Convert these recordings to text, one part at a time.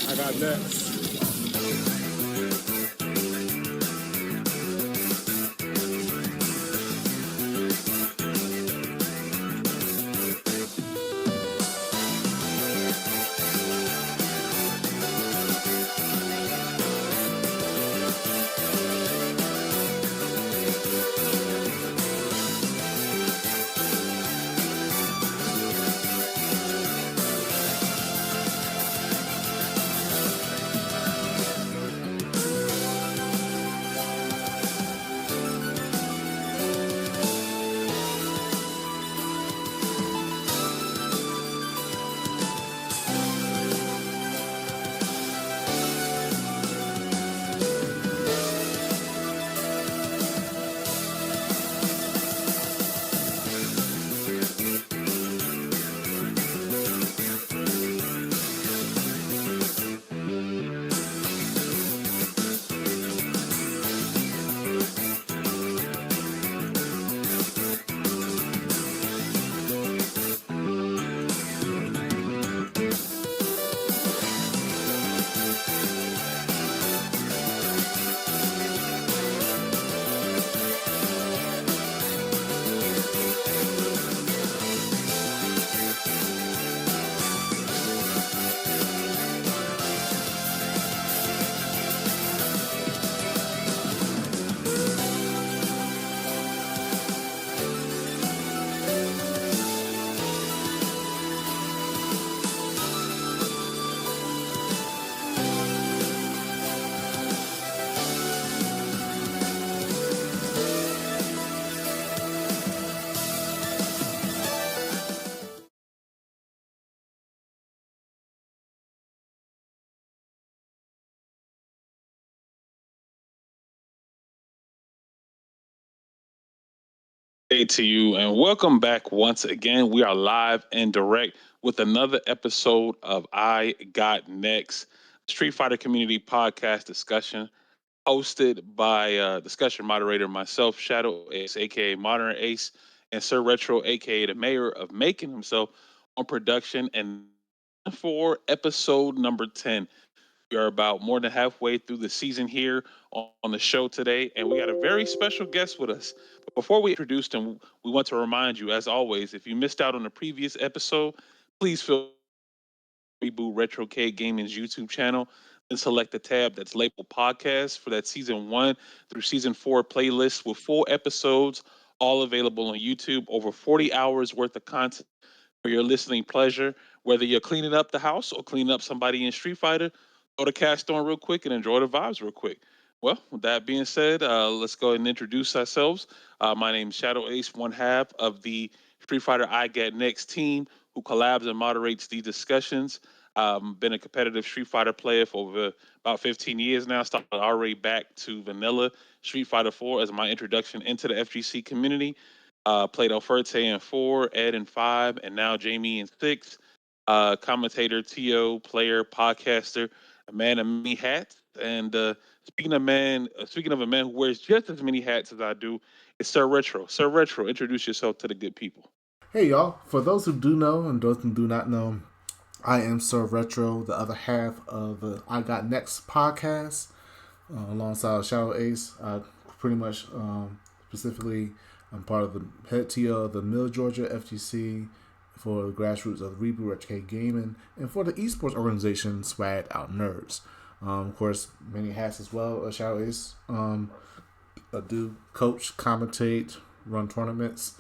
I got next. Day to you, and welcome back once again. We are live and direct with another episode of I Got Next, Street Fighter Community Podcast discussion, hosted by discussion moderator myself, Shadow Ace, aka Modern Ace, and Sir Retro, aka the mayor of making himself on production, and for episode number 10. We are about more than halfway through the season here on the show today, and we got a very special guest with us. But before we introduce him, we want to remind you, as always, if you missed out on the previous episode, please feel Reboot Retrocade Gaming's YouTube channel and select the tab that's labeled podcast for that season 1 through season 4 playlist with full episodes, all available on YouTube. Over 40 hours worth of content for your listening pleasure. Whether you're cleaning up the house or cleaning up somebody in Street Fighter, throw the cast on real quick and enjoy the vibes real quick. Well, with that being said, let's go ahead and introduce ourselves. My name is Shadow Ace, one half of the Street Fighter I Get Next team who collabs and moderates these discussions. Been a competitive Street Fighter player for over about 15 years now. Started already back to vanilla Street Fighter 4 as my introduction into the FGC community. Played Oferte in 4, Ed in 5, and now Jamie in 6. Commentator, TO, player, podcaster, a man of many hats. And speaking of a man who wears just as many hats as I do, it's Sir Retro. Sir Retro, introduce yourself to the good people. Hey y'all, for those who do know and those who do not know, I am Sir Retro, the other half of the I Got Next podcast, alongside Shadow Ace. I pretty much, specifically, I'm part of the head tier of the Mill Georgia FGC for the grassroots of Reboot Retrocade Gaming and for the esports organization Swag Out Nerds. Of course, many hats as well, Shadow Ace. I do coach, commentate, run tournaments,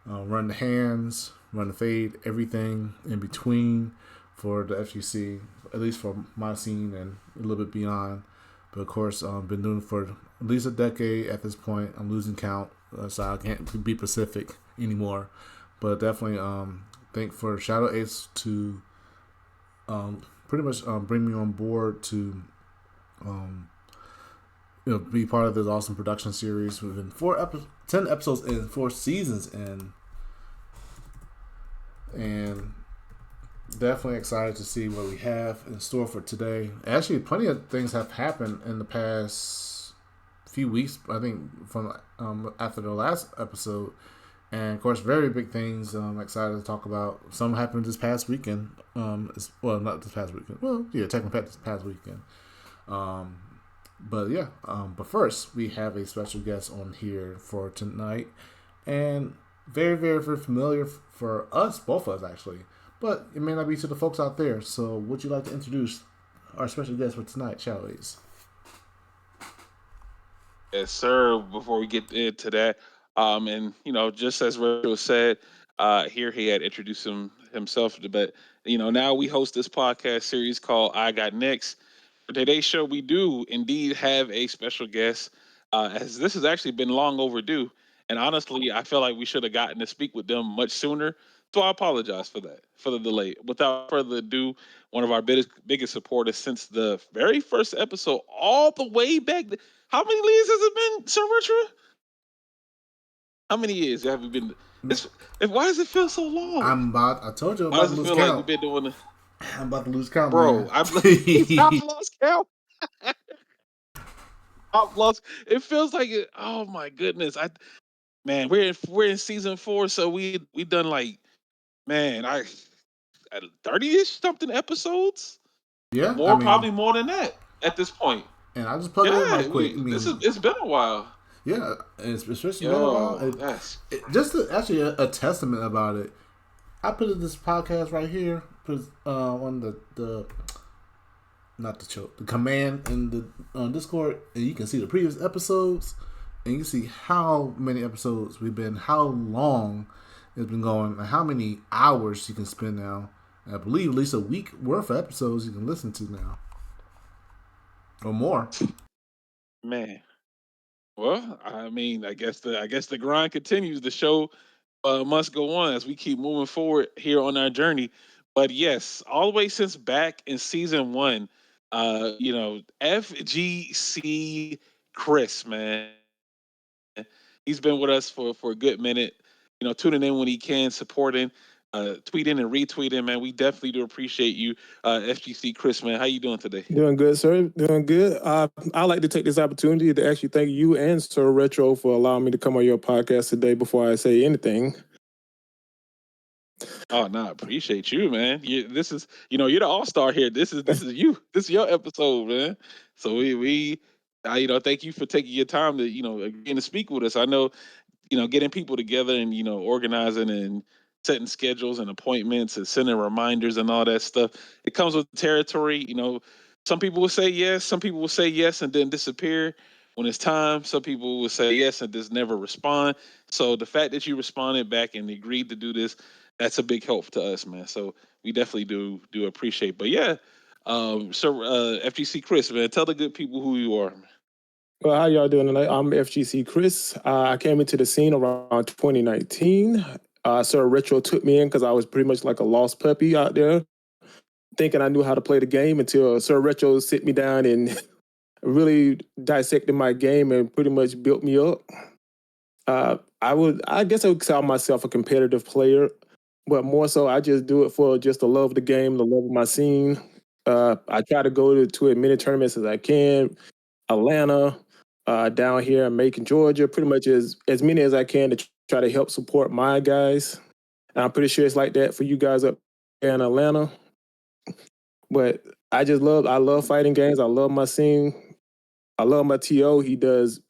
run the hands, run the fade, everything in between for the FGC, at least for my scene and a little bit beyond. But of course, been doing it for at least a decade at this point. I'm losing count, so I can't be specific anymore. But definitely, thank for Shadow Ace to pretty much bring me on board to um, be part of this awesome production series. We've been 10 episodes in, 4 seasons in, and definitely excited to see what we have in store for today. Actually, plenty of things have happened in the past few weeks. I think from after the last episode, And of course, very big things. I'm excited to talk about. Some happened this past weekend. Well, not this past weekend. Well, yeah, technically this past weekend. Um, but yeah. But first, we have a special guest on here for tonight, and very familiar for us, both of us actually. But it may not be to the folks out there. So, would you like to introduce our special guest for tonight, shall we? Yes, sir. Before we get into that, and just as Retro said, here he had introduced himself, but now we host this podcast series called "I Got Next." For today's show, we do indeed have a special guest, as this has actually been long overdue. And honestly, I feel like we should have gotten to speak with them much sooner. So I apologize for that, for the delay. Without further ado, one of our biggest supporters since the very first episode, all the way back. How many years has it been, Sir Retro? How many years have we been? It's, why does it feel so long? I told you I'm Why about does to it lose feel like we've count. been doing it? I'm about to lose count, man. Bro, I've lost count. I've lost. It feels like it. Oh my goodness! Man, we're in season 4, so we done like, man, I 30ish something episodes, Yeah, I more, mean, probably more than that at this point. and I just plug it in right Yeah, quick. I this is mean, it's been a while. yeah, it's been a while. Yo, that's Just actually a testament about it. I put in this podcast right here, put on the not the choke, the command in the Discord, and you can see the previous episodes, and you can see how many episodes we've been, how long it's been going, and how many hours you can spend now. And I believe at least a week worth of episodes you can listen to now, or more. man. Well, I mean, I guess the grind continues. The show must go on as we keep moving forward here on our journey. But yes, all the way since back in season 1, FGC Chris, man, he's been with us for a good minute. Tuning in when he can, supporting, tweeting and retweeting, man. We definitely do appreciate you, FGC Chris, man. How you doing today? Doing good, sir. Doing good. I'd like to take this opportunity to actually thank you and Sir Retro for allowing me to come on your podcast today before I say anything. Oh no, appreciate you, man. This is, you're the all star here. This is you. This is your episode, man. So thank you for taking your time to, again, to speak with us. I know, getting people together and organizing and setting schedules and appointments and sending reminders and all that stuff. It comes with the territory. Some people will say yes, some people will say yes and then disappear when it's time. Some people will say yes and just never respond. So the fact that you responded back and agreed to do this, that's a big help to us, man. So we definitely do appreciate. But yeah, so FGC Chris, man, tell the good people who you are, man. Well, how y'all doing tonight? I'm FGC Chris. I came into the scene around 2019. Sir Retro took me in because I was pretty much like a lost puppy out there, thinking I knew how to play the game until Sir Retro sit me down and really dissected my game and pretty much built me up. I guess I would call myself a competitive player, but more so, I just do it for just the love of the game, the love of my scene. I try to go to as many tournaments as I can. Atlanta, down here in Macon, Georgia, pretty much as many as I can to try to help support my guys. And I'm pretty sure it's like that for you guys up there in Atlanta. But I love fighting games. I love my scene. I love my TO. He does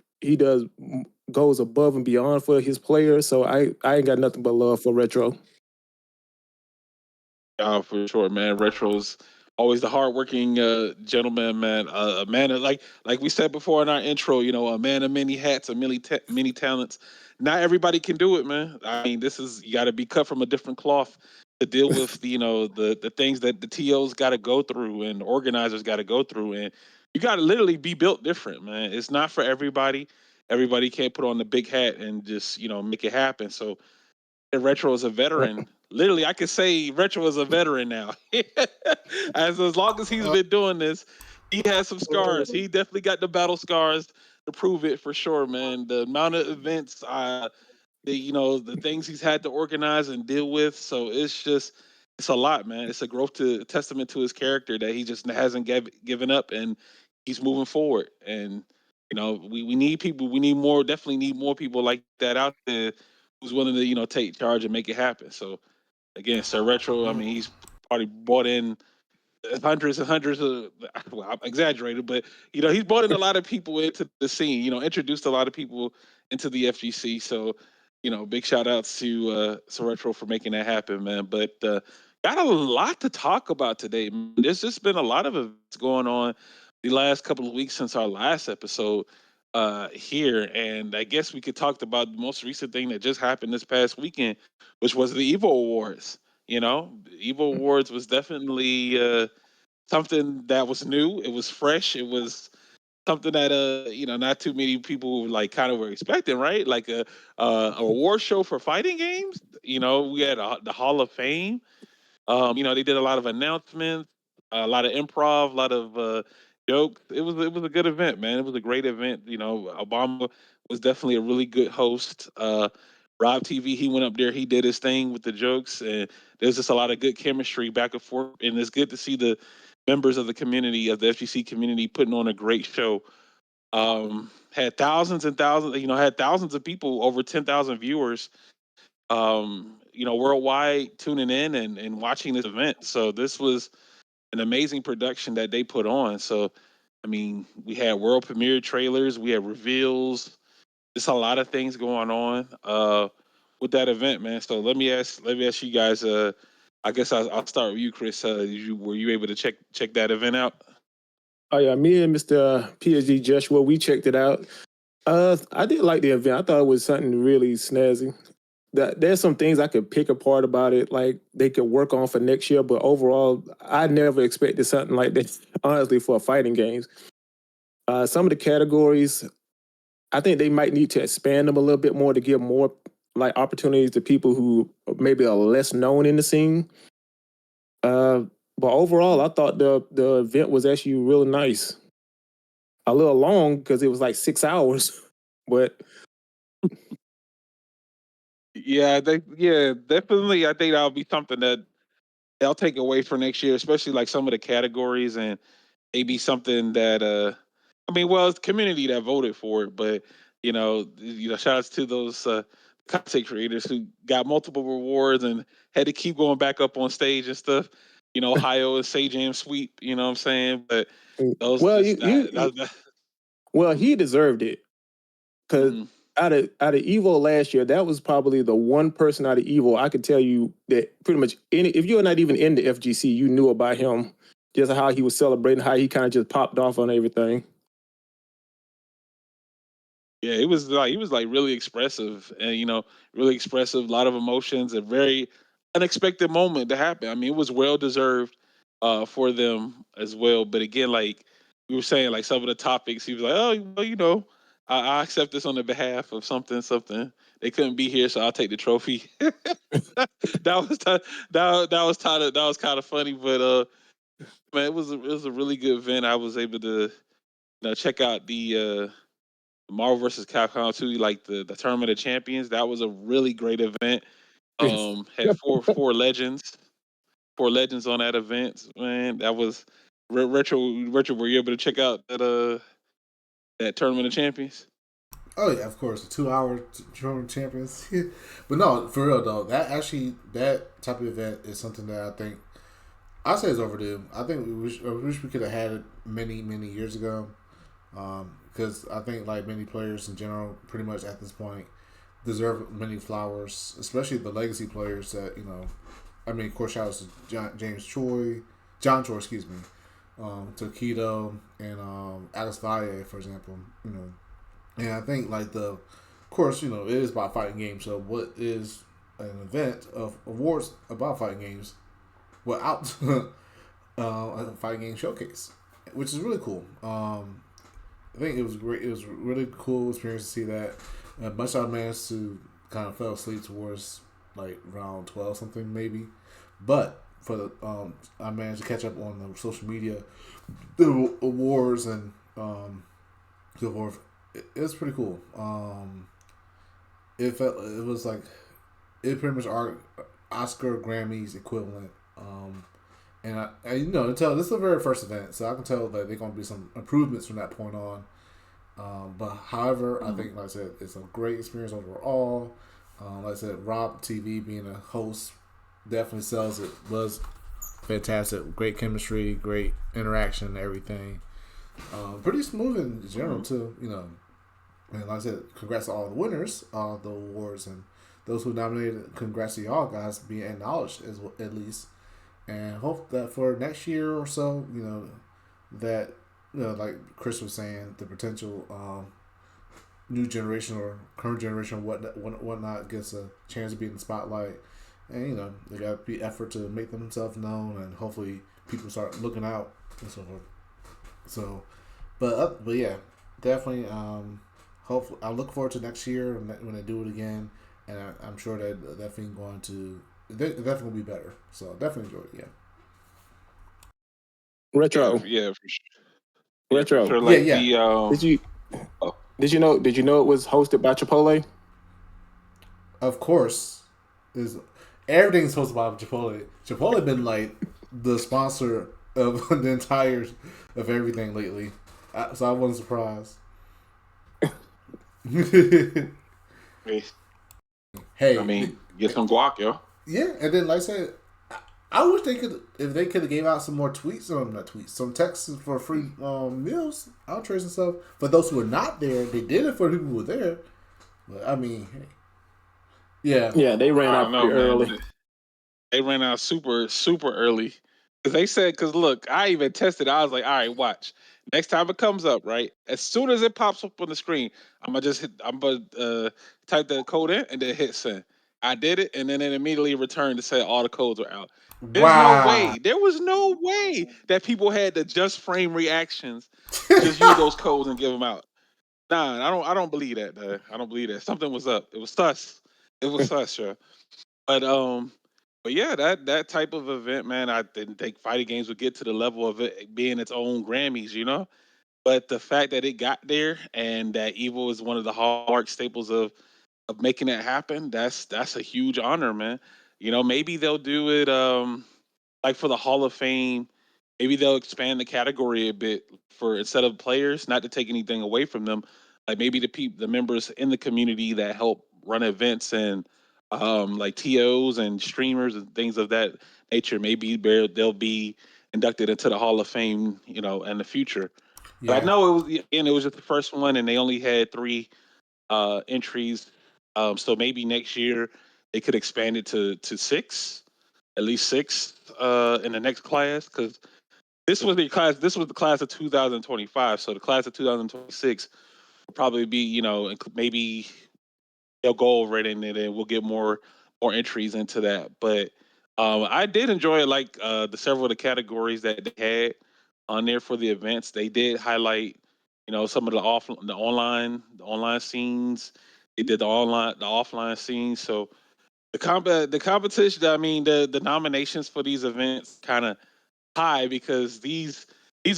goes above and beyond for his players. So I ain't got nothing but love for Retro. For sure, man. Retro's always the hardworking gentleman, man. A man of, like we said before in our intro, a man of many hats and many talents. Not everybody can do it, man. I mean, this is, you got to be cut from a different cloth to deal with the things that the TOs got to go through and the organizers got to go through, and you got to literally be built different, man. It's not for everybody. Everybody can't put on the big hat and just make it happen. So Retro is a veteran. Literally, I could say Retro is a veteran now. As long as he's been doing this, he has some scars. He definitely got the battle scars to prove it for sure, man. The amount of events, the things he's had to organize and deal with. So it's a lot, man. It's a growth to a testament to his character that he just hasn't given up and he's moving forward. And we need people. We need more. Definitely need more people like that out there who's willing to take charge and make it happen. So again, Sir Retro, I mean, he's probably brought in hundreds and hundreds of, well, I'm exaggerated, but he's brought in a lot of people into the scene, introduced a lot of people into the FGC. So big shout outs to Sir Retro for making that happen, man. But got a lot to talk about today, man. There's just been a lot of events going on the last couple of weeks since our last episode here, and I guess we could talk about the most recent thing that just happened this past weekend, which was the Evo Awards. The Evo Awards was definitely something that was new. It was fresh. It was something that not too many people like kind of were expecting, right? Like a award show for fighting games. We had the Hall of Fame. They did a lot of announcements, a lot of improv, a lot of jokes. It was a good event, man. It was a great event. Obama was definitely a really good host. Rob TV, he went up there, he did his thing with the jokes, and there's just a lot of good chemistry back and forth. And it's good to see the members of the community, of the FGC community, putting on a great show. Had thousands and thousands, had thousands of people, over 10,000 viewers worldwide tuning in and watching this event. So this was an amazing production that they put on. So, I mean, we had world premiere trailers, we had reveals, just a lot of things going on with that event, man. So let me ask you guys. I guess I'll start with you, Chris. Were you able to check that event out? Oh yeah, me and Mr. PSG Joshua, we checked it out. I did like the event. I thought it was something really snazzy. There's some things I could pick apart about it, like they could work on for next year. But overall, I never expected something like this, honestly, for fighting games. Some of the categories, I think they might need to expand them a little bit more to give more like opportunities to people who maybe are less known in the scene. Uh, but overall, I thought the event was actually really nice. A little long because it was like 6 hours, but Yeah, definitely. I think that'll be something that they'll take away for next year, especially like some of the categories, and maybe something that I mean, well, it's the community that voted for it, but shout outs to those content creators who got multiple rewards and had to keep going back up on stage and stuff. Ohio and Say Jam Sweep, you know what I'm saying? But those well, just that well, he deserved it because mhm. out of Evo last year, that was probably the one person out of Evo I could tell you that pretty much if you're not even in the FGC, you knew about him, just how he was celebrating, how he kind of just popped off on everything. Yeah, it was like he was like really expressive, and really expressive. A lot of emotions. A very unexpected moment to happen. I mean, it was well deserved for them as well. But again, like we were saying, like some of the topics, he was like, "Oh, well, I accept this on the behalf of something, something. They couldn't be here, so I'll take the trophy." That was kind of funny, but man, it was a really good event. I was able to check out the Marvel versus Capcom 2, like the Tournament of Champions. That was a really great event. Had four legends on that event. Man, that was retro. Were you able to check out that Tournament of Champions? Oh yeah, of course, 2 hour German champions. But no, for real though, that type of event is something that I think I say is overdue. I wish we could have had it many years ago. Because I think like many players in general, pretty much at this point, deserve many flowers, especially the legacy players that I mean, of course, shout out to John Choi, excuse me, Tokido, and Alex Valle, for example. And I think like of course, it is about fighting games. So what is an event of awards about fighting games without a fighting game showcase, which is really cool. I think it was great. It was a really cool experience to see that. Much I managed to kind of fell asleep towards like around 12 something maybe, but for the I managed to catch up on the social media, the awards and so forth. It was pretty cool. It was like it pretty much our Oscar Grammys equivalent. And tell this is the very first event, so I can tell that there's going to be some improvements from that point on. But however, I think, like I said, it's a great experience overall. Like I said, Rob TV being a host definitely sells it. Was fantastic, great chemistry, great interaction, everything. Pretty smooth in general too. And like I said, congrats to all the winners of the awards and those who nominated. Congrats to y'all guys being acknowledged as at least, and hope that for next year or so, that like Chris was saying, the potential new generation or current generation whatnot gets a chance to be in the spotlight, and they got to be effort to make themselves known, and hopefully people start looking out and so forth. So, but yeah, definitely. Hopefully, I look forward to next year when they do it again, and I'm sure that definitely going to definitely be better. So definitely enjoy it again. Retro, Yeah, for sure. Yeah, for retro. sure. Yeah, Like yeah. the Did you oh, did you know it was hosted by Chipotle? Of course, is everything's supposed to be Chipotle. Chipotle been like the sponsor of the entire of everything lately, so I wasn't surprised. I Hey, mean, get some guac, yo. yeah, and then like I said, I wish they could if they could have gave out some more tweets or not tweets, some texts for free meals, outros and stuff. For those who were not there, they did it for the people who were there. But I mean, hey, yeah, Yeah, they ran I out don't know, pretty early. man. They ran out super early because they said, because look, I even tested. I was like, all right, watch. Next time it comes up, right? As soon as it pops up on the screen, I'm gonna type the code in and then hit send. I did it, and then it immediately returned to say all the codes were out. There's no wow. way. There was no way that people had the just frame reactions to just use those codes and give them out. Nah, I don't believe that. I don't believe that. Something was up. It was sus. It was sus, yo. But but yeah, that type of event, man, I didn't think fighting games would get to the level of it being its own Grammys, you know. But the fact that it got there and that Evil is one of the hallmark staples of making it happen, that's a huge honor, man. Maybe they'll do it like for the Hall of Fame, maybe they'll expand the category a bit for instead of players, not to take anything away from them, like maybe the members in the community that help run events and like TOs and streamers and things of that nature. Maybe they'll be inducted into the Hall of Fame, in the future. But I Yeah, know it was just the first one, and they only had three entries. So maybe next year they could expand it to six, at least six in the next class, because this was the class of 2025. So the class of 2026 will probably be, maybe they'll go over it, and then we'll get more entries into that. But I did enjoy it, like the several of the categories that they had on there for the events. They did highlight, some of the online scenes. They did the offline scenes. So the competition. I mean, the nominations for these events kind of high because these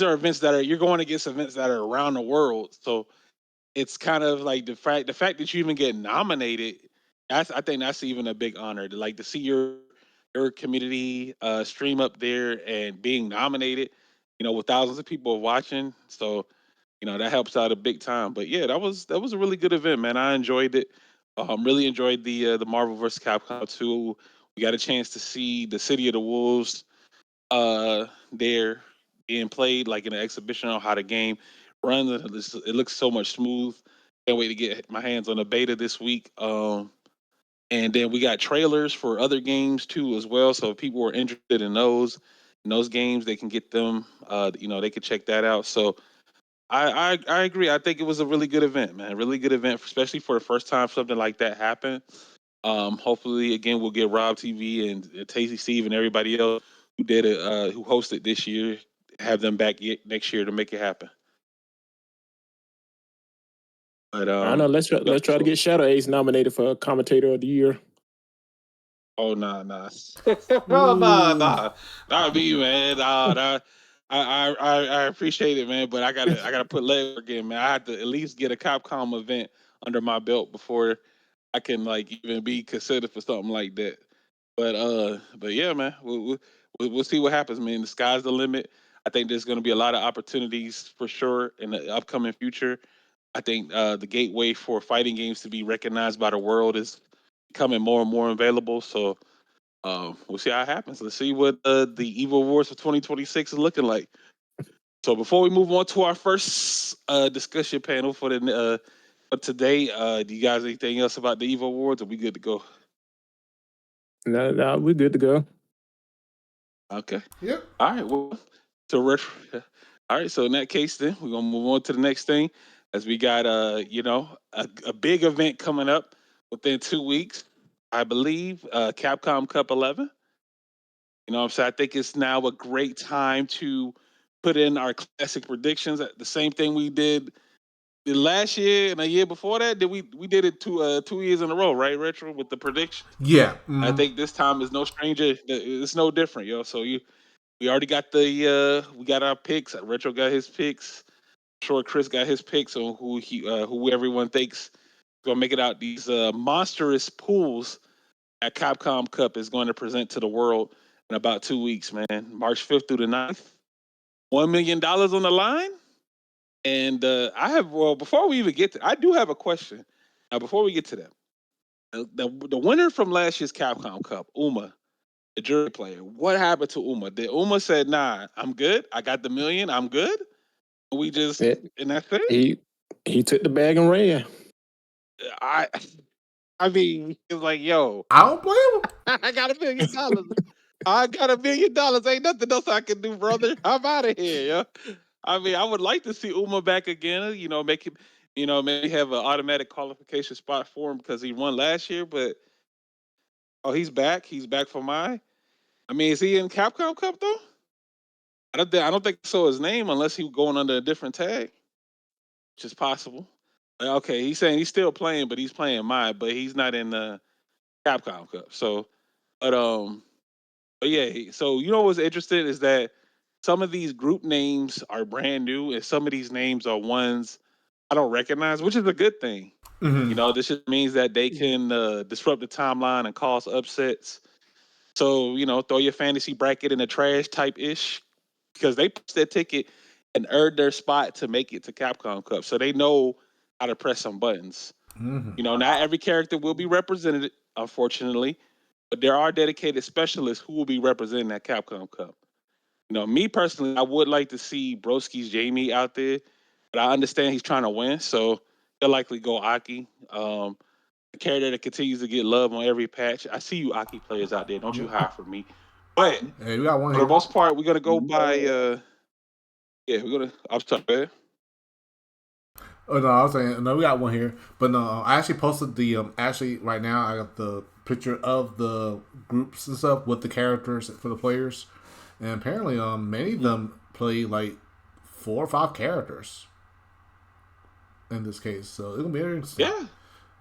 are events that are you're going against events that are around the world. So it's kind of like the fact that you even get nominated. I think that's even a big honor to see your community stream up there and being nominated. With thousands of people watching. So that helps out a big time. But yeah, that was a really good event, man. I enjoyed it. Really enjoyed the Marvel vs. Capcom 2. We got a chance to see the City of the Wolves there being played like in an exhibition on how the game runs. It looks so much smooth. Can't wait to get my hands on the beta this week. And then we got trailers for other games too as well. So if people are interested in those games, they can get them. They could check that out. So I agree. I think it was a really good event, man. Really good event, especially for the first time something like that happened. Hopefully, again, we'll get Rob TV and Tasty Steve and everybody else who did it, who hosted this year, have them back next year to make it happen. But I know. Let's try to so get Shadow Ace nominated for Commentator of the Year. oh nah no ooh, not me, man. Nah. I appreciate it, man, but I gotta put legwork in, man. I have to at least get a Capcom event under my belt before I can like even be considered for something like that. But yeah, man, we'll see what happens, man. The sky's the limit. I think there's going to be a lot of opportunities for sure in the upcoming future. I think the gateway for fighting games to be recognized by the world is becoming more and more available. So we'll see how it happens. Let's see what the EVO Awards for 2026 is looking like. So before we move on to our first discussion panel for the for today, do you guys anything else about the EVO Awards? Or we good to go? No, we're good to go. Okay. Yep. All right. Well, so all right. So in that case, then we're gonna move on to the next thing, as we got a big event coming up within 2 weeks, I believe. Capcom Cup 11. You know what I'm saying? I think it's now a great time to put in our classic predictions. The same thing we did the last year and a year before that. We did it 2 years in a row, right? Retro with the predictions. Yeah. I think this time is no stranger. It's no different, yo. So we already got we got our picks. Retro got his picks. I'm sure Chris got his picks on who everyone thinks is gonna make it out these monstrous pools at Capcom Cup is going to present to the world in about 2 weeks, man. March 5th through the 9th. $1 million on the line. And before we even get to, I do have a question. Now, before we get to that, the winner from last year's Capcom Cup, Uma, the jury player, what happened to Uma? Did Uma said, nah, I'm good. I got the million. I'm good. We just, and that's it. He took the bag and ran. I, I mean, it's like, yo, I don't blame him. I got $1 million. I got $1 million. Ain't nothing else I can do, brother. I'm out of here, yo. I mean, I would like to see Uma back again. You know, make him, maybe have an automatic qualification spot for him because he won last year. But he's back. He's back for mine. I mean, is he in Capcom Cup though? I don't think so. His name unless he's going under a different tag, which is possible. Okay, he's saying he's still playing, but he's playing mine, but he's not in the Capcom Cup. So, but But yeah, so what's interesting is that some of these group names are brand new, and some of these names are ones I don't recognize, which is a good thing. Mm-hmm. This just means that they can disrupt the timeline and cause upsets. So throw your fantasy bracket in the trash type ish because they pushed their ticket and earned their spot to make it to Capcom Cup, so they know how to press some buttons. Mm-hmm. Not every character will be represented, unfortunately, but there are dedicated specialists who will be representing that Capcom Cup. Me personally, I would like to see Broski's Jamie out there, but I understand he's trying to win, so he'll likely go Aki. A character that continues to get love on every patch. I see you Aki players out there. Don't you hide from me. But Hey, we got one for the here. most part, we're gonna go by we're gonna I'm sorry, man. Oh no, I was saying no. We got one here, but no. I actually posted the actually right now. I got the picture of the groups and stuff with the characters for the players, and apparently, many of them play like 4 or 5 characters in this case. So it'll be interesting. Yeah.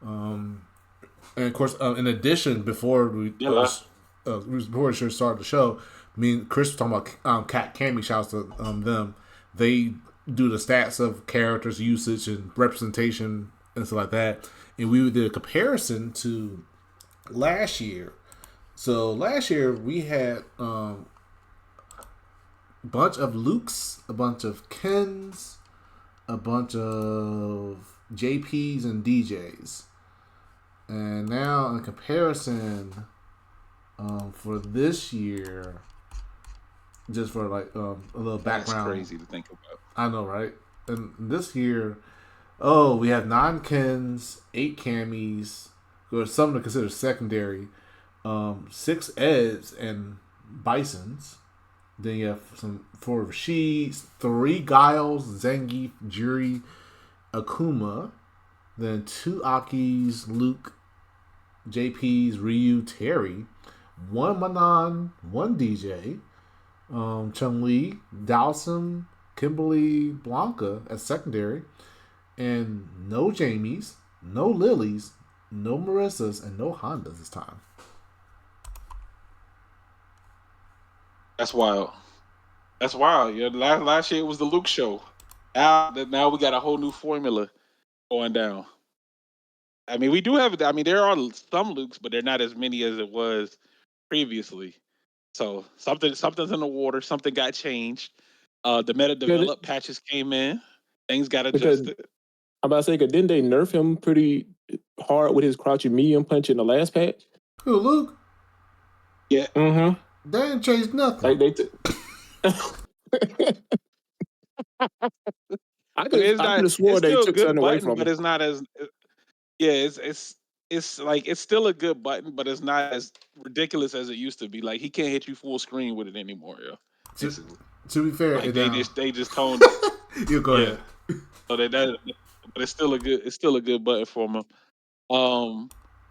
And of course, in addition, before we should start the show, me and Chris were talking about Cat Cammy. Shouts to them. They do the stats of characters' usage and representation and stuff like that. And we did a comparison to last year. So last year we had a bunch of Lukes, a bunch of Kens, a bunch of JPs and DJs. And now, in comparison, for this year, just for like a little background. That's crazy to think about. I know, right? And this year, we have 9 Kens, 8 Cammies, or some to consider secondary, 6 Eds and Bisons. Then you have 4 Rashids, 3 Giles, Zangief, Juri, Akuma. Then 2 Akis, Luke, JP's, Ryu, Terry, 1 Manon, 1 DJ, Chun Li, Dawson, Kimberly, Blanca as secondary, and no Jamies, no Lilies, no Marissas, and no Hondas this time. That's wild. That's wild. Yeah, last year it was the Luke show. Now we got a whole new formula going down. I mean, we do have. I mean, there are some Lukes, but they're not as many as it was previously. So something's in the water. Something got changed. The meta developed patches came in. Things got Because adjusted. I'm about to say, 'cause didn't they nerf him pretty hard with his crouching medium punch in the last patch. Who, Luke? Yeah. Mm-hmm. They didn't change nothing. I could have sworn it's they still a took something good away button, from but him. it's not as it's like it's still a good button, but it's not as ridiculous as it used to be. Like he can't hit you full screen with it anymore, yo. Basically. To be fair, Like they just toned it. You go ahead. So but it's still a good button for him.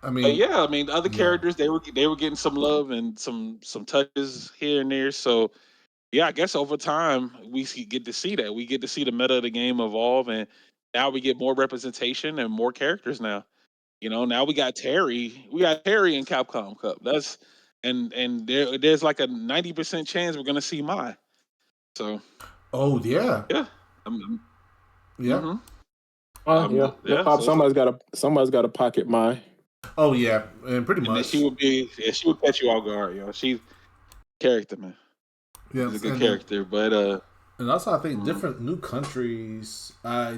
I mean, the other characters they were getting some love and some touches here and there. So I guess over time we get to see that. We get to see the meta of the game evolve, and now we get more representation and more characters now. Now we got Terry. We got Terry in Capcom Cup. That's and there's like a 90% chance we're gonna see Mai. So. Oh yeah. Yeah. Yeah. Mm-hmm. Somebody's got a pocket Mai. Oh yeah, and pretty much. She would catch you off guard. She's character, man. Yeah, she's a good character, but and also I think different new countries. I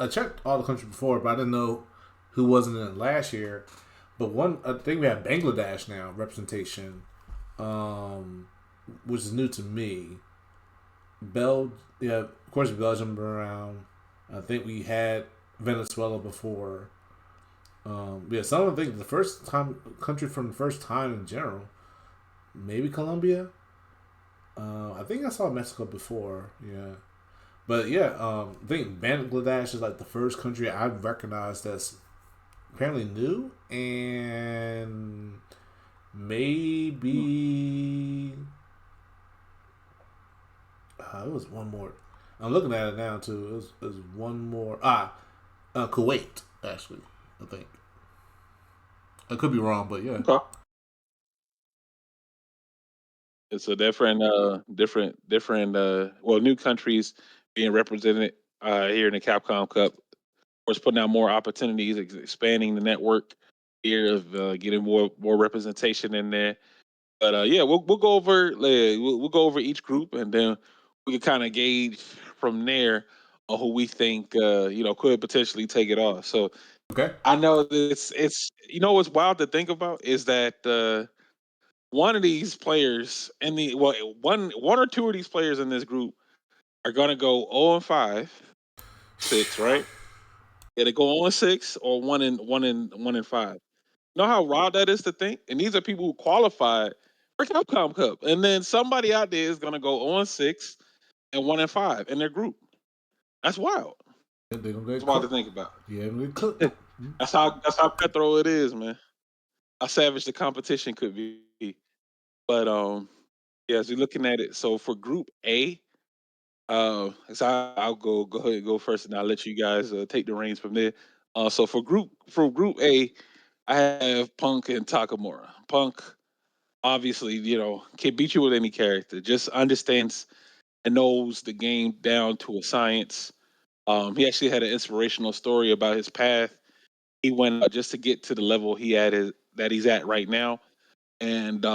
checked all the countries before, but I didn't know who wasn't in it last year. But I think we have Bangladesh now representation, which is new to me. Of course, Belgium around. I think we had Venezuela before. Some of the things the first time country from the first time in general, maybe Colombia. I think I saw Mexico before. Yeah, but I think Bangladesh is like the first country I've recognized that's apparently new, and maybe it was one more. I'm looking at it now too. It was one more. Kuwait actually. I think I could be wrong, but yeah. okay. It's a different new countries being represented here in the Capcom Cup. Of course, putting out more opportunities, expanding the network here of getting more representation in there. But we'll go over we'll go over each group, and then we can kind of gauge from there on who we think could potentially take it off. So Okay. I know that it's what's wild to think about is that one of these players one or two of these players in this group are gonna go 0-5, 6, right? Yeah, they go 0-6 or 1-5. You know how wild that is to think? And these are people who qualified for Capcom Cup. And then somebody out there is gonna go 0-6 and 1-5 in their group. That's wild. They're gonna get It's wild to think about. Yeah, they cooked. That's how cutthroat it is, man. How savage the competition could be. But as we're looking at it, so for Group A, so I'll go ahead and go first, and I'll let you guys take the reins from there. So for Group A, I have Punk and Takamura. Punk, obviously, can beat you with any character. Just understands and knows the game down to a science. He actually had an inspirational story about his path. He went just to get to the level that he's at right now, and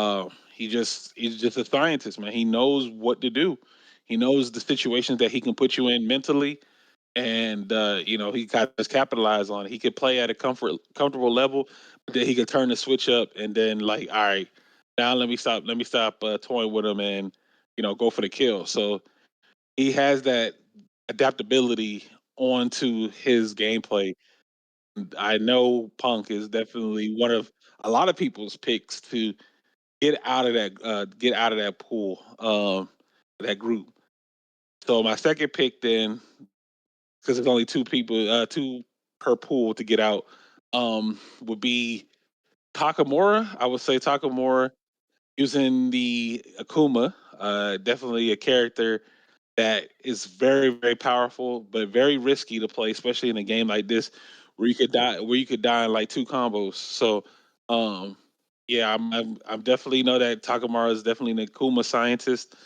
he's just a scientist, man. He knows what to do. He knows the situations that he can put you in mentally, and he got to capitalize on it. He could play at a comfortable level, but then he could turn the switch up, and then like, all right, now let me stop toying with him and go for the kill. So he has that adaptability onto his gameplay. I know Punk is definitely one of a lot of people's picks to get out of that pool, that group. So my second pick then, because there's only two per pool to get out, would be Takamura. I would say Takamura using the Akuma, definitely a character that is very, very powerful, but very risky to play, especially in a game like this where you could die in like two combos. So, um, I'm definitely know that Takamura is definitely an Akuma scientist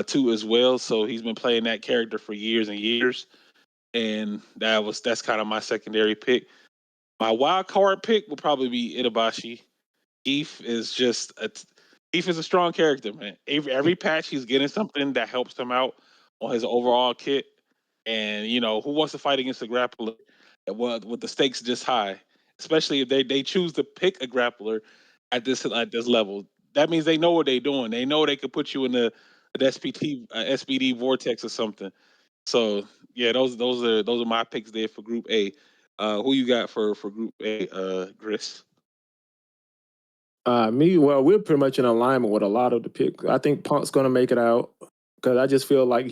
too as well. So he's been playing that character for years and years, and that's kind of my secondary pick. My wild card pick would probably be Itabashi. Eve is just a Eve is a strong character, man. Every patch he's getting something that helps him out on his overall kit. And who wants to fight against a grappler with the stakes just high? especially if they choose to pick a grappler at this level. That means they know what they're doing. They know they could put you in an SPD vortex or something. So yeah, those are my picks there for Group A. Who you got for Group A, Gris? Well, we're pretty much in alignment with a lot of the picks. I think Punk's going to make it out because I just feel like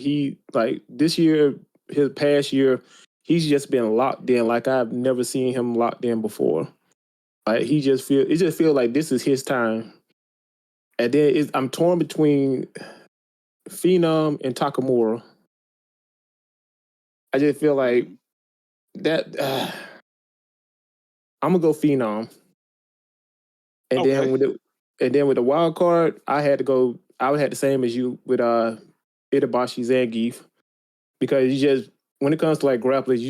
this year, his past year, he's just been locked in like I've never seen him locked in before. Like it just feel like this is his time. And then I'm torn between Phenom and Takamura. I just feel like that. I'm gonna go Phenom, and Okay. then with the wild card, I had to go. I would have the same as you with Itabashi Zangief because you just when it comes to like grapplers,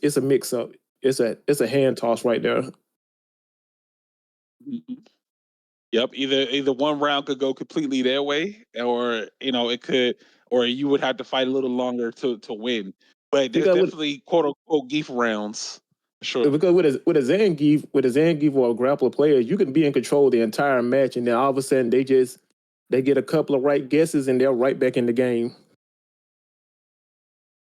it's a mix up. It's a hand toss right there. Mhm. Yep. Either one round could go completely their way, or it could, or you would have to fight a little longer to win. But there's Because definitely quote unquote geef rounds, for sure. with a Zangief or a grappler player, you can be in control the entire match, and then all of a sudden they get a couple of right guesses and they're right back in the game.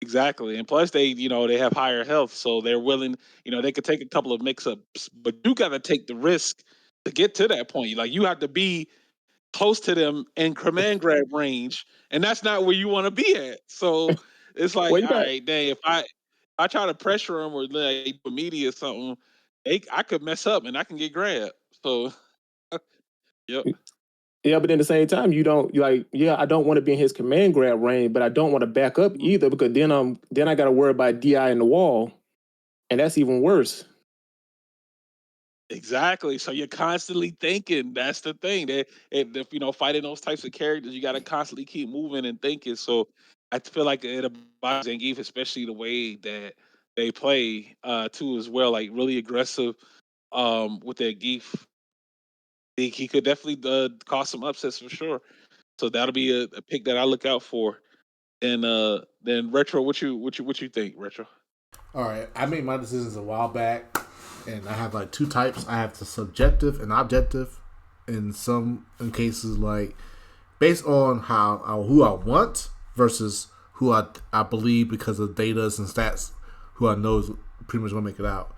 Exactly. And plus they have higher health, so they're willing, they could take a couple of mix-ups, but you got to take the risk to get to that point. Like you have to be close to them in command grab range, and that's not where you want to be at. So it's like, Well, you all got right, dang, if I try to pressure them or like media or something, I could mess up and I can get grabbed. So yep. Yeah, but at the same time, you don't you like. Yeah, I don't want to be in his command grab range, but I don't want to back up Mhm. either because then I got to worry about DI in the wall, and that's even worse. Exactly. So you're constantly thinking. That's the thing. If fighting those types of characters, you got to constantly keep moving and thinking. So I feel like it about Zangief, especially the way that they play too as well, like really aggressive with their Geef. He could definitely cause some upsets for sure. So that'll be a pick that I look out for. And then Retro, what you think, Retro? All right, I made my decisions a while back, and I have like two types. I have the subjective and objective. In cases, like based on who I want versus who I believe because of data and stats, who I know is pretty much gonna make it out.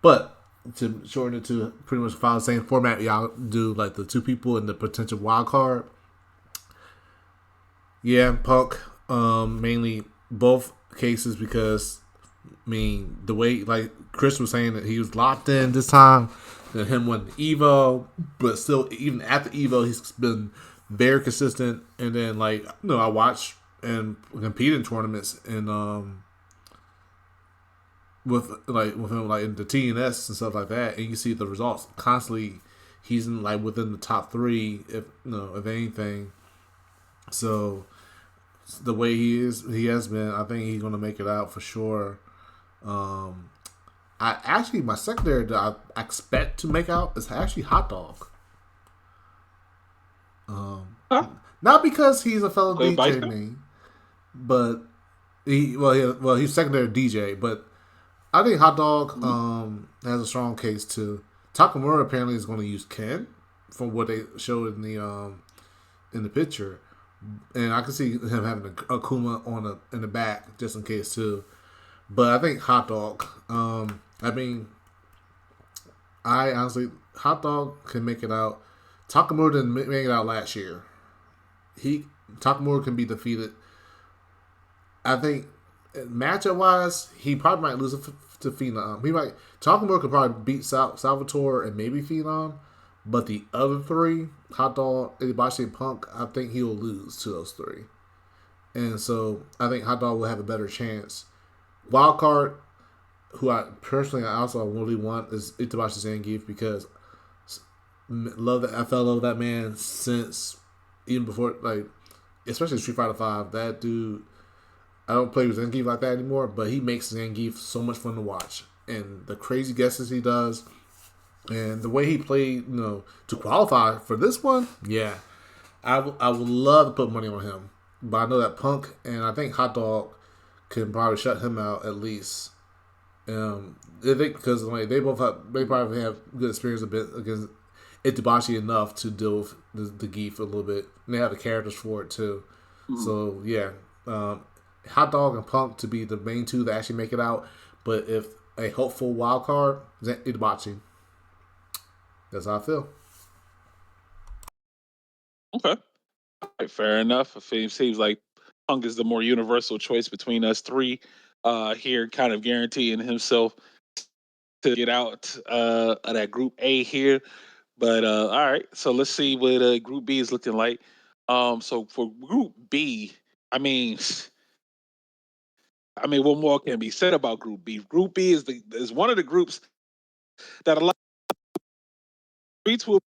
But to shorten it to pretty much follow the same format, y'all do like the two people and the potential wild card. Yeah, Punk. Mainly both cases because the way like Chris was saying that he was locked in this time, and him winning Evo, but still even after Evo he's been very consistent. And then I watch and compete in tournaments and with him like in the TNS and stuff like that, and you see the results constantly. He's in like within the top three, if anything. So the way he has been, I think he's gonna make it out for sure. Um, I actually my secondary that I expect to make out is actually Hot Dog. Huh? Not because he's a fellow Okay, Vice. DJ man, but he's secondary DJ, but I think Hot Dog has a strong case too. Takamura apparently is going to use Ken from what they showed in the picture, and I can see him having a Akuma in the back just in case too. But I think Hot Dog. I honestly Hot Dog can make it out. Takamura didn't make it out last year. Takamura can be defeated. I think matchup wise, he probably might lose to Phenom. Takamura could probably beat Salvatore and maybe Phenom, but the other three, Hot Dog, Ibashi, and Punk, I think he will lose to those three. And so I think Hot Dog will have a better chance. Wild card, who I also really want is Itabashi Zangief because I fell love that man since even before especially Street Fighter Five. That dude, I don't play with Zangief like that anymore, but he makes Zangief so much fun to watch, and the crazy guesses he does, and the way he played, to qualify for this one, yeah, I would love to put money on him, but I know that Punk and I think Hot Dog can probably shut him out at least. I think because like they probably have good experience a bit against Itabashi enough to deal with the Geef a little bit. And they have the characters for it too. So yeah, Hot Dog and Punk to be the main two that actually make it out. But if a hopeful wild card is Itabashi, that's how I feel. Okay. All right, fair enough. It seems like Punk is the more universal choice between us three. Here, kind of guaranteeing himself to get out of that Group A here. But all right, so let's see what Group B is looking like. So for Group B, I mean, what more can be said about Group B? Group B is one of the groups that a lot of tweets will be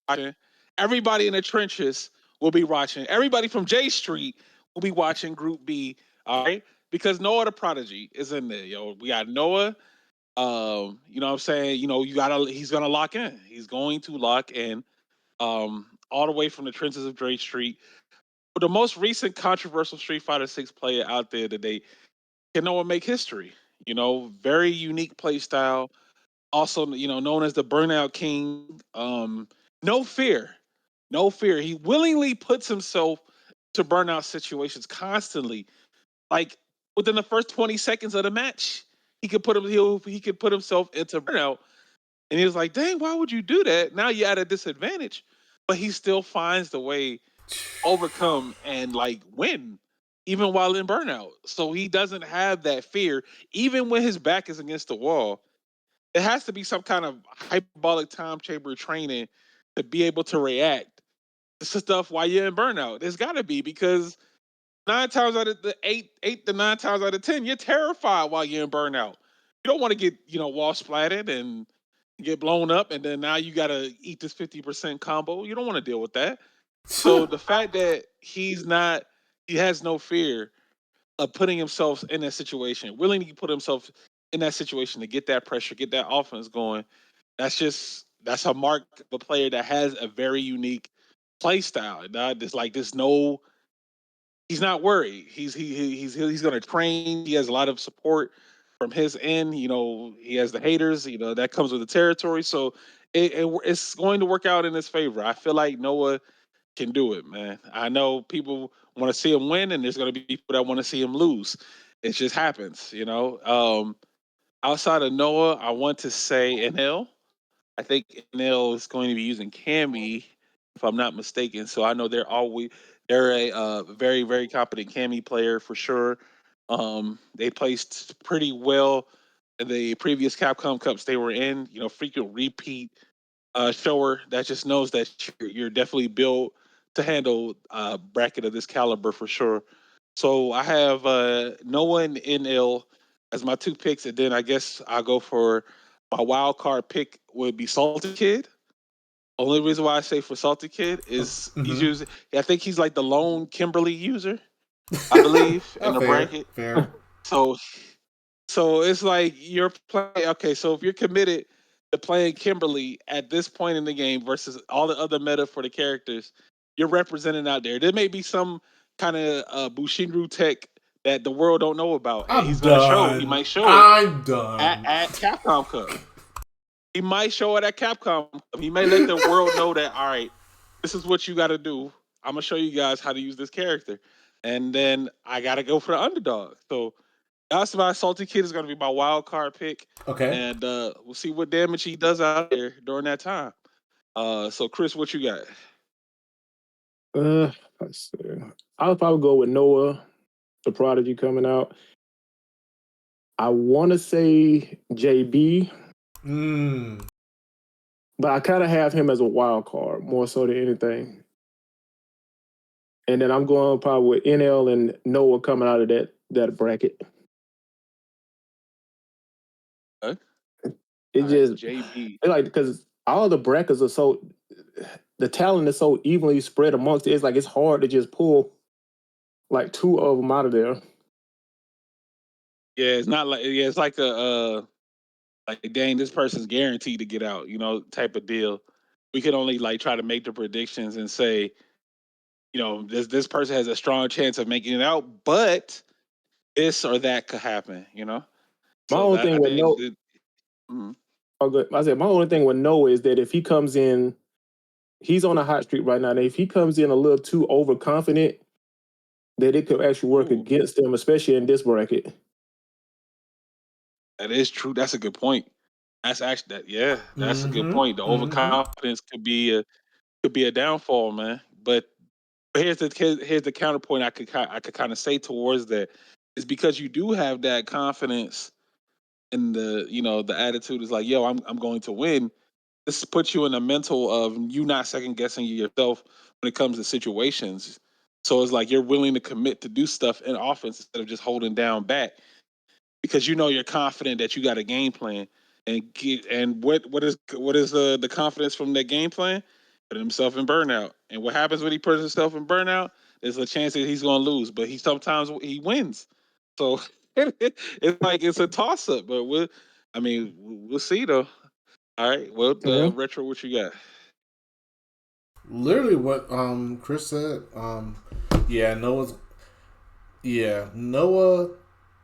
watching. Everybody in the trenches will be watching. Everybody from J Street will be watching Group B. All right, because Noah the Prodigy is in there. Yo, we got Noah. You know what I'm saying? You know, he's gonna lock in. He's going to lock in. All the way from the trenches of J Street. But the most recent controversial Street Fighter 6 player out there today can Noah make history. You know, very unique play style. Also, you know, known as the Burnout King. No fear, no fear. He willingly puts himself to burnout situations constantly. Like within the first 20 seconds of the match, he could put himself into burnout. And he was like, "Dang, why would you do that? Now you're at a disadvantage." But he still finds the way overcome and like win even while in burnout. So he doesn't have that fear even when his back is against the wall. It has to be some kind of hyperbolic time chamber training to be able to react to stuff while you're in burnout. There's got to be, because 9 times out of the eight to 9 times out of 10, you're terrified while you're in burnout. You don't want to get, wall splatted and get blown up, and then now you got to eat this 50% combo. You don't want to deal with that. So the fact that he has no fear of putting himself in that situation, willing to put himself in that situation to get that pressure, get that offense going. That's a mark of a player that has a very unique play style. There's like there's no he's not worried. He's going to train. He has a lot of support from his end. You know, he has the haters. You know, that comes with the territory. So it's going to work out in his favor. I feel like Noah can do it, man. I know people want to see him win, and there's going to be people that want to see him lose. It just happens, you know. Outside of Noah, I want to say NL. I think NL is going to be using Cammy, if I'm not mistaken. So I know they're a very very competent Cammy player for sure. They placed pretty well in the previous Capcom Cups they were in. You know, frequent repeat shower that just knows that you're definitely built to handle a bracket of this caliber for sure. So I have Noah and NL as my two picks, and then I guess I'll go for my wild card pick would be Salty Kid. Only reason why I say for Salty Kid is he's using. I think he's like the lone Kimberly user, I believe, in the Fair, bracket. fair. So so it's like you're playing. Okay, so if you're committed to playing Kimberly at this point in the game versus all the other meta for the characters, you're representing out there. There may be some kind of Bushinru tech that the world don't know about, and I'm he's gonna show. He done. might show it I'm done. at Capcom Cup. He might show it at Capcom Cup. He may let the world know that. All right, this is what you got to do. I'm gonna show you guys how to use this character, and then I gotta go for the underdog. So that's my Salty Kid is going to be my wild card pick, Okay. and we'll see what damage he does out there during that time. So Chris, what you got? Let's see. I'll probably go with Noah, the Prodigy coming out. I want to say JB, Mm. but I kind of have him as a wild card more so than anything. And then I'm going probably with NL and Noah coming out of that bracket. Okay. It All right, just JB. like because all the brackets are so the talent is so evenly spread amongst it. It's like it's hard to just pull like two of them out of there. Yeah, it's not like it's like like dang, this person's guaranteed to get out, type of deal. We could only like try to make the predictions and say, this person has a strong chance of making it out, but this or that could happen. My So only that thing I with think. no, I said my only thing with Noah is that if he comes in, he's on a hot streak right now. And if he comes in a little too overconfident, that it could actually work Ooh. against him, especially in this bracket. That is true. That's a good point. That's actually that. Yeah, that's a good Mm-hmm. point. The Mm-hmm. overconfidence could be a downfall, man. But here's the counterpoint I could kind of say towards that is because you do have that confidence in the attitude is like, yo, I'm going to win. This puts you in the mental of you not second guessing yourself when it comes to situations. So it's like you're willing to commit to do stuff in offense instead of just holding down back because you're confident that you got a game plan and what is the confidence from that game plan? Put himself in burnout. And what happens when he puts himself in burnout? There's a chance that he's going to lose, but he wins. So it's like it's a toss up, but we'll see though. All right, well, Yeah. retro, what you got? Literally what Chris said. Yeah, Noah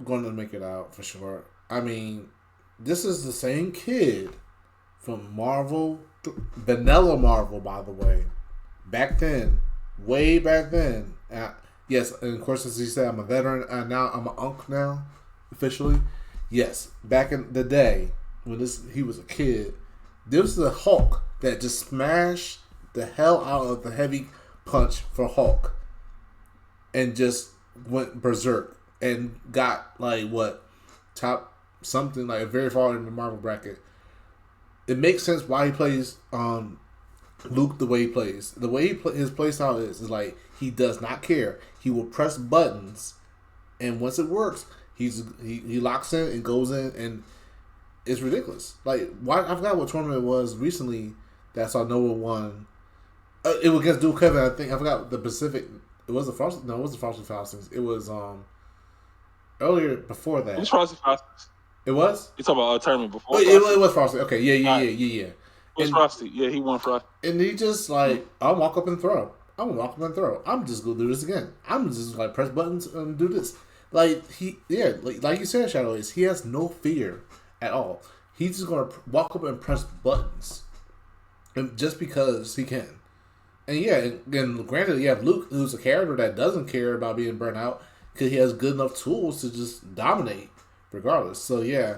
going to make it out for sure. I mean, this is the same kid from Marvel, vanilla Marvel, by the way. Back then, way back then. Yes, and of course, as he said, I'm a veteran, and now I'm an unk now, officially. Yes, back in the day when he was a kid, this was a Hulk that just smashed the hell out of the heavy punch for Hulk, and just went berserk and got like what top something like very far in the Marvel bracket. It makes sense why he plays Luke the way he plays. The way his play style is like he does not care. He will press buttons, and once it works, he locks in and goes in, and it's ridiculous. Like why I forgot what tournament it was recently that I saw Noah won. It was against Duke Kevin. I forgot the Pacific. It was the Frost. No, it was the Frosty Falcons. It was earlier before that. It was Frosty Frosty. It was. You talking about a tournament Oh, before Frosty? it was Frosty. Okay, All right. yeah. It was And Frosty. Yeah, he won Frosty. and he just like I'll walk up and throw. I'm gonna walk up and throw. I'm just gonna do this again. I'm just like press buttons and do this. Like like you said, Shadow is he has no fear at all. He's just gonna walk up and press buttons, and just because he can. And yeah, and granted, you have Luke, who's a character that doesn't care about being burnt out because he has good enough tools to just dominate, regardless. So yeah,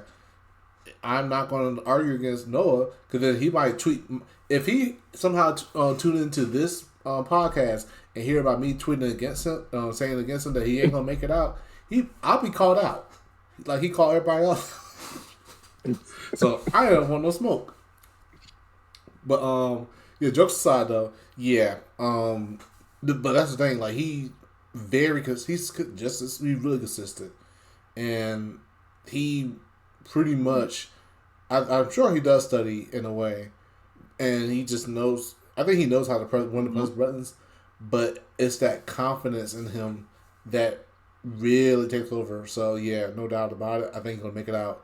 I'm not going to argue against Noah because then he might tweet if he somehow tune into this podcast and hear about me tweeting against him, saying against him that he ain't gonna make it out. I'll be called out like he called everybody else. So I don't want no smoke. But yeah, jokes aside though, yeah. But that's the thing. Like he's he's really consistent, and he pretty much. I'm sure he does study in a way, and he just knows. I think he knows how to press when to press buttons, but it's that confidence in him that really takes over. So yeah, no doubt about it. I think he's gonna make it out.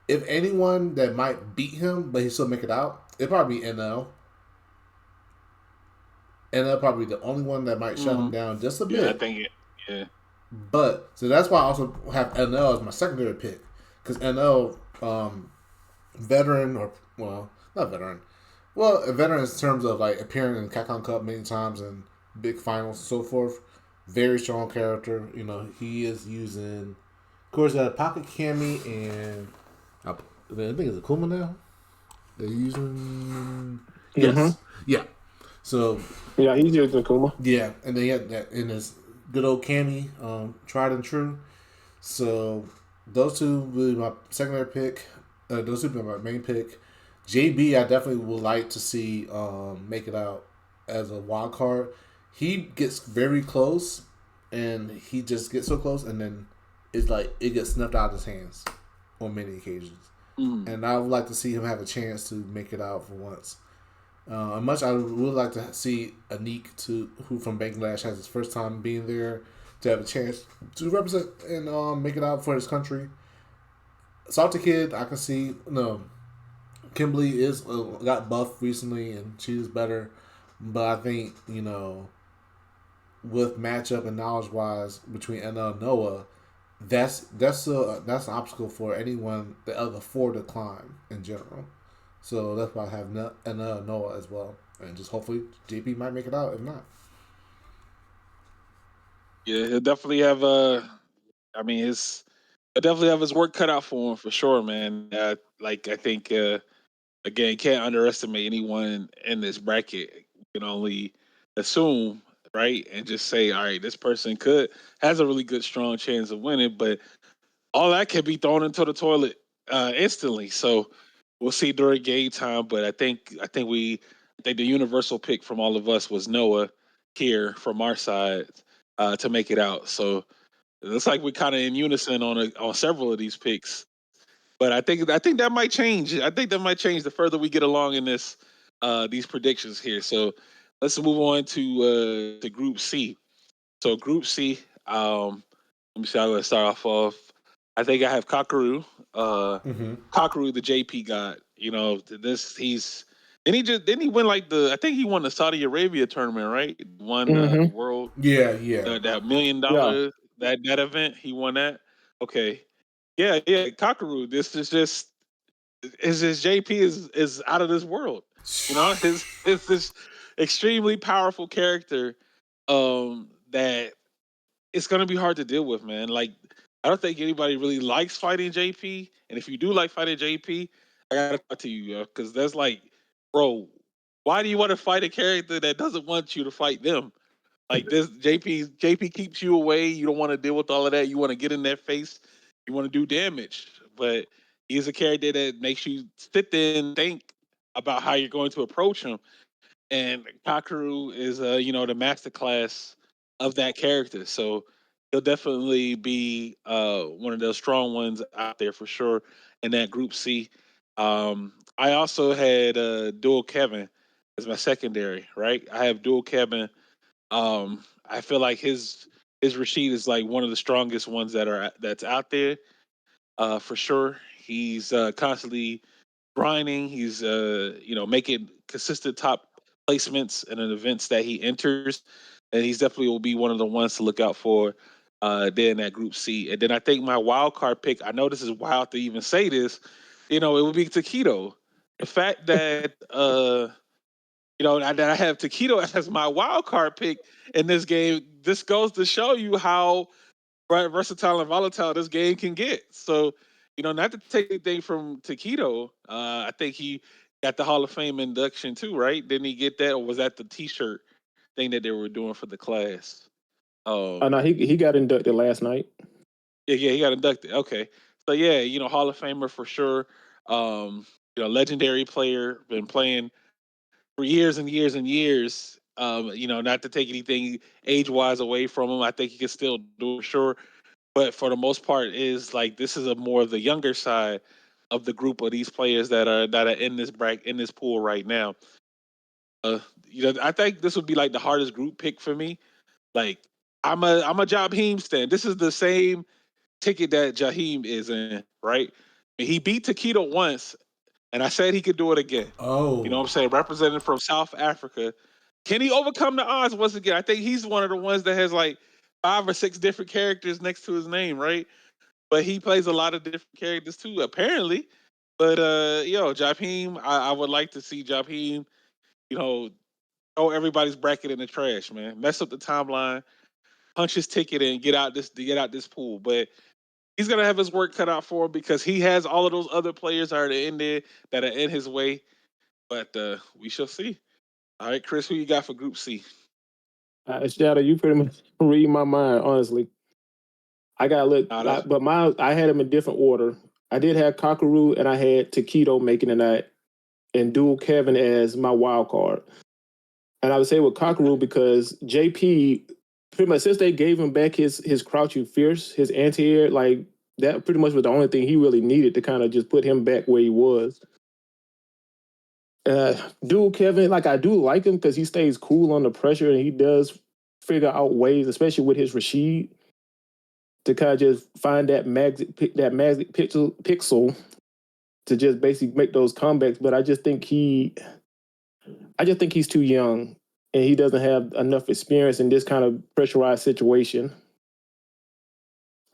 If anyone that might beat him, but he still make it out, it'd probably be NL. NL probably the only one that might shut him down just a bit. Yeah, I think yeah. But so that's why I also have NL as my secondary pick because NL veteran or well not veteran, well a veteran in terms of like appearing in Capcom Cup many times and big finals and so forth. Very strong character. He is using, of course, Pocket Cammy and I think it's Akuma now. They're using yes, yeah. So yeah, he's using Akuma. Yeah, and they had that in his good old Cammy, tried and true. So those two will be my secondary pick. Those two will be my main pick. JB, I definitely would like to see make it out as a wild card. He gets very close, and he just gets so close, and then it's like it gets snuffed out of his hands on many occasions. And I would like to see him have a chance to make it out for once. Much I would like to see Anik who from Bangladesh has his first time being there to have a chance to represent and make it out for his country. Salty Kid, I can see. No, Kimberly is got buffed recently and she's better, but I think with matchup and knowledge wise between NL and Noah, that's an obstacle for anyone the other four to climb in general. So that's why I have Noah as well, and just hopefully JP might make it out. If not, Yeah, he'll definitely have I mean, he'll definitely have his work cut out for him for sure, man. Like I think again, can't underestimate anyone in this bracket. You can only assume, right, and just say, all right, this person has a really good, strong chance of winning, but all that can be thrown into the toilet instantly. So we'll see during game time. But I think the universal pick from all of us was Noah here from our side to make it out. So it looks like we're kind of in unison on several of these picks. But I think that might change. I think that might change the further we get along in this these predictions here. So let's move on to Group C. So Group C, let me see. I'm gonna start off. I think I have Kakaru. mm-hmm. Kakaru, the JP god. You know, this he's didn't he win like I think he won the Saudi Arabia tournament, right? Won the Mm-hmm. world Yeah. that $1 million Yeah. that event. He won that. Okay. Yeah. Kakaru. This is just his JP is out of this world. You know, his this extremely powerful character that it's gonna be hard to deal with, man. Like, I don't think anybody really likes fighting JP, and if you do like fighting JP, I gotta talk to you, because that's like, bro, why do you want to fight a character that doesn't want you to fight them? Like this, JP keeps you away. You don't want to deal with all of that. You want to get in their face. You want to do damage, but he's a character that makes you sit there and think about how you're going to approach him. And Kakaru is the master class of that character. So he'll definitely be one of those strong ones out there for sure in that group C. I also had Dual Kevin as my secondary, right? I have Dual Kevin. I feel like his Rashid is like one of the strongest ones that's out there, for sure. He's constantly grinding. He's making consistent top placements in an events that he enters, and he's definitely will be one of the ones to look out for there in that Group C. And then I think my wild card pick. I know this is wild to even say this. It would be Taquito. The fact that that I have Taquito as my wild card pick in this game. This goes to show you how versatile and volatile this game can get. So, not to take anything from Taquito, I think he got the Hall of Fame induction too, right? Didn't he get that, or was that the T-shirt thing that they were doing for the class? Oh no, he got inducted last night. Yeah, he got inducted. Okay, so yeah, Hall of Famer for sure. Legendary player, been playing for years and years and years. Not to take anything age wise away from him, I think he can still do it, sure. But for the most part, is like this is a more of the younger side of the group of these players that are in this in this pool right now. Uh, I think this would be like the hardest group pick for me. Like I'm a Jaheim stan. This is the same ticket that Jaheim is in, right? And he beat Taquito once, and I said he could do it again. You know Oh, what I'm saying? Representing from South Africa. Can he overcome the odds once again? I think he's one of the ones that has like 5 or 6 different characters next to his name, right? But he plays a lot of different characters too, apparently. But Jaheim, I would like to see Jaheim, you know, throw everybody's bracket in the trash, man. Mess up the timeline, punch his ticket and get out this pool. But he's gonna have his work cut out for him because he has all of those other players that are in there that are in his way. But we shall see. All right, Chris, who you got for Group C? Shadow, you pretty much read my mind, honestly. I got to look, Nah, that's but I had them in different order. I did have Kakaru and I had Taquito making the night, and Dual Kevin as my wild card. And I would say with Cockerell because JP pretty much since they gave him back his crouching fierce, his anti-air, like that pretty much was the only thing he really needed to kind of just put him back where he was. Dude, Kevin, like I do like him because he stays cool under pressure and he does figure out ways, especially with his Rashid, to kind of just find that magic pixel to just basically make those comebacks. But I just think he's too young and he doesn't have enough experience in this kind of pressurized situation.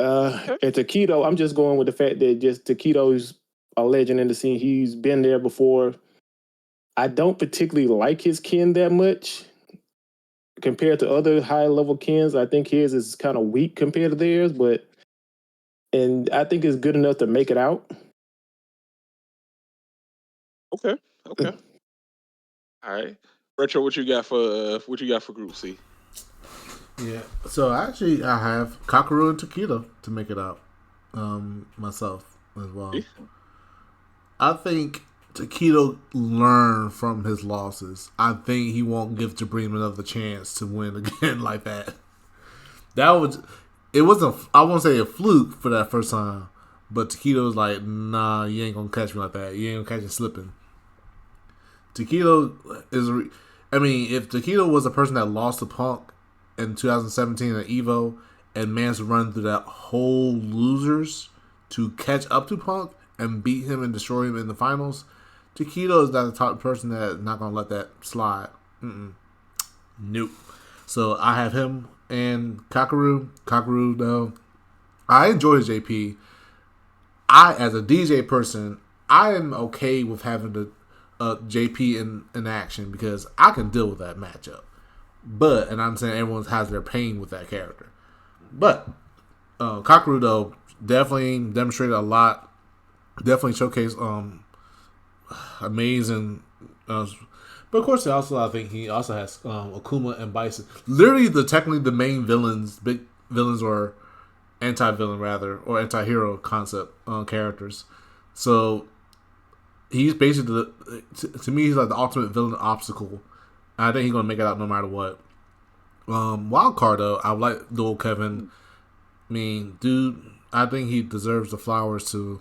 Okay. And Taquito, I'm just going with the fact that just Taquito's a legend in the scene. He's been there before. I don't particularly like his kin that much compared to other high level kins. I think his is kind of weak compared to theirs, but and I think it's good enough to make it out. Okay. Okay. All right. Retro, what you got for Group C? Yeah. So actually, I have Kakaru and Taquito to make it out. Myself as well. I think Taquito learned from his losses. I think he won't give Jabrim another chance to win again like that. That was, it wasn't. I won't say a fluke for that first time, but Taquito was like, "Nah, you ain't gonna catch me like that. You ain't gonna catch me slipping." Taquito is. I mean, if Taquito was a person that lost to Punk in 2017 at Evo and managed to run through that whole losers to catch up to Punk and beat him and destroy him in the finals, Taquito is not the type of person that's not gonna let that slide. Nope. So I have him and Kakaru. Kakaru, though, I enjoy his JP. As a DJ person, I am okay with having the JP in action because I can deal with that matchup. But, and I'm saying everyone has their pain with that character. But Kakaru, though, definitely demonstrated a lot. Definitely showcased amazing. But of course, I think he also has Akuma and Bison. Literally, technically the main villains, big villains, or anti-villain rather, or anti-hero concept characters. So he's basically to me, he's like the ultimate villain obstacle. I think he's gonna make it out no matter what. Wild card though, I like Dual Kevin. I mean, dude, I think he deserves the flowers to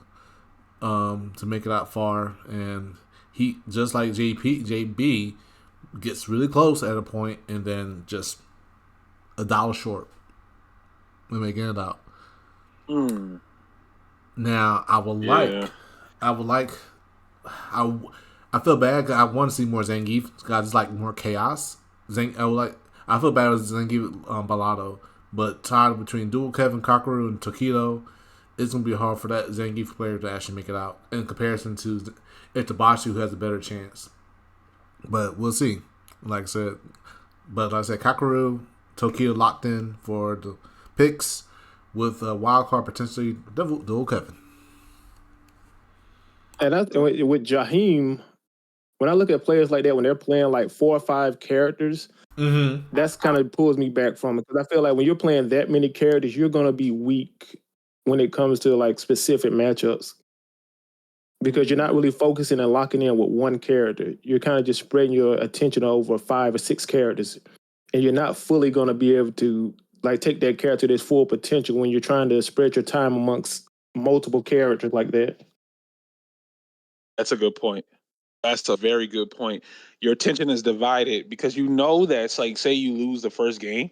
make it out far, and he just like JB gets really close at a point, and then just $1 short and making it out. Mm. Now Yeah. I would like, I, I feel bad. 'Cause I want to see more Zangief. I just like more chaos. I would like. I feel bad with Zangief Balado, but tied between Dual Kevin Kakaru and Tokido, it's gonna be hard for that Zangief player to actually make it out in comparison to Itabashi, who has a better chance. But we'll see. Like I said, Kakaru, Tokido locked in for the picks with a wild card potentially Dual Kevin. And with Jaheim, when I look at players like that, when they're playing like 4 or 5 characters, that's kind of pulls me back from it because I feel like when you're playing that many characters, you're gonna be weak when it comes to like specific matchups because you're not really focusing and locking in with one character. You're kind of just spreading your attention over 5 or 6 characters, and you're not fully gonna be able to like take that character to its full potential when you're trying to spread your time amongst multiple characters like that. That's a good point. That's a very good point. Your attention is divided because you know that it's like, say you lose the first game,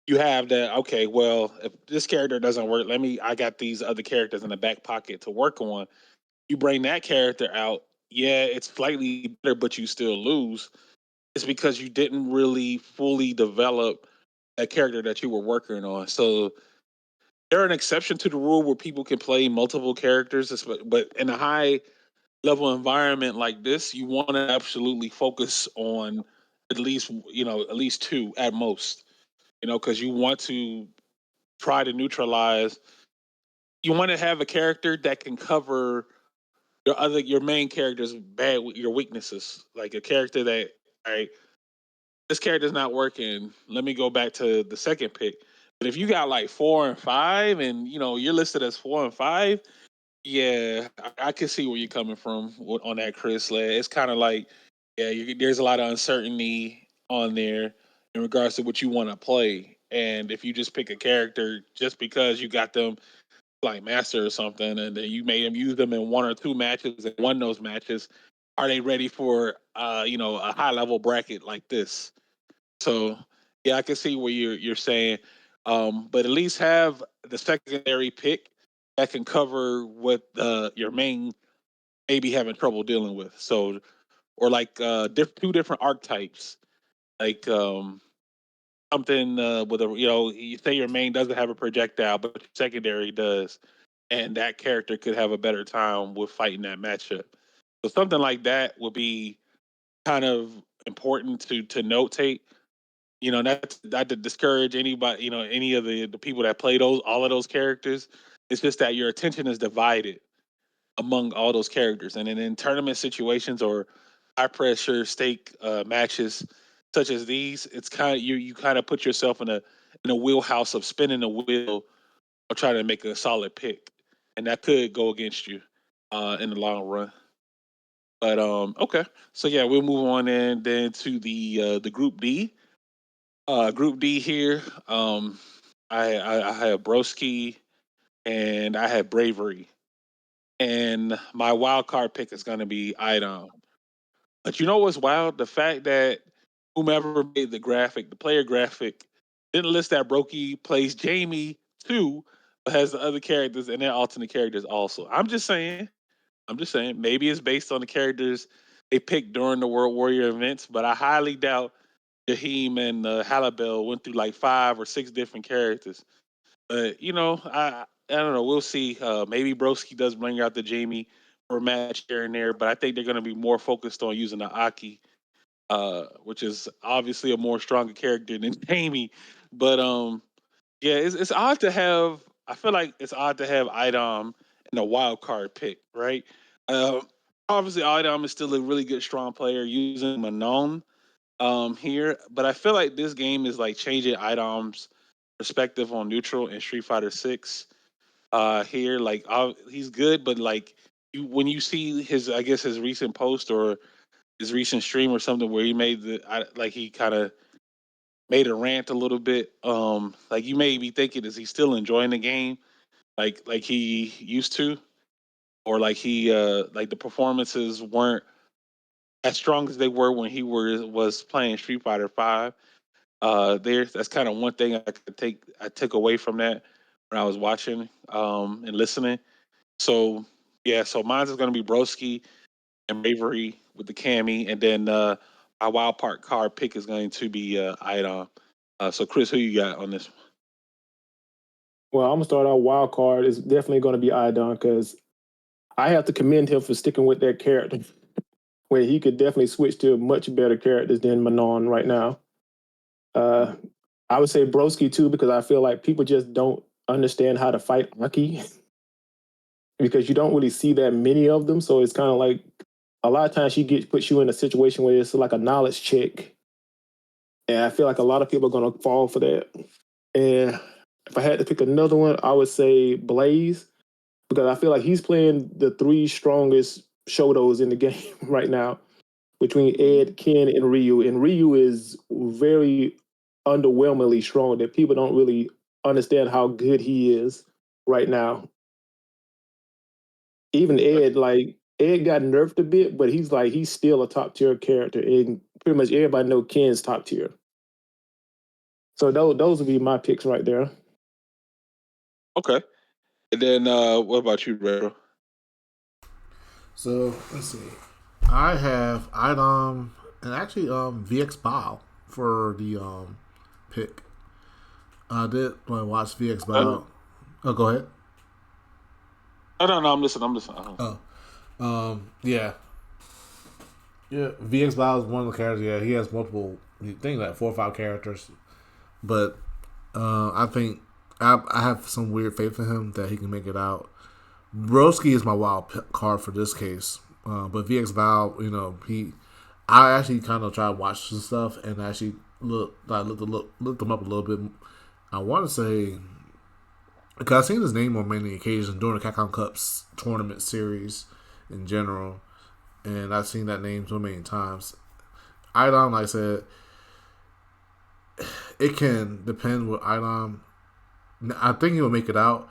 you have that, okay, well, if this character doesn't work, I got these other characters in the back pocket to work on. You bring that character out, yeah, it's slightly better, but you still lose. It's because you didn't really fully develop a character that you were working on. So they're an exception to the rule where people can play multiple characters, but in a high level environment like this, you want to absolutely focus on at least two at most, because you want to try to neutralize. You want to have a character that can cover your main character's your weaknesses, like a character that, all right, this character's not working. Let me go back to the second pick. But if you got like 4 and 5, and you're listed as 4 and 5, yeah, I can see where you're coming from on that, Chris. Like, it's kind of like, yeah, there's a lot of uncertainty on there in regards to what you want to play. And if you just pick a character just because you got them like master or something, and then you made them use them in 1 or 2 matches and won those matches, are they ready for a high level bracket like this? So yeah, I can see what you're saying, but at least have the secondary pick that can cover what your main may be having trouble dealing with. So, or like 2 different archetypes, like something with a you say your main doesn't have a projectile, but your secondary does, and that character could have a better time with fighting that matchup. So something like that would be kind of important to notate. That's not to discourage anybody, any of the people that play all of those characters. It's just that your attention is divided among all those characters, and then in tournament situations or high pressure stake matches such as these, it's kind of you kind of put yourself in a wheelhouse of spinning the wheel or trying to make a solid pick, and that could go against you in the long run. But okay, so yeah, we'll move on in then to the Group D. Group D here. I have Broski and I have Bravery, and my wild card pick is going to be Idom. But you know what's wild? The fact that whomever made the graphic, the player graphic, didn't list that Brokey plays Jamie too, but has the other characters and their alternate characters also. I'm just saying. I'm just saying. Maybe it's based on the characters they picked during the World Warrior events, but I highly doubt Jaheim and Halabel went through like 5 or 6 different characters. But I don't know. We'll see. Maybe Broski does bring out the Jamie for a match here and there, but I think they're going to be more focused on using the Aki, which is obviously a more stronger character than Jamie. But yeah, it's odd to have. I feel like it's odd to have Idom in a wild card pick, right? Uh, Obviously, Idom is still a really good, strong player using Manon here, but I feel like this game is like changing Idom's perspective on neutral in Street Fighter 6 here. Like he's good, but like when you see his, I guess his recent post or his recent stream or something where he made like he kind of made a rant a little bit. Like you may be thinking, is he still enjoying the game like he used to, or like he like the performances weren't as strong as they were when he was playing Street Fighter 5. That's kind of one thing I took away from that when I was watching and listening. So yeah, so mine's is gonna be Broski and Bravery with the Cammy, and then my wild part card pick is going to be Idom. So Chris, who you got on this one? Well, I'm gonna start out wild card. It's definitely going to be Idon because I have to commend him for sticking with that character where he could definitely switch to much better characters than Manon right now. Uh, I would say Broski too because I feel like people just don't understand how to fight Aki because you don't really see that many of them. So it's kind of like a lot of times puts you in a situation where it's like a knowledge check, and I feel like a lot of people are going to fall for that. And if I had to pick another one, I would say Blaze because I feel like he's playing the 3 strongest Shotos in the game right now between Ed, Ken, and Ryu. And Ryu is very underwhelmingly strong that people don't really understand how good he is right now. Even Ed, like Ed got nerfed a bit, but he's still a top tier character, and pretty much everybody know Ken's top tier. So those would be my picks right there. Okay, and then what about you, Retro? So let's see. I have Idom and actually VX Bow for the pick. I did want to watch VX Bow. Oh, go ahead. Oh, no, I'm listening. Yeah. Yeah, VX Bow is one of the characters. Yeah, he has multiple. I think like 4 or 5 characters, but I think I have some weird faith in him that he can make it out. Broski is my wild card for this case, but VX Bow, I actually kind of try to watch some stuff and actually looked them up a little bit. I want to say because I've seen his name on many occasions during the Capcom Cups tournament series in general, and I've seen that name so many times. Idom, like I said, it can depend with Idom. I think he'll make it out.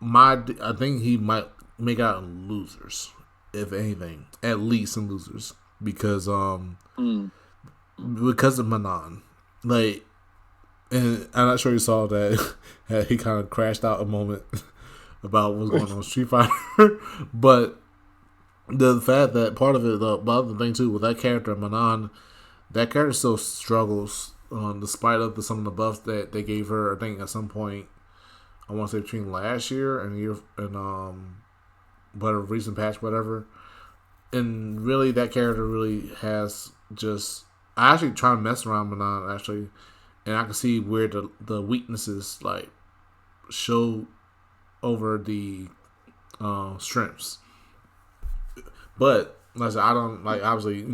I think he might make out in losers, if anything, at least in losers, because of Manon. Like, and I'm not sure you saw that he kind of crashed out a moment about what's going on with Street Fighter, but the fact that part of it, the other thing too, with that character Manon, that character still struggles despite of some of the buffs that they gave her. I think at some point, I want to say between last year and year and whatever recent patch, whatever. And really, that character really has just. I actually try to mess around with Manon actually, and I can see where the weaknesses like show over the strengths. But like I said, I don't like. Obviously,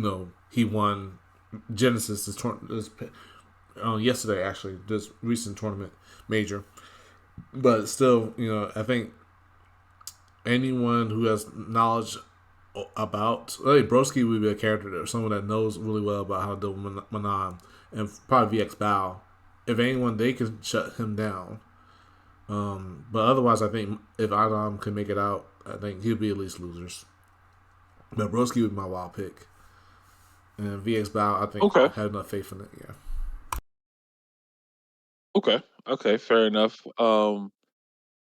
he won Genesis this yesterday actually, this recent tournament major. But still, I think anyone who has knowledge about Broski would be a character or someone that knows really well about how to deal with Manan and probably VX Bow. If anyone, they can shut him down. But otherwise, I think if Adam can make it out, I think he'll be at least losers. But Broski would be my wild pick. And VX Bow, I think, had enough faith in it, yeah. Okay, fair enough.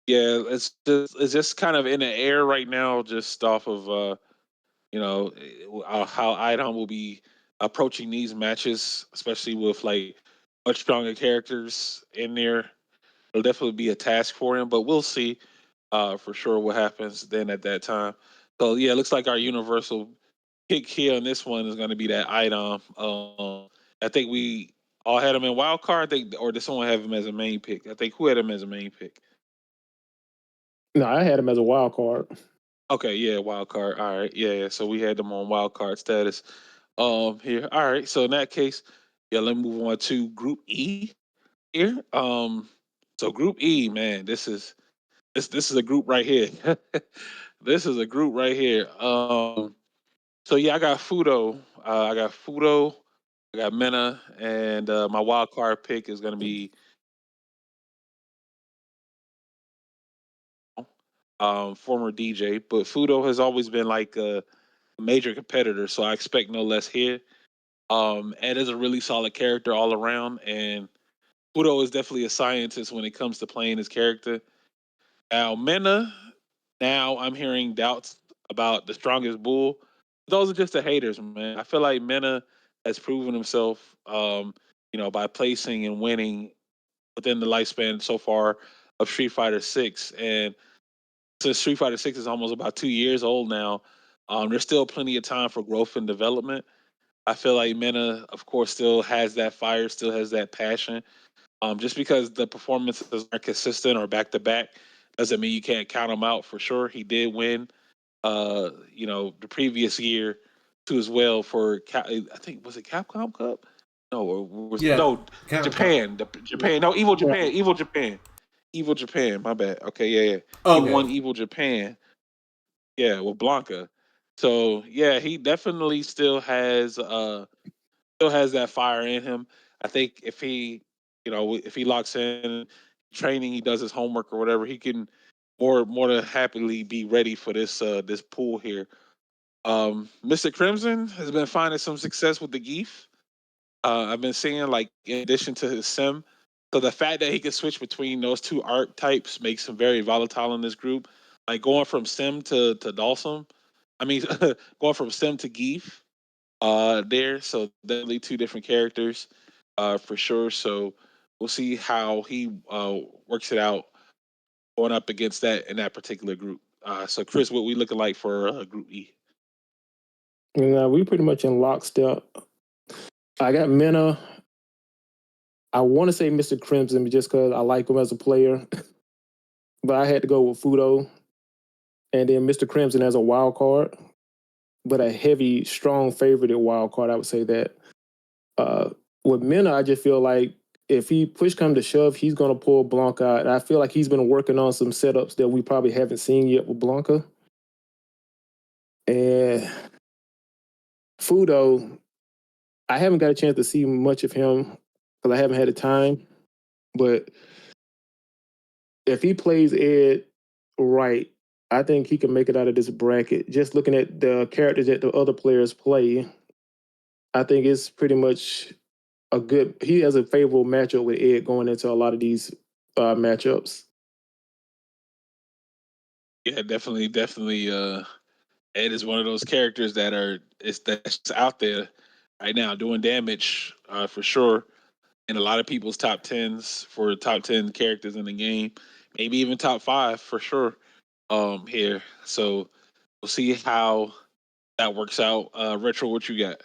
Yeah, it's just kind of in the air right now, just off of how Idom will be approaching these matches, especially with like much stronger characters in there. It'll definitely be a task for him, but we'll see for sure what happens then at that time. So yeah, it looks like our universal pick here on this one is going to be that Idom. I think we all had him in wild card. I think, or did someone have him as a main pick? I think who had him as a main pick? No, I had him as a wild card. Okay, yeah, wild card. All right, yeah. So we had them on wild card status. Here. All right. So in that case, yeah, let me move on to Group E here. So Group E, man, this is a group right here. This is a group right here. So yeah, I got Fudo. I got Mena, and my wild card pick is gonna be former DJ, but Fudo has always been like a major competitor, so I expect no less here. Ed is a really solid character all around, and Fudo is definitely a scientist when it comes to playing his character. Now, Mena, now I'm hearing doubts about the strongest bull. Those are just the haters, man. I feel like Mena has proven himself, by placing and winning within the lifespan so far of Street Fighter Six. And since Street Fighter Six is almost about 2 years old now, there's still plenty of time for growth and development. I feel like Mena, of course, still has that fire, still has that passion. Just because the performances are consistent or back to back doesn't mean you can't count him out for sure. He did win, the previous year too as well for I think was it Capcom Cup? No, or was Yeah, no Japan? Japan, no Evil Japan. My bad. Okay, yeah. He Okay. won Evil Japan. Yeah, with Blanca. So yeah, he definitely still has that fire in him. I think if he locks in training, he does his homework or whatever, he can more than happily be ready for this pool here. Mr. Crimson has been finding some success with the Geef. I've been seeing like in addition to his sim. So the fact that he can switch between those two archetypes makes him very volatile in this group. Like going from sim to Dalsum. I mean, going from sim to Geef there. So definitely two different characters for sure. So we'll see how he works it out going up against that in that particular group. So Chris, what we looking like for Group E? And we pretty much in lockstep. I got Mena. I want to say Mr. Crimson just because I like him as a player, but I had to go with Fudo, and then Mr. Crimson as a wild card, but a heavy, strong favorite at wild card. I would say that. Uh, with Mena, I just feel like if he push come to shove, he's gonna pull Blanca out. And I feel like he's been working on some setups that we probably haven't seen yet with Blanca. And Fudo, I haven't got a chance to see much of him because I haven't had the time. But if he plays Ed right, I think he can make it out of this bracket. Just looking at the characters that the other players play, I think it's pretty much a good. He has a favorable matchup with Ed going into a lot of these matchups. Yeah, definitely. Ed is one of those characters that's out there right now doing damage for sure. in a lot of people's top tens for top 10 characters in the game, maybe even top five for sure. Here, so we'll see how that works out. Retro, what you got?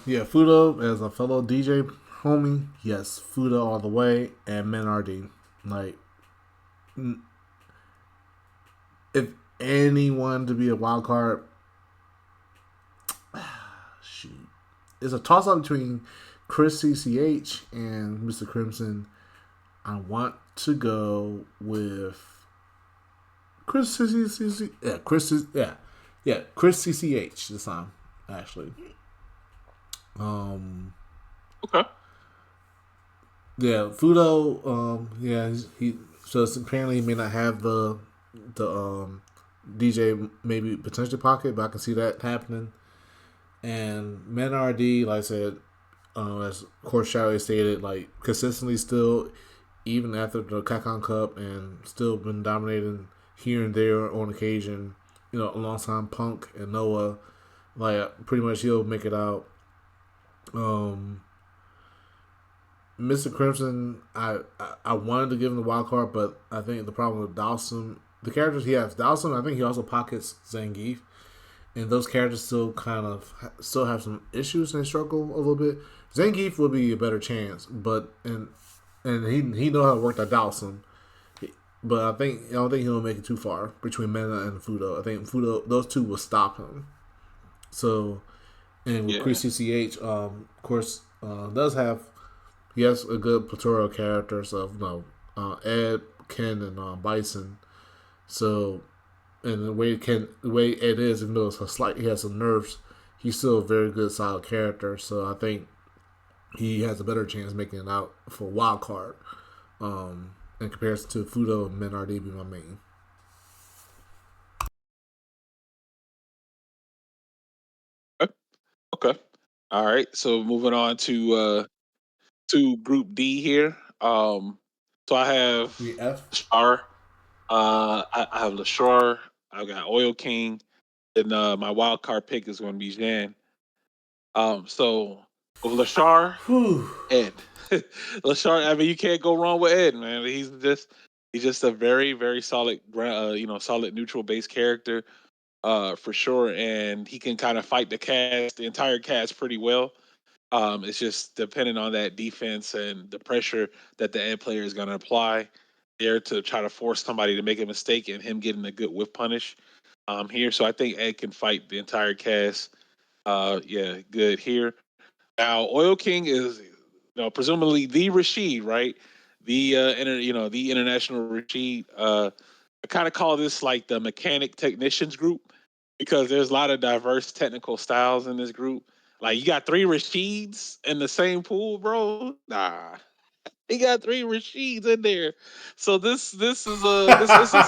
Yeah, Fudo as a fellow DJ homie. Yes, Fudo all the way, and Menardi. Like, if anyone to be a wild card, shoot, it's a toss up between Chris CCH and Mr. Crimson. I want to go with Chris CCH. Yeah, Chris CCH this time actually. Um, Okay. Yeah, Fudo. Yeah, he so apparently he may not have the DJ maybe potential pocket, but I can see that happening. And MenRD, like I said, as of course Shadow stated, like consistently still, even after the Kakon Cup, and still been dominating here and there on occasion. You know, alongside Punk and Noah, like pretty much he'll make it out. Um, Mr. Crimson, I wanted to give him the wild card, but I think the problem with Dawson, the characters he has, Dawson, I think he also pockets Zangief, and those characters still have some issues and struggle a little bit. Zangief would be a better chance, but and he know how to work that Dawson, but I don't think he'll make it too far between Mena and Fudo. I think Fudo, those two will stop him. So, and with Yeah. Chris CCH, of course, does have he has a good plethora of characters of Ed, Ken, and Bison. So, and the way Ed is, even though it's a slight, he has some nerves. He's still a very good, solid character. So I think he has a better chance making it out for wild card. In comparison to Fudo and Menardi being my main. Okay. Okay. All right. So moving on to Group D here. So I have The F. Lashar. I have Lashar. I've got Oil King, and my wild card pick is going to be Jan. So with Lashar, Whew. Ed. Lashard, I mean, you can't go wrong with Ed, man. He's just a very very solid, solid neutral base character, for sure, and he can kind of fight the entire cast pretty well. It's just depending on that defense and the pressure that the Ed player is going to apply there to try to force somebody to make a mistake and him getting a good whiff punish. Here, so I think Ed can fight the entire cast. Yeah, good here. Now, Oil King is, presumably the Rashid, right? The international Rashid. I kind of call this like the mechanic technicians group because there's a lot of diverse technical styles in this group. Like you got three Rashids in the same pool, bro. Nah, he got three Rashids in there. So this is it's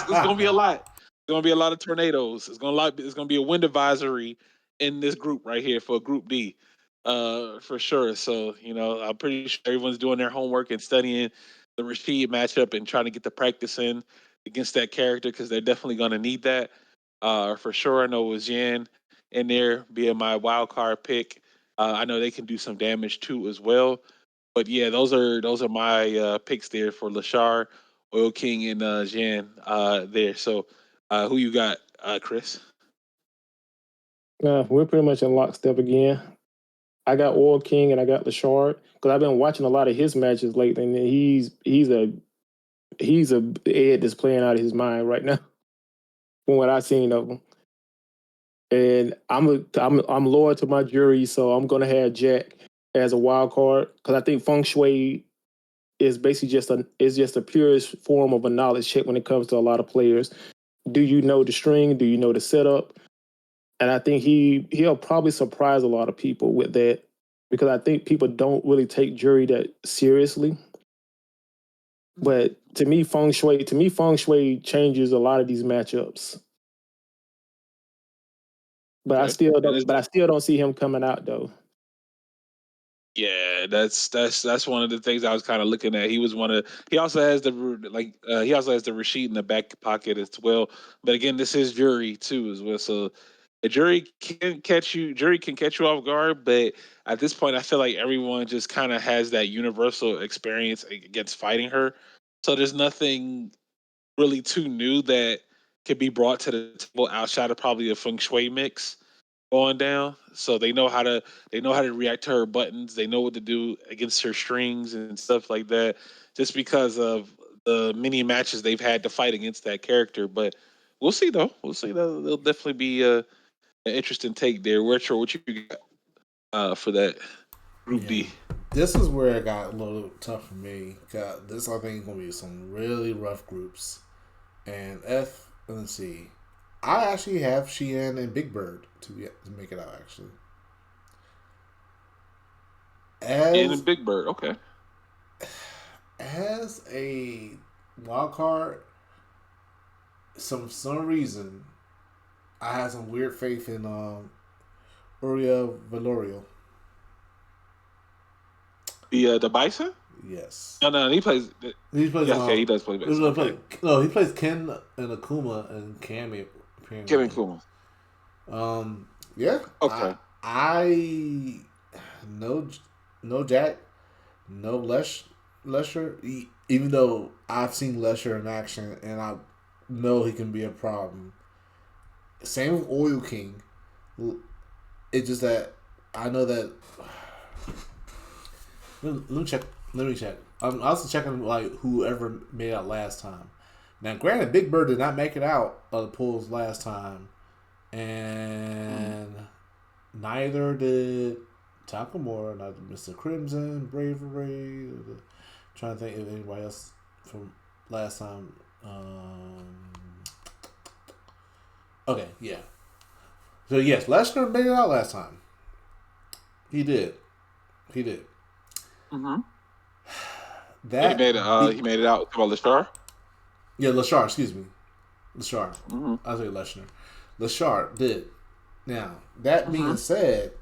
gonna be a lot. It's gonna be a lot of tornadoes. It's gonna be a wind advisory in this group right here for Group D, for sure. So I'm pretty sure everyone's doing their homework and studying the Rashid matchup and trying to get the practice in against that character because they're definitely gonna need that. For sure, I know it was Jan in there being my wild card pick. I know they can do some damage too as well. But yeah, those are my picks there for Lashar, Oil King, and Jan there. So who you got, Chris? We're pretty much in lockstep again. I got Oil King and I got Lashard because I've been watching a lot of his matches lately, and he's a Ed that's playing out of his mind right now from what I've seen of him. And I'm loyal to my jury, so I'm gonna have Jack as a wild card because I think Feng Shui is basically just a purest form of a knowledge check when it comes to a lot of players. Do you know the string? Do you know the setup? And I think he'll probably surprise a lot of people with that because I think people don't really take jury that seriously. But Feng Shui changes a lot of these matchups. But I Okay, still and don't. But I still don't see him coming out though. yeah, that's one of the things I was kind of looking at. He was one of he also has he also has the Rashid in the back pocket as well. But again, this is jury too as well. So The jury can catch you off guard, but at this point, I feel like everyone just kind of has that universal experience against fighting her. So there's nothing really too new that could be brought to the table outside of probably a feng shui mix going down. So they know how to react to her buttons. They know what to do against her strings and stuff like that. Just because of the many matches they've had to fight against that character, but we'll see though. We'll see. There'll definitely be an interesting take there. Retro, what you got for that Group Yeah. D? This is where it got a little tough for me. This I think is gonna be some really rough groups. And let's see. I actually have Sheehan and Big Bird to make it out actually. And As Big Bird. Okay. as a wild card, some reason I had some weird faith in Uriel Valorio. The Bison. Yes. No, he plays. He plays Yeah, okay, he does play Bison. Okay. no, he plays Ken and Akuma and Cammy Kevin apparently. Kuma. Yeah. Okay. I no no Jack, no Lesher. Even though I've seen Lesher in action and I know he can be a problem. Same with Oil King. It's just that I know that. Let me check. Let me check. I'm also checking like whoever made out last time. Now, granted, Big Bird did not make it out of the pools last time, and neither did Takamura, not Mr. Crimson, Bravery. Trying to think of anybody else from last time. Okay, yeah. So yes, Lesnar made it out last time. He did. He did. Mm-hmm. That He made it out. Come on, the star. yeah, Lashar, excuse me. Lashar. Mm-hmm. I say Leshner. Lashar did. Now, that Mm-hmm. being said,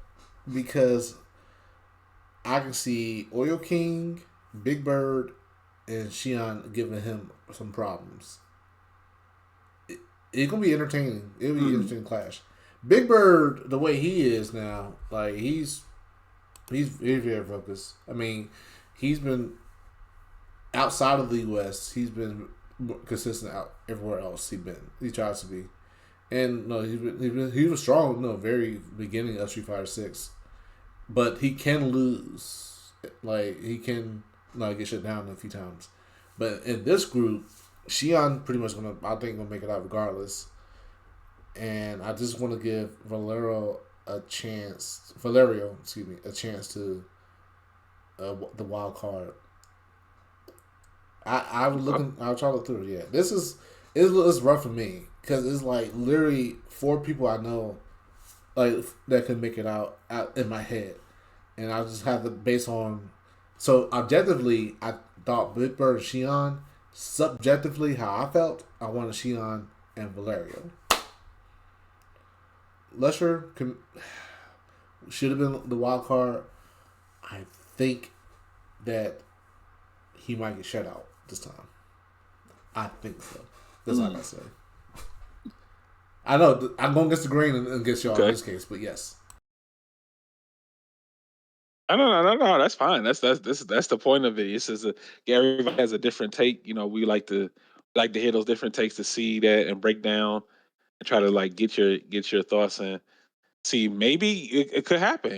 because I can see Oil King, Big Bird, and Shion giving him some problems. It's gonna be entertaining. It'll be an interesting clash. Big Bird, the way he is now, like he's very focused. I mean, he's been outside of the U.S. He's been consistent out everywhere else he tries to be, and no, he was strong. No, very beginning of Street Fighter 6, but he can lose. Like he can get shut down a few times. But in this group, Shion pretty much I think gonna make it out regardless. And I just want to give Valerio, excuse me, a chance to the wild card. I was Okay. looking. I'll try to look through it. Yeah, it's rough for me because it's like literally four people I know like that can make it out in my head, and I just have to base on. So objectively, I thought Big Bird and Shion. Subjectively, how I felt, I wanted Shion and Valerio. Lesher should have been the wild card. I think that he might get shut out this time. I think so. That's all I gotta say. I know I'm going against the grain and against y'all in this case, but yes. No. That's fine. That's the point of it. It's just everybody has a different take. We like to hear those different takes to see that and break down and try to like get your thoughts and see maybe it could happen.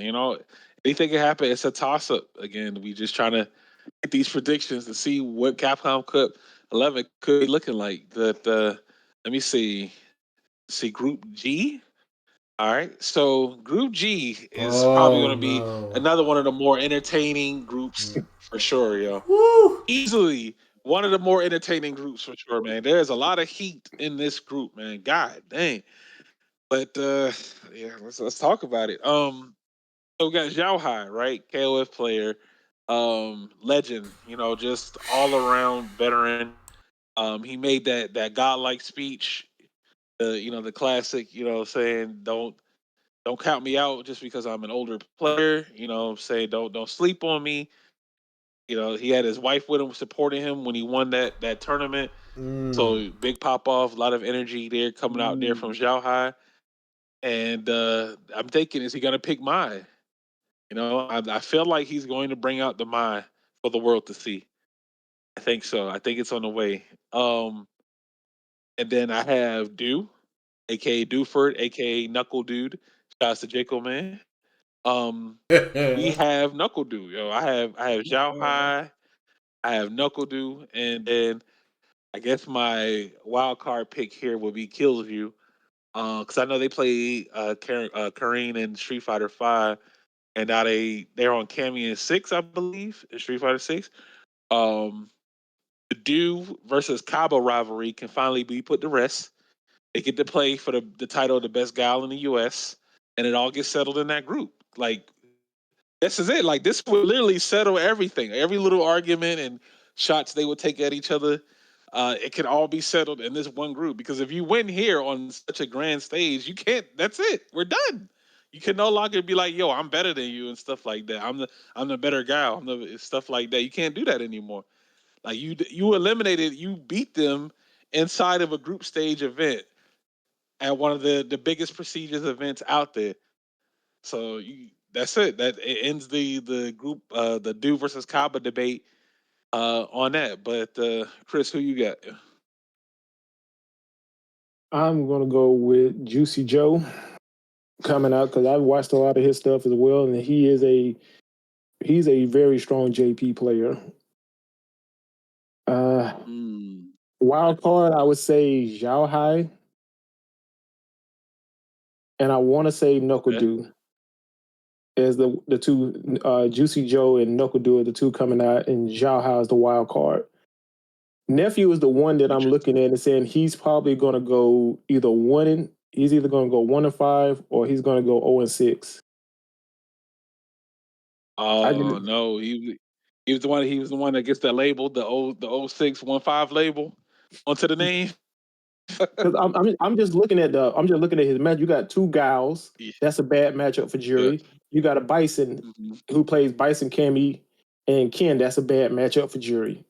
Anything could happen. It's a toss up. Again, we just trying to get these predictions to see what Capcom Cup 11 could be looking like. Let me see. See Group G. All right. So Group G is probably Oh going to be no. another one of the more entertaining groups for sure, yo. Woo! Easily one of the more entertaining groups for sure, man. There's a lot of heat in this group, man. God dang. But yeah, let's talk about it. So we got Zhao Hai, right? KOF player, legend, just all around veteran. He made that godlike speech, the classic, saying don't count me out just because I'm an older player. Saying don't sleep on me. He had his wife with him, supporting him when he won that tournament. Mm. So big pop off, a lot of energy there coming out there from Zhao Hai. and I'm thinking, is he gonna pick Mai? I feel like he's going to bring out the Mai for the world to see. I think so. I think it's on the way. And then I have Dew, aka Dewford, aka Knuckle Dude. Shouts to Jacob, man. We have Knuckle Dew. I have Zhao Hai, I have Knuckle Dew, and then I guess my wild card pick here will be Kills You. Because I know they play Kareen and Street Fighter Five, and now they're on Cammy and Six, I believe, in Street Fighter Six. Um, the Dew versus Cabo rivalry can finally be put to rest. They get to play for the title of the best gal in the U.S. and it all gets settled in that group. Like this is it. Like this would literally settle everything. Every little argument and shots they would take at each other. It can all be settled in this one group because if you win here on such a grand stage, you can't. That's it. We're done. You can no longer be like, "Yo, I'm better than you" and stuff like that. I'm the better guy. I'm the stuff like that. You can't do that anymore. Like you eliminated, you beat them inside of a group stage event at one of the biggest prestigious events out there. So that's it. That it ends the group the Do versus Kaba debate on that. But Chris, who you got? I'm gonna go with Juicy Joe coming out because I've watched a lot of his stuff as well, and he's a very strong JP player. Uh, Mm, Wild card, I would say Zhao Hai, and I want to say Knuckle okay. Dew as the two Juicy Joe and Knuckle Dew are the two coming out, and Zhao Hai is the wild card. Nephew is the one that I'm looking Interesting. at and saying he's probably going to go either he's either going to go 1-5 or he's going to go 0-6. I Oh no, he was the one that gets that label, the 0615 label onto the name. because I'm just looking at his match. You got two Gals. Yeah. That's a bad matchup for Yeah. Jury. You got a Bison Mhm. who plays Bison Cammy and Ken. That's a bad matchup for Jury.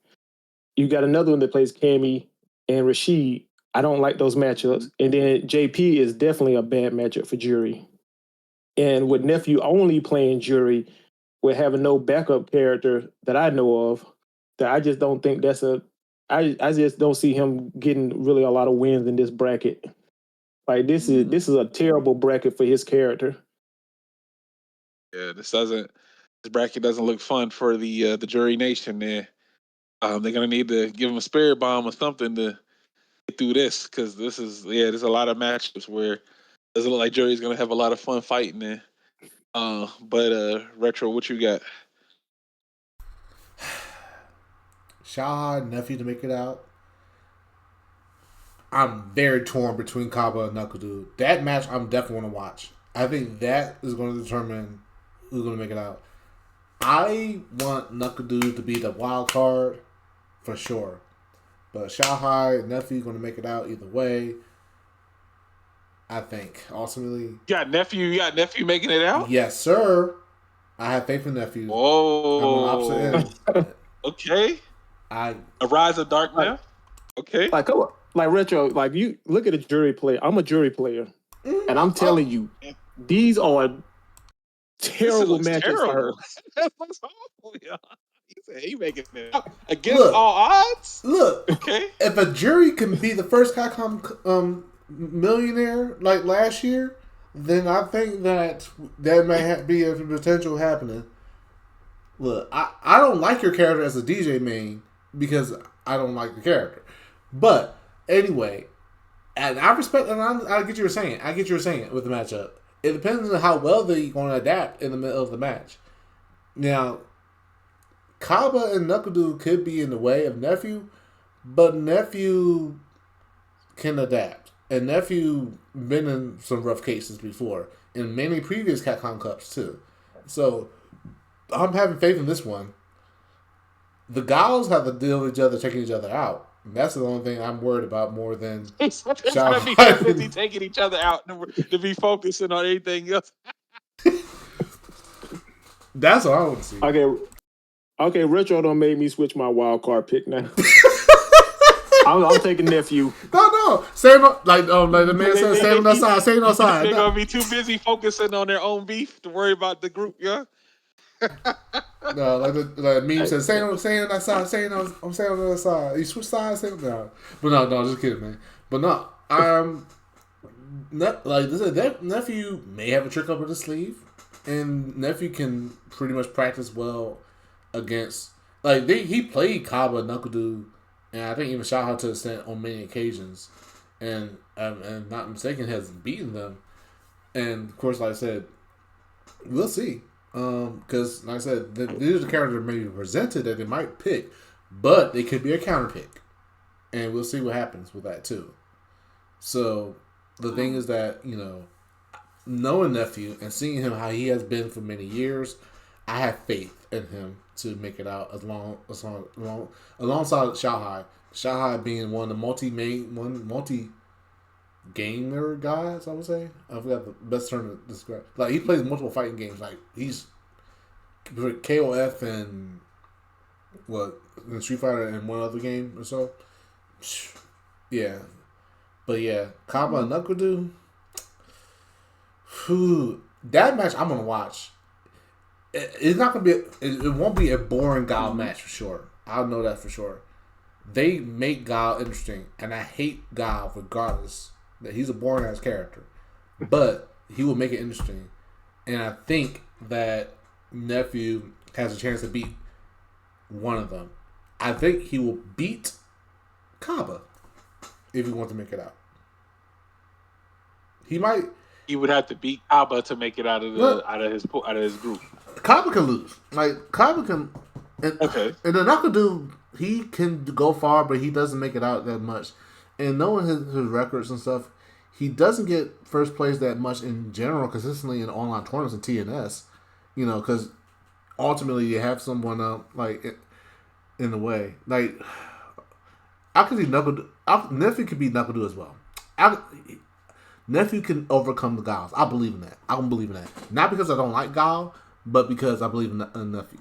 You got another one that plays Cammy and Rashid. I don't like those matchups. Mhm. And then JP is definitely a bad matchup for Jury. And with Nephew only playing Jury, with having no backup character that I know of, that I just don't think I just don't see him getting really a lot of wins in this bracket. Like Mhm. this is a terrible bracket for his character. Yeah, this bracket doesn't look fun for the Jury Nation there. They're gonna need to give him a spirit bomb or something to get through this because there's a lot of matchups where it doesn't look like Jury's gonna have a lot of fun fighting there. But Retro, what you got? Shaw Nephew to make it out. I'm very torn between Kaba and Knuckle Dude. That match I'm definitely want to watch. I think that is going to determine who's going to make it out. I want Knuckle Dude to be the wild card for sure. But Shanghai and Nephew going to make it out either way. I think ultimately, You got nephew making it out. yes, sir. I have faith in Nephew. I'm on the opposite Whoa. end. Okay. I A rise of dark like, now. Okay. like come on, like Retro, like you look at a jury player. I'm a jury player, and I'm oh, telling you, these are This terrible looks matches for her. terrible. That looks awful, yeah. He said he making it out against look, all odds. look. Okay. If a jury can be the first Capcom millionaire like last year, then I think that may be a potential happening. Look, I don't like your character as a DJ main because I don't like the character. But anyway, and I respect, and I get you were saying. I get you were saying with the matchup. It depends on how well they're going to adapt in the middle of the match. Now, Kaba and Knuckle could be in the way of Nephew, but Nephew can adapt. And Nephew been in some rough cases before, in many previous Capcom Cups too. So I'm having faith in this one. The Gals have to deal with each other, taking each other out. And that's the only thing I'm worried about more than They're Shao gonna be so busy Kahn. taking each other out to be focusing on anything else. That's what I want to see. Okay, Retro don't make me switch my wild card pick now. I'm taking nephew. No. Same like the man said, same on that side, same on that side. They're No. gonna be too busy focusing on their own beef to worry about the group, yeah. No, like the meme says, say on that side, I'm saying on the other side. You switch sides, say no. But no, just kidding, man. But no, like this is nephew may have a trick up his sleeve, and nephew can pretty much practice well against he played Kaba and Knuckle, and I think even shot out to extent on many occasions, and not mistaken has beaten them, and of course, like I said, we'll see. Because like I said, these are the characters that may be presented that they might pick, but they could be a counter pick, and we'll see what happens with that too. So the thing is that knowing nephew and seeing him how he has been for many years, I have faith in him to make it out alongside Shanghai. Shanghai being one of the multi gamer guys, I would say. I forgot the best term to describe. Like he plays multiple fighting games. Like he's KOF and Street Fighter and one other game or so. Yeah, but yeah, Kaba and Knuckle that match I'm gonna watch. It's not gonna be. It won't be a boring Guile match for sure. I'll know that for sure. They make Guile interesting, and I hate Guile regardless that he's a boring ass character, but he will make it interesting, and I think that nephew has a chance to beat one of them. I think he will beat Kaba if he wants to make it out. He might. He would have to beat Kaba to make it out of his group. Kaba can lose. Like Kaba can. Okay. And the Knuckle he can go far, but he doesn't make it out that much. And knowing his records and stuff, he doesn't get first place that much in general consistently in online tournaments and TNS. Because ultimately you have someone in the way. Like I could see Nephew could beat Knuckle as well. Nephew can overcome the Guiles. I believe in that. I don't believe in that. Not because I don't like Guile, but because I believe in Nephew.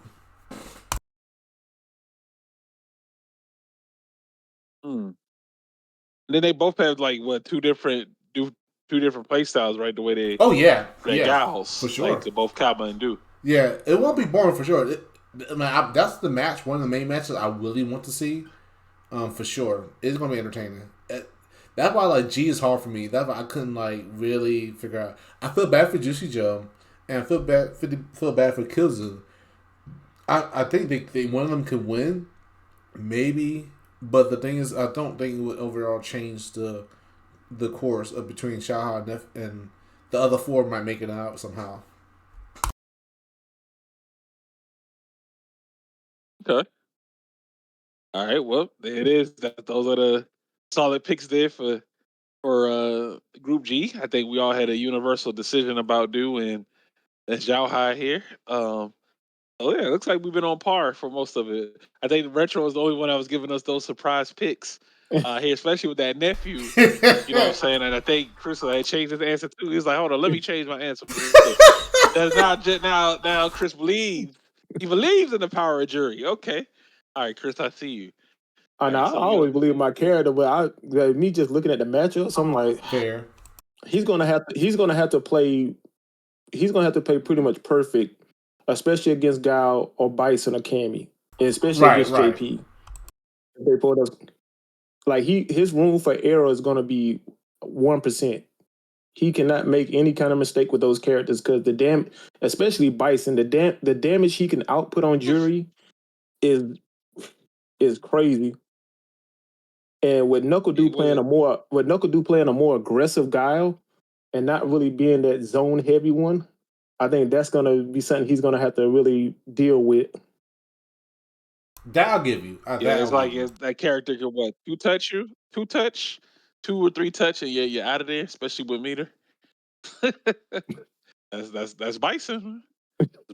Then they both have two different play styles, right? The way they Guiles for sure. to both Kaba and Do. Yeah, it won't be boring for sure. That's the match. One of the main matches I really want to see. For sure, it's gonna be entertaining. That's why G is hard for me. That's why I couldn't really figure out. I feel bad for Juicy Joe, and I feel bad for Killzoo. I think they one of them could win, maybe. But the thing is, I don't think it would overall change the course of between Shaha and the other four might make it out somehow. Okay. All right. Well, there it is. Those are the solid picks there for Group G. I think we all had a universal decision about Do, and that's Zhao Hai here. Oh yeah, it looks like we've been on par for most of it. I think Retro was the only one that was giving us those surprise picks here, especially with that nephew. You know what I'm saying? And I think Crystal had changed his answer too. He was like, "Hold on, let me change my answer real quick." Now Chris believes. He believes in the power of jury. Okay, all right, Chris, I see you. I always believe in my character, but me just looking at the matchups, I'm like, fair. He's gonna have to play pretty much perfect, especially against Guile or Bison or Cammy, and especially against JP. They put us his room for error is gonna be 1%. He cannot make any kind of mistake with those characters because especially Bison, the damage he can output on jury is crazy. And with Knuckle Doo playing a more aggressive Guile and not really being that zone heavy one, I think that's gonna be something he's gonna have to really deal with. That I'll give you. That character can two touch, 2 or 3 touch, and you're out of there. Especially with meter. that's Bison.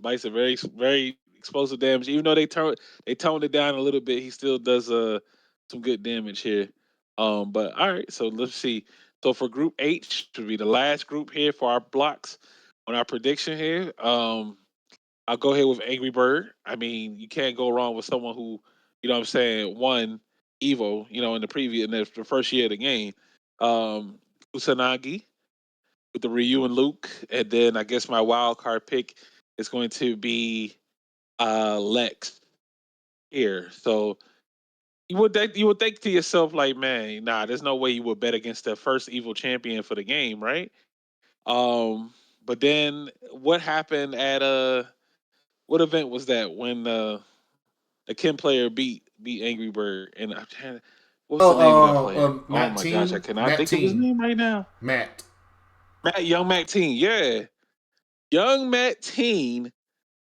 Bison very very explosive damage. Even though they toned it down a little bit, he still does some good damage here. But all right, so let's see. So for Group H to be the last group here for our blocks on our prediction here. I'll go ahead with Angry Bird. I mean, you can't go wrong with someone who, you know what I'm saying, one, Evo, in the first year of the game. Kusanagi with the Ryu and Luke, and then I guess my wild card pick is going to be Lex here. So you would think to yourself like, man, nah, there's no way you would bet against the first evil champion for the game, right? But then what happened at what event was that when the Kim player beat Angry Bird, and I'm trying what's the name of that player? Oh Matt my gosh, I Team, cannot think of his name right now. Matt. Matt Teen, yeah. Young Matt Teen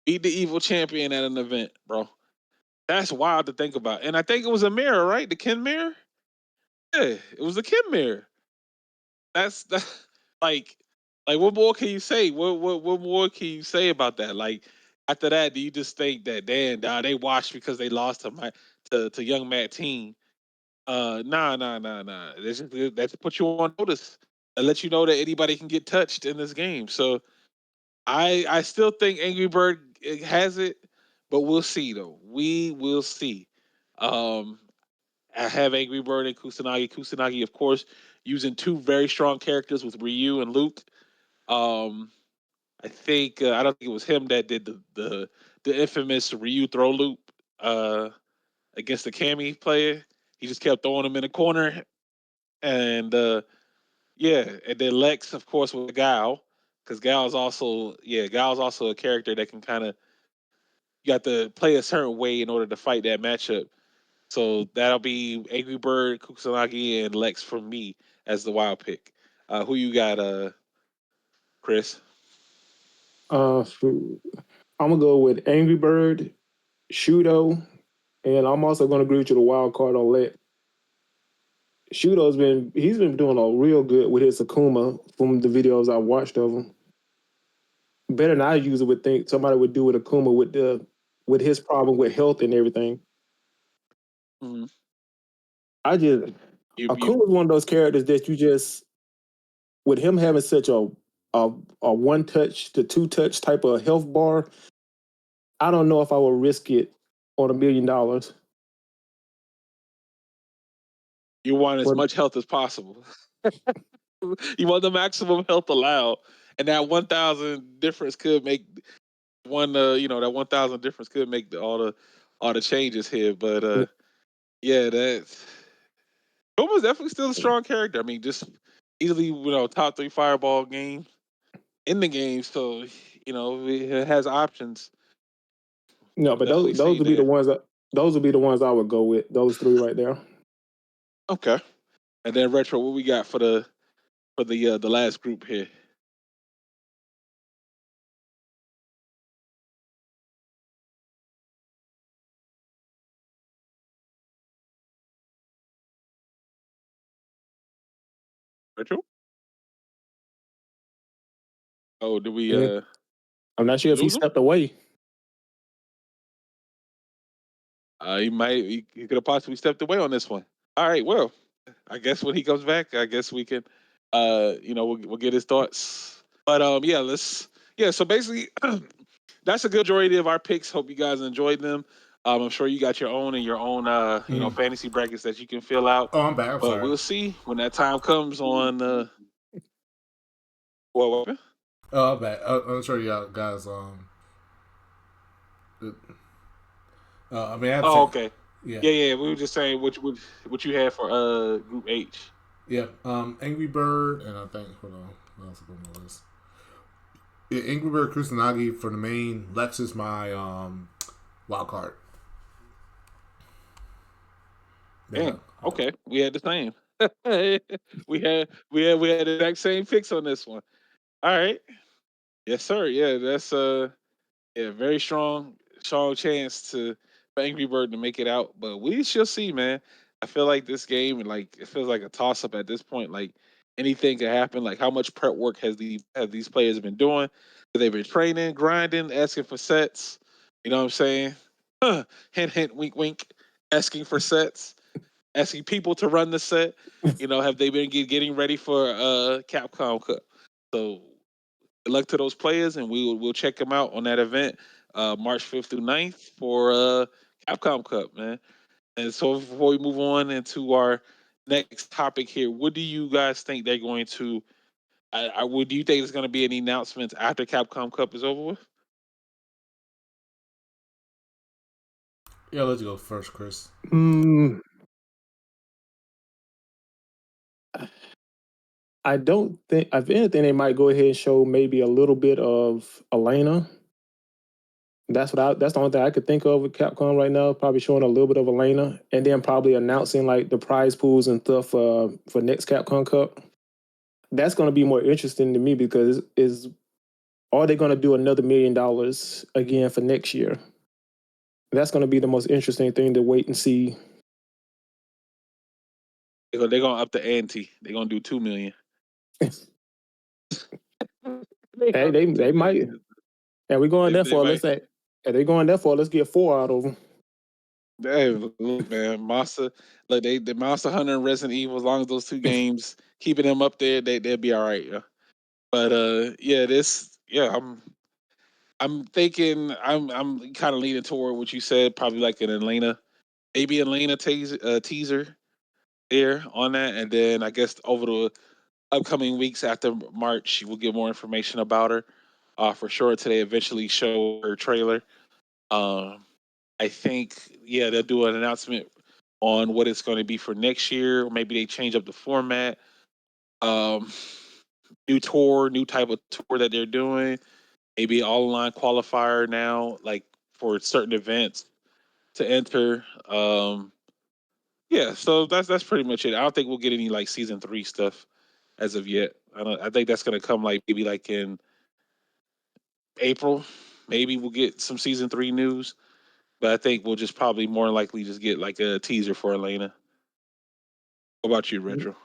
beat the evil champion at an event, bro. That's wild to think about. And I think it was a mirror, right? The Ken mirror? Yeah, it was the Ken mirror. That's like like what more can you say? What more can you say about that? Like after that, do you just think that damn, they watched because they lost to young Matt Teen? Nah. That's put you on notice and let you know that anybody can get touched in this game. So I still think Angry Bird has it, but we'll see though. We will see. Um, I have Angry Bird and Kusanagi. Kusanagi, of course, using two very strong characters with Ryu and Luke. Um, I don't think it was him that did the infamous Ryu throw loop against the Cammy player. He just kept throwing him in the corner, and yeah, and then Lex, of course, with Gal, because Gal's also a character that can kind of you got to play a certain way in order to fight that matchup. So that'll be Angry Bird, Kusanagi, and Lex from me as the wild pick. Who you got, Chris? I'm gonna go with Angry Bird, Shudo, and I'm also gonna agree with you the wild card on Let. He's been doing a real good with his Akuma from the videos I watched of him. Better than I usually would think somebody would do with Akuma with his problem with health and everything. Mm-hmm. I just You Akuma's one of those characters that you just with him having such a a one touch to two touch type of health bar. I don't know if I would risk it on $1 million. you want as But much health as possible. You want the maximum health allowed, and that 1,000 difference could make that 1,000 difference could make all the changes here. But yeah, that's Boba's definitely still a strong character. I mean, just easily top three fireball game in the game, so it has options. no, We'll but definitely those see would be the there. ones I would go with. Those three right there. Okay, and then retro, what we got for the last group here? Retro? Oh, do we Yeah. I'm not sure if he lose him? stepped away. He could have possibly stepped away on this one. All right, well, I guess when he comes back, I guess we can, we'll get his thoughts. But yeah, so basically, that's a good majority of our picks. Hope you guys enjoyed them. I'm sure you got your own and your own, fantasy brackets that you can fill out. Oh, I'm back. I'm But sorry. we'll see when that time comes on. What? Oh, I'm back. I'm sure y'all guys. I mean, I have to Oh, say, okay. yeah, Yeah. We were just saying what you had for Group H. yeah. Angry Bird, and I think hold on, what else is on my list? Yeah, Angry Bird Kusanagi for the main. Lex is my wild card. Yeah. Damn. Okay, we had the same. we had the exact same picks on this one. All right. Yes, sir. Yeah, that's very strong chance for Angry Bird to make it out, but we shall see, man. I feel like this game, like it feels like a toss up at this point. Like anything could happen. Like how much prep work have these players been doing? They've been training, grinding, asking for sets. You know what I'm saying? Hint, hint, wink, wink. Asking for sets, asking people to run the set. Have they been getting ready for Capcom Cup? So good luck to those players, and we'll check them out on that event, March 5th through 9th for Capcom Cup, man. And so before we move on into our next topic here, what do you guys think they're going to? Do you think there's going to be any announcements after Capcom Cup is over with? Yeah, let's go first, Chris. Mm, I don't think, if anything, they might go ahead and show maybe a little bit of Elena. That's the only thing I could think of with Capcom right now. Probably showing a little bit of Elena, and then probably announcing like the prize pools and stuff for next Capcom Cup. That's going to be more interesting to me because is are they going to do another $1 million again for next year? That's going to be the most interesting thing to wait and see. They're gonna up the ante. They're gonna do 2 million. Hey, they might. And we're going there They for, let's might. say, and they're going there for, let's get 4 out of them. Hey, look, man, Monster, like the Monster Hunter and Resident Evil. As long as those two games keeping them up there, they'll be all right. Yeah. But yeah, I'm thinking I'm kind of leaning toward what you said, probably like an Elena, maybe Elena teaser there on that, and then I guess over the upcoming weeks after March, we'll get more information about her. For sure, today eventually show her trailer. Um, I think they'll do an announcement on what it's going to be for next year. Maybe they change up the format. Um, New tour, new type of tour that they're doing. Maybe all online qualifier now, like for certain events to enter. Yeah, so that's pretty much it. I don't think we'll get any like season 3 stuff as of yet. I think that's gonna come like maybe like in April. Maybe we'll get some season 3 news, but I think we'll just probably more likely just get like a teaser for Elena. What about you, Retro?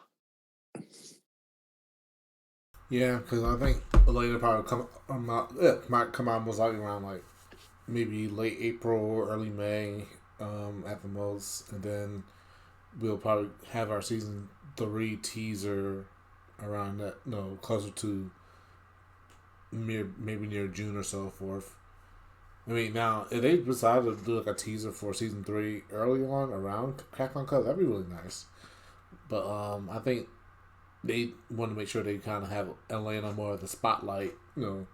Yeah, because I think Elena probably might come out most likely around like maybe late April or early May at the most, and then we'll probably have our season 3 teaser around that, closer to maybe near June or so forth. I mean, now if they decided to do like a teaser for season 3 early on around Capcom Cup, that'd be really nice. But I think they want to make sure they kind of have Elena more of the spotlight, in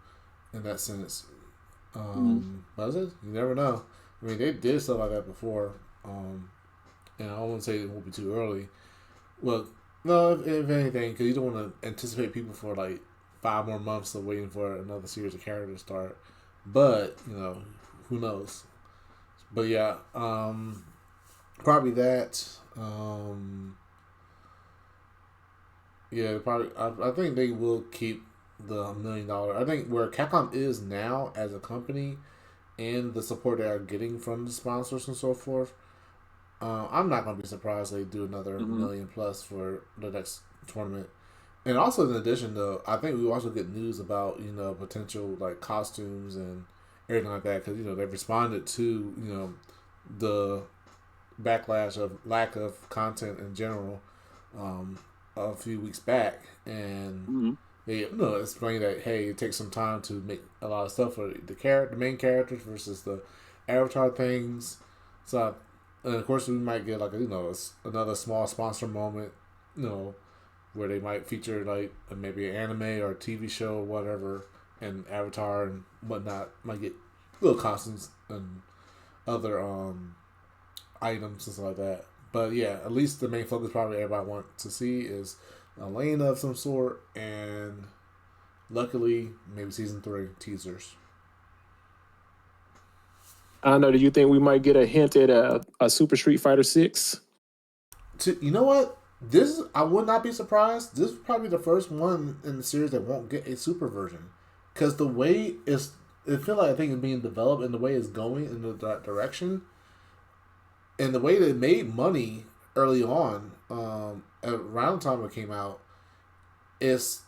that sense. But you never know. I mean, they did stuff like that before, and I wouldn't say it won't be too early. Well, no, if anything, because you don't want to anticipate people for like 5 more months of waiting for another series of characters to start. But who knows? But yeah, probably that. Yeah, probably. I think they will keep the $1 million. I think where Capcom is now as a company and the support they are getting from the sponsors and so forth, I'm not going to be surprised they do another million plus for the next tournament. And also, in addition, though, I think we also get news about potential like costumes and everything like that because they've responded to the backlash of lack of content in general a few weeks back, and they explain that hey, it takes some time to make a lot of stuff for the main characters versus the avatar things. So, and of course, we might get like another small sponsor moment, where they might feature like maybe an anime or a TV show or whatever, and Avatar and whatnot might get little costumes and other items and stuff like that. But yeah, at least the main focus probably everybody wants to see is a lane of some sort, and luckily maybe season 3 teasers. I don't know. Do you think we might get a hint at a Super Street Fighter 6? You know what? This I would not be surprised. This is probably the first one in the series that won't get a super version, because the way it feel like I think it's being developed and the way it's going in that direction, and the way they made money early on, around the time it came out, is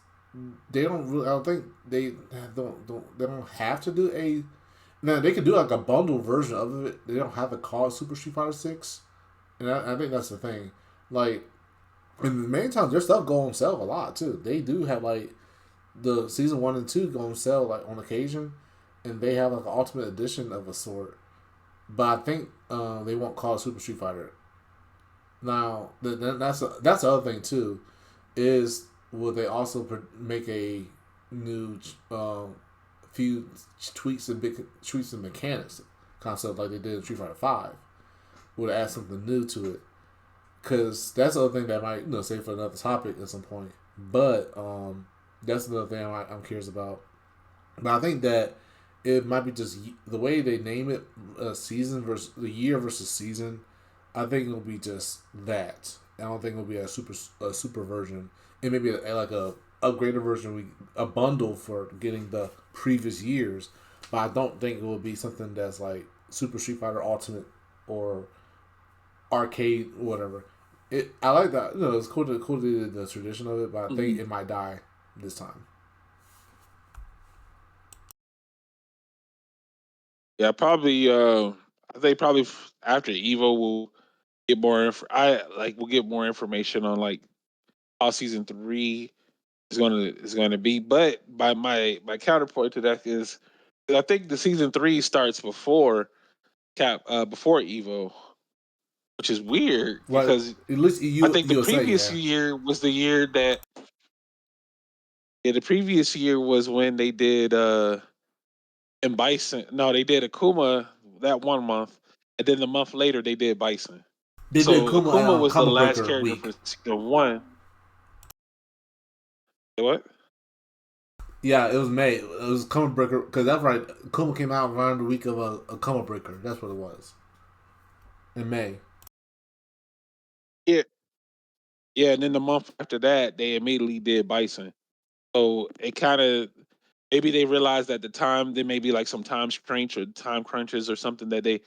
they don't really. I don't think they don't have to do a. Now they could do like a bundle version of it. They don't have to call it Super Street Fighter 6, and I think that's the thing. Like in the main times, their stuff go on sale a lot too. They do have like the season 1 and 2 go on sale like on occasion, and they have like an ultimate edition of a sort. But I think they won't call it Super Street Fighter Now, that's the other thing too. Is will they also make a new few tweaks and big tweaks and mechanics concept like they did in Street Fighter Five? Will they add something new to it? Because that's the other thing that might say for another topic at some point. But that's another thing I'm curious about. But I think that it might be just the way they name it, season versus the year versus season. I think it'll be just that. I don't think it'll be a super version. It may be like a upgraded version, a bundle for getting the previous years. But I don't think it will be something that's like Super Street Fighter Ultimate or arcade, whatever. I like that. It's cool to do the tradition of it, but I think it might die this time. Yeah, probably. I think probably after Evo we'll get more. We'll get more information on like how season 3 is gonna be. But by my counterpoint to that is, I think the season 3 starts before Evo, which is weird Well, because at least I think the you'll say previous yeah. year was the year that the previous year was when they did and Bison. No, they did Akuma that 1 month, and then the month later they did Bison. They did So Kuma Akuma was the Comic last Breaker character week. for season 1. What? Yeah, it was May. It was Comic Breaker because that's right. Kuma came out around the week of a Comic Breaker. That's what it was in May. Yeah, yeah, and then the month after that they immediately did Bison. So it kind of maybe they realized at the time there may be like some time crunches or something that they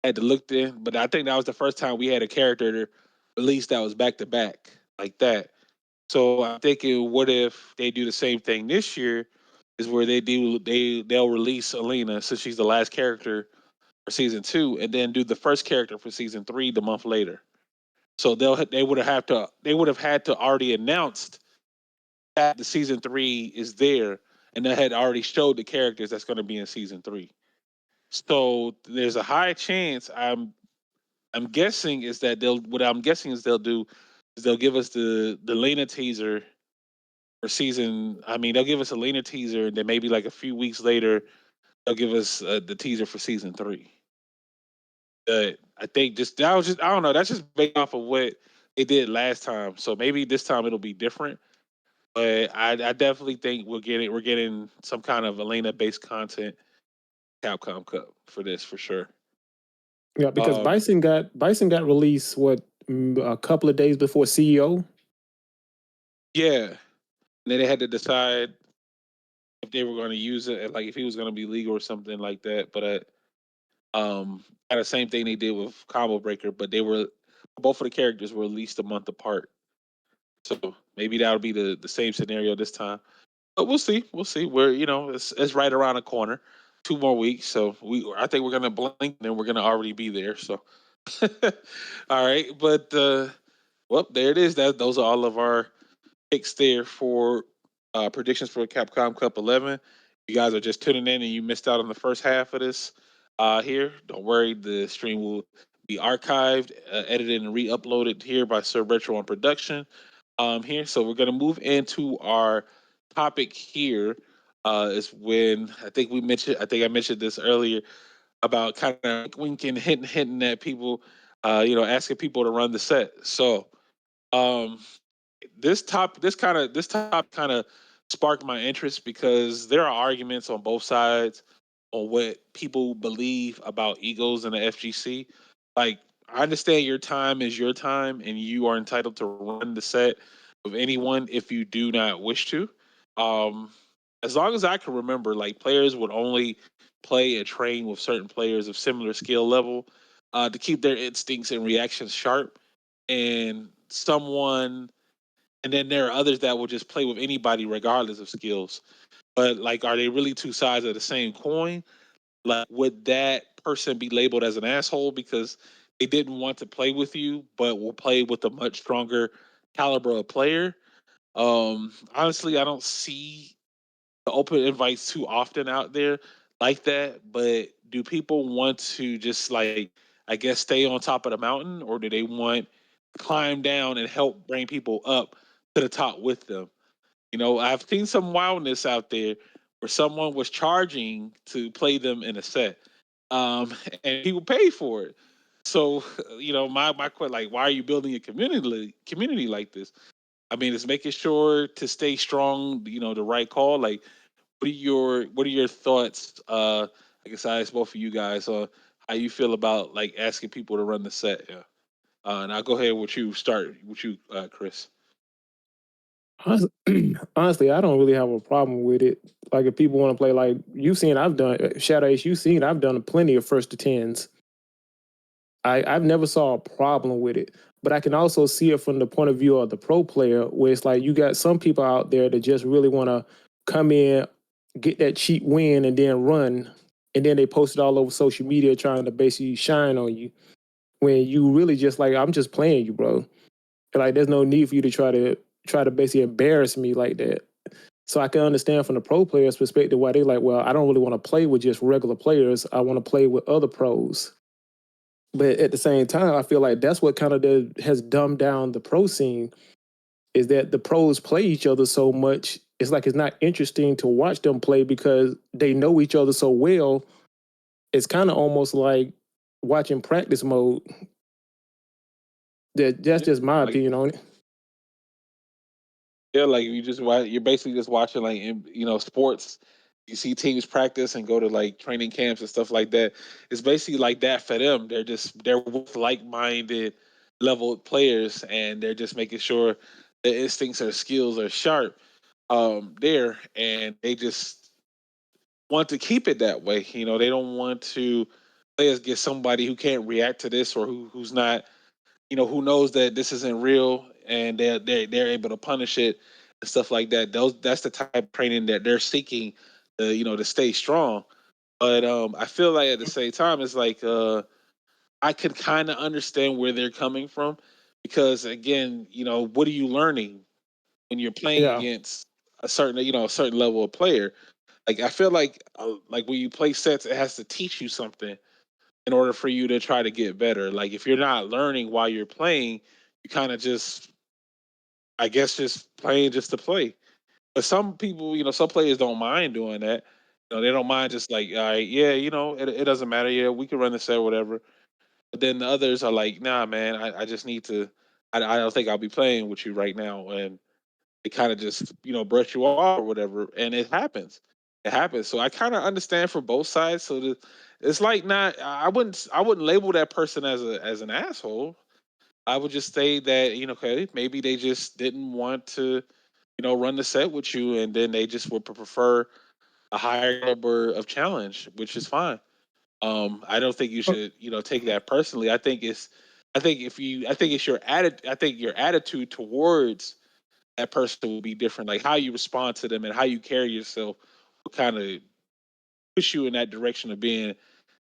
had to look in. But I think that was the first time we had a character release that was back to back like that. So I'm thinking, what if they do the same thing this year? Is where they'll release Alina since she's the last character for season 2, and then do the first character for season 3 the month later. So they would have had to already announced that the season 3 is there, and they had already showed the characters that's going to be in season 3. So there's a high chance I'm guessing is that they'll do is they'll give us the Lena teaser for season. I mean, they'll give us a Lena teaser, and then maybe like a few weeks later, they'll give us the teaser for season 3. I think just that was just I don't know. That's just based off of what they did last time. So maybe this time it'll be different. But I definitely think we're getting some kind of Elena based content Capcom Cup for this for sure. Yeah, because Um, Bison got released a couple of days before CEO. yeah, and then they had to decide if they were going to use it, like if he was going to be legal or something like that. But kind of same thing they did with Combo Breaker, but they were both of the characters were at least a month apart. So maybe that'll be the same scenario this time. But we'll see. We'll see. We're it's right around the corner. 2 more weeks, so I think we're gonna blink and then we're gonna already be there. So, all right. But well, there it is. Those are all of our picks there for predictions for Capcom Cup 11. You guys are just tuning in and you missed out on the first half of this here. Don't worry, the stream will be archived, edited, and re-uploaded here by Sir Retro on production. Here, so we're gonna move into our topic here. Is when I think I mentioned this earlier about kind of winking, hinting at people, asking people to run the set. So, um, this top kind of sparked my interest because there are arguments on both sides on what people believe about egos in the FGC. Like, I understand your time is your time and you are entitled to run the set of anyone if you do not wish to. Um, as long as I can remember, like players would only play and train with certain players of similar skill level to keep their instincts and reactions sharp. And then there are others that will just play with anybody regardless of skills. But like, are they really two sides of the same coin? Like, would that person be labeled as an asshole because they didn't want to play with you, but will play with a much stronger caliber of player? Honestly, I don't see the open invites too often out there like that. But do people want to just like, I guess, stay on top of the mountain, or do they want climb down and help bring people up to the top with them. I've seen some wildness out there where someone was charging to play them in a set, and people pay for it. So, my question, like, why are you building a community like this? I mean, it's making sure to stay strong. The right call. Like, what are your thoughts? I guess I ask both of you guys how you feel about like asking people to run the set. Yeah. And I'll go ahead with you. Start with you, Chris. Honestly, I don't really have a problem with it. Like if people want to play, like you've seen, I've done Shadow Ace. You've seen, I've done plenty of first to tens. I've never saw a problem with it, but I can also see it from the point of view of the pro player, where it's like you got some people out there that just really want to come in, get that cheap win, and then run, and then they post it all over social media trying to basically shine on you. When you really just like, I'm just playing you, bro. Like there's no need for you to try to basically embarrass me like that. So I can understand from the pro players' perspective why they like, well, I don't really want to play with just regular players. I want to play with other pros. But at the same time, I feel like that's what kind of has dumbed down the pro scene is that the pros play each other so much. It's like it's not interesting to watch them play because they know each other so well. It's kind of almost like watching practice mode. That's just my Like, opinion on it. yeah, like you're basically just watching like sports. You see teams practice and go to like training camps and stuff like that. It's basically like that for them. They're with like-minded level players, and they're just making sure their instincts or skills are sharp there, and they just want to keep it that way. They don't want to players get somebody who can't react to this or who's not, who knows that this isn't real and they're able to punish it and stuff like that. That's the type of training that they're seeking to stay strong. But I feel like at the same time it's like I could kind of understand where they're coming from because again, what are you learning when you're playing Yeah. against a certain level of player? Like I feel like when you play sets, it has to teach you something in order for you to try to get better. Like if you're not learning while you're playing, you kind of just, I guess, just playing just to play. But some people, some players don't mind doing that. They don't mind just like, all right, yeah, it doesn't matter. Yeah, we can run the set, whatever. But then the others are like, nah, man, I just need to. I don't think I'll be playing with you right now, and they kind of just brush you off or whatever, and it happens. It happens. So I kind of understand for both sides. So it's like not. I wouldn't label that person as an asshole. I would just say that okay, maybe they just didn't want to run the set with you, and then they just would prefer a higher caliber of challenge, which is fine. I don't think you should take that personally. I think it's your attitude. I think your attitude towards that person will be different. Like how you respond to them and how you carry yourself will kind of push you in that direction of being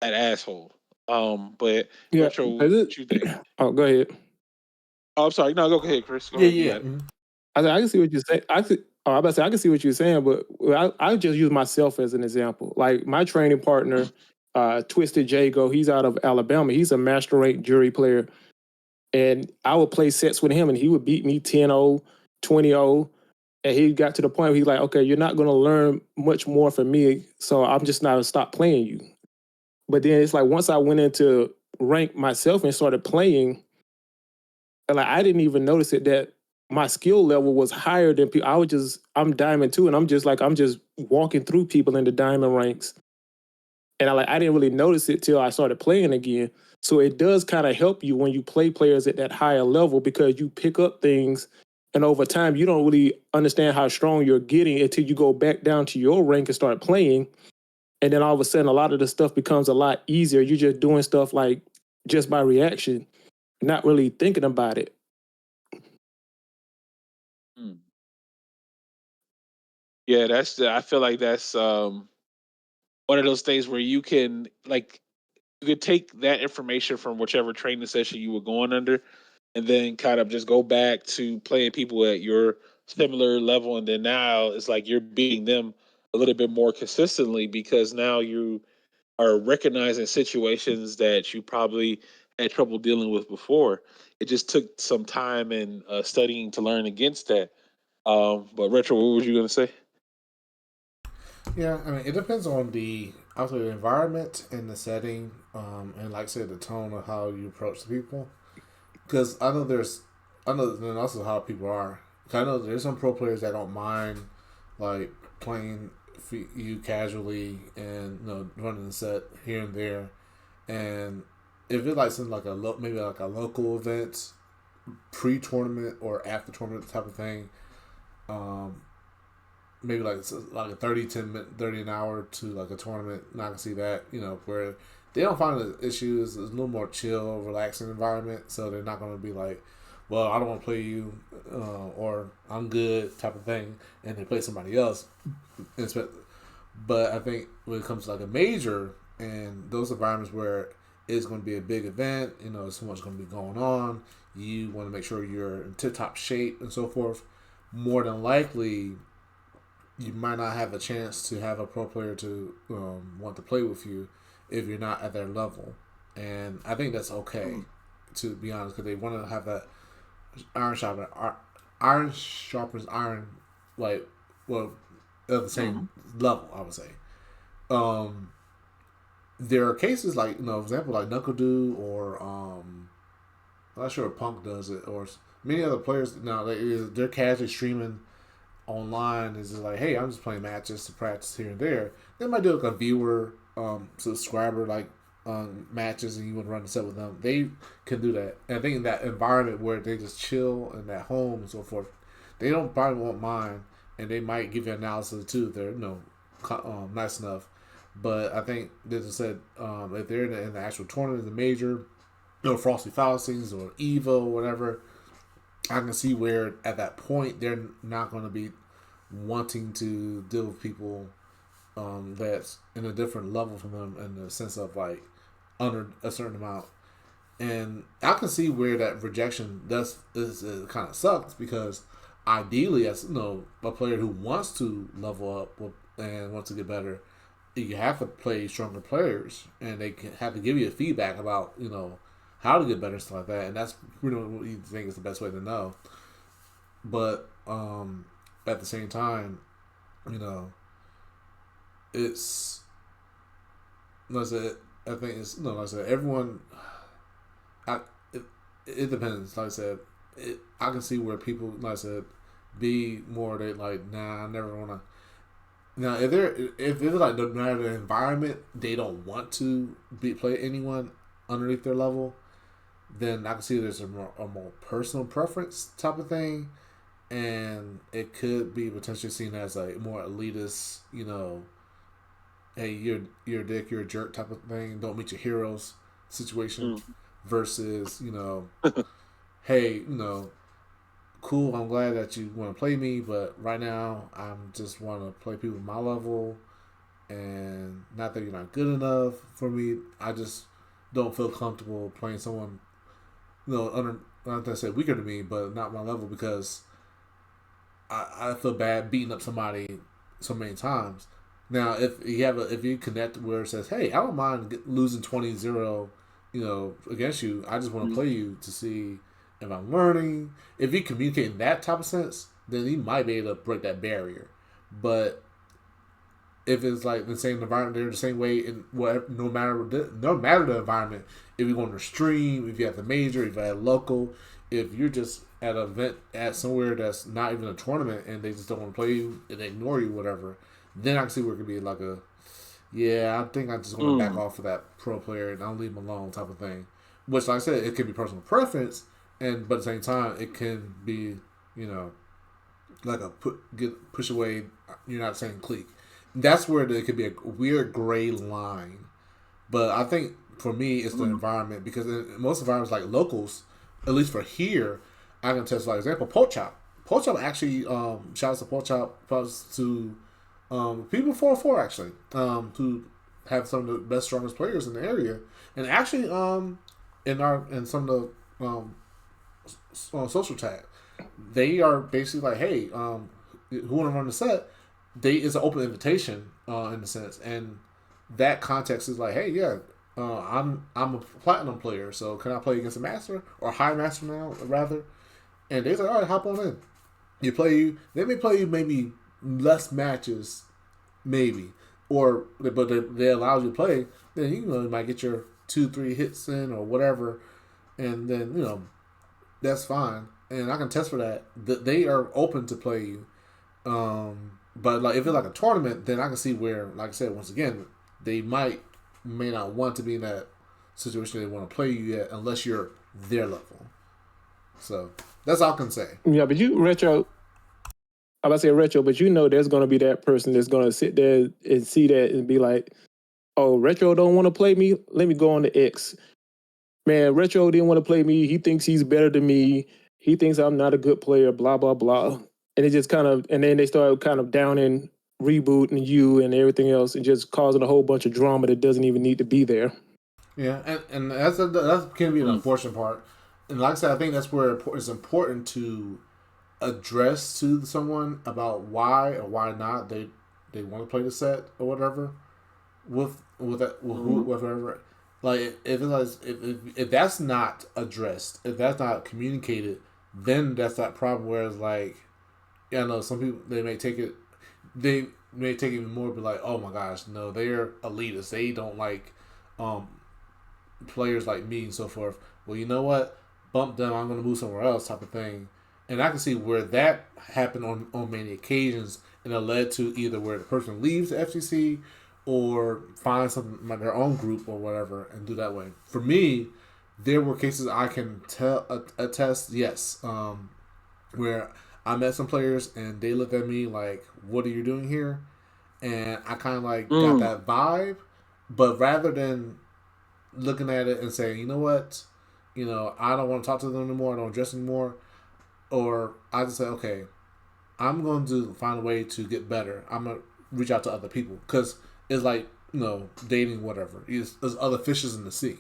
that asshole. But Yeah. Retro, Is it? what you think? Oh, go ahead. Oh, I'm sorry. No, go ahead, Chris. Go Yeah, ahead. You yeah. got it. I can see what you're saying. I'm about to say I can see what you're saying, but I just use myself as an example. Like my training partner, Twisted Jago, he's out of Alabama. He's a master rank jury player. And I would play sets with him and he would beat me 10-0, 20-0. And he got to the point where he's like, okay, you're not going to learn much more from me. So I'm just not going to stop playing you. But then it's like once I went into rank myself and started playing, and like I didn't even notice it that my skill level was higher than people. I'm diamond two, and I'm just walking through people in the diamond ranks, and I didn't really notice it till I started playing again. So it does kind of help you when you play players at that higher level because you pick up things, and over time you don't really understand how strong you're getting until you go back down to your rank and start playing, and then all of a sudden a lot of the stuff becomes a lot easier. You're just doing stuff like just by reaction, not really thinking about it. Hmm. Yeah, I feel like that's one of those things where you can like you could take that information from whichever training session you were going under and then kind of just go back to playing people at your similar level and then now it's like you're beating them a little bit more consistently because now you are recognizing situations that you probably had trouble dealing with before. It just took some time and studying to learn against that. But Retro, what was you gonna say? Yeah, I mean, it depends on also the environment and the setting, and like I said, the tone of how you approach the people. Because I know, and also how people are. 'Cause I know there's some pro players that don't mind like playing you casually and running the set here and there, and if it's like something like maybe like a local event, pre-tournament or after tournament type of thing, um, maybe like a 30 an hour to like a tournament. And I can see that, where they don't find the issues. It's a little more chill, relaxing environment, so they're not going to be like, well, I don't want to play you, or I'm good type of thing, and they play somebody else. But I think when it comes to like a major and those environments where it's going to be a big event, so much going to be going on. You want to make sure you're in tip top shape and so forth. More than likely, you might not have a chance to have a pro player to want to play with you if you're not at their level. And I think that's okay, to be honest, because they want to have that iron sharpens iron, like, well, at the same level, I would say. Um, there are cases like, for example, like Knuckle Do or I'm not sure if Punk does it, or many other players now, they're casually streaming online. Is just like, hey, I'm just playing matches to practice here and there. They might do like a viewer, subscriber like matches, and you want to run the set with them. They can do that. And I think in that environment where they just chill and at home and so forth, they don't probably won't mind, and they might give you analysis too if they're nice enough. But I think, as I said, if they're in the actual tournament, the major, Frosty Faustings or Eva or whatever, I can see where at that point they're not going to be wanting to deal with people that's in a different level from them in the sense of like under a certain amount. And I can see where that rejection kind of sucks, because ideally, as a player who wants to level up and wants to get better, you have to play stronger players, and they have to give you feedback about how to get better and stuff like that. And that's really what you think is the best way to know. But at the same time, it's like I said, I think it's like I said, everyone. It depends. Like I said, I can see where people, like I said, be more they like, nah, I never want to. Now, if it's like no matter the environment, they don't want to play anyone underneath their level, then I can see there's a more personal preference type of thing, and it could be potentially seen as a more elitist, hey, you're a dick, you're a jerk type of thing. Don't meet your heroes situation, versus hey, cool, I'm glad that you want to play me, but right now I just want to play people my level, and not that you're not good enough for me. I just don't feel comfortable playing someone, not to say weaker than me, but not my level, because I feel bad beating up somebody so many times. Now, if you connect where it says, hey, I don't mind losing 20-0, against you. I just want to play you to see if I'm learning. If you communicate in that type of sense, then you might be able to break that barrier. But if it's like the same environment, they're the same way in whatever, no matter the environment. If you're going to stream, if you're at the major, if you're at local, if you're just at an event at somewhere that's not even a tournament and they just don't want to play you and they ignore you, whatever, then I can see where it could be like I think I'm just going to back off of that pro player and I'll leave him alone type of thing. Which, like I said, it could be personal preference, but at the same time, it can be, like a push away. You're not saying clique. That's where there could be a weird gray line. But I think for me, it's the environment, because in most environments like locals, at least for here, I can test, like example, Pork Chop. Pork Chop actually, shout out to Pork Chop, to people 4-4 actually, who have some of the best, strongest players in the area, and actually in some of the social tag, they are basically like, hey, who want to run the set? It's an open invitation in a sense, and that context is like, hey, yeah, I'm a platinum player, so can I play against a master or high master now rather? And they say, all right, hop on in. You play you. They may play you maybe less matches, maybe, or but they allow you to play. Then you might get your 2-3 hits in or whatever, and then that's fine. And I can test for that. They are open to play you. But like if it's like a tournament, then I can see where, like I said, once again, they may not want to be in that situation. They want to play you yet, unless you're their level. So that's all I can say. Yeah, but you retro. I about to say retro, but there's going to be that person that's going to sit there and see that and be like, "Oh, retro don't want to play me. Let me go on to X. Man, retro didn't want to play me. He thinks he's better than me. He thinks I'm not a good player. Blah blah blah." And it just and then they start kind of downing Reboot and you and everything else, and just causing a whole bunch of drama that doesn't even need to be there. Yeah, and that can be an unfortunate part. And like I said, I think that's where it's important to address to someone about why or why not they want to play the set or whatever with whatever. Like if it's like, if that's not addressed, if that's not communicated, then that's that problem where it's like, yeah, I know some people they may take it even more, be like, oh my gosh, no, they're elitists. They don't like um players like me and so forth. Well, you know what? Bump them. I'm going to move somewhere else, type of thing. And I can see where that happened on many occasions, and it led to either where the person leaves the FCC or find something like their own group or whatever and do that way. For me, there were cases I can attest, yes, where I met some players and they looked at me like, "What are you doing here?" And I kind of like got that vibe, but rather than looking at it and saying, you know what, I don't want to talk to them anymore, I don't dress anymore, or I just say, okay, I'm going to find a way to get better. I'm going to reach out to other people because it's like, dating, whatever. There's other fishes in the sea.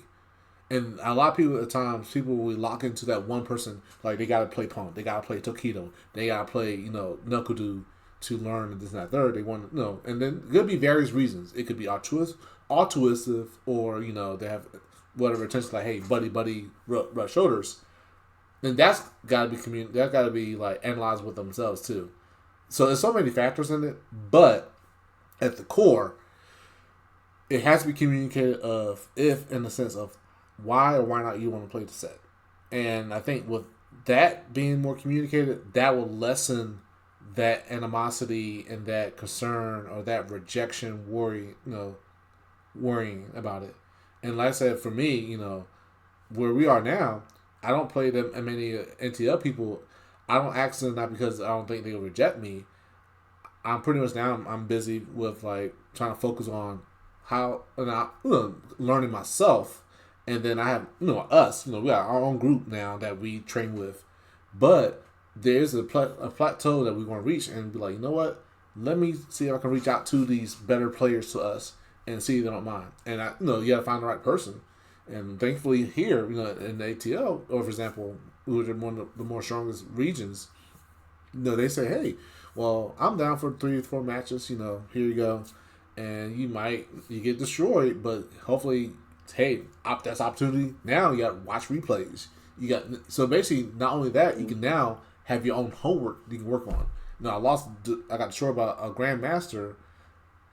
And a lot of people at times, people will lock into that one person, like they got to play Pong, they got to play Tokido, they got to play, Knuckle to learn this and that third. They want and then it could be various reasons. It could be altruistic, or they have whatever intention, like, hey, buddy, rub shoulders. And that's got to be that got to be like analyzed with themselves too. So there's so many factors in it, but at the core, it has to be communicated of if in the sense of why or why not you want to play the set. And I think with that being more communicated, that will lessen that animosity and that concern or that rejection worrying about it. And like I said, for me, where we are now, I don't play them and many NTL people. I don't ask them not because I don't think they'll reject me. I'm pretty much now I'm busy with like trying to focus on how learning myself, and then I have us. We got our own group now that we train with, but there's a plateau that we're going to reach and be like, you know what? Let me see if I can reach out to these better players to us and see if they don't mind. And you got to find the right person. And thankfully here, in the ATL, or for example, which are one of the more strongest regions, they say, hey, well, I'm down for 3 or 4 matches. Here you go, and you get destroyed, but hopefully, hey, that's opportunity. Now you got to watch replays. So basically, not only that, you can now have your own homework you can work on. I got destroyed by a grandmaster.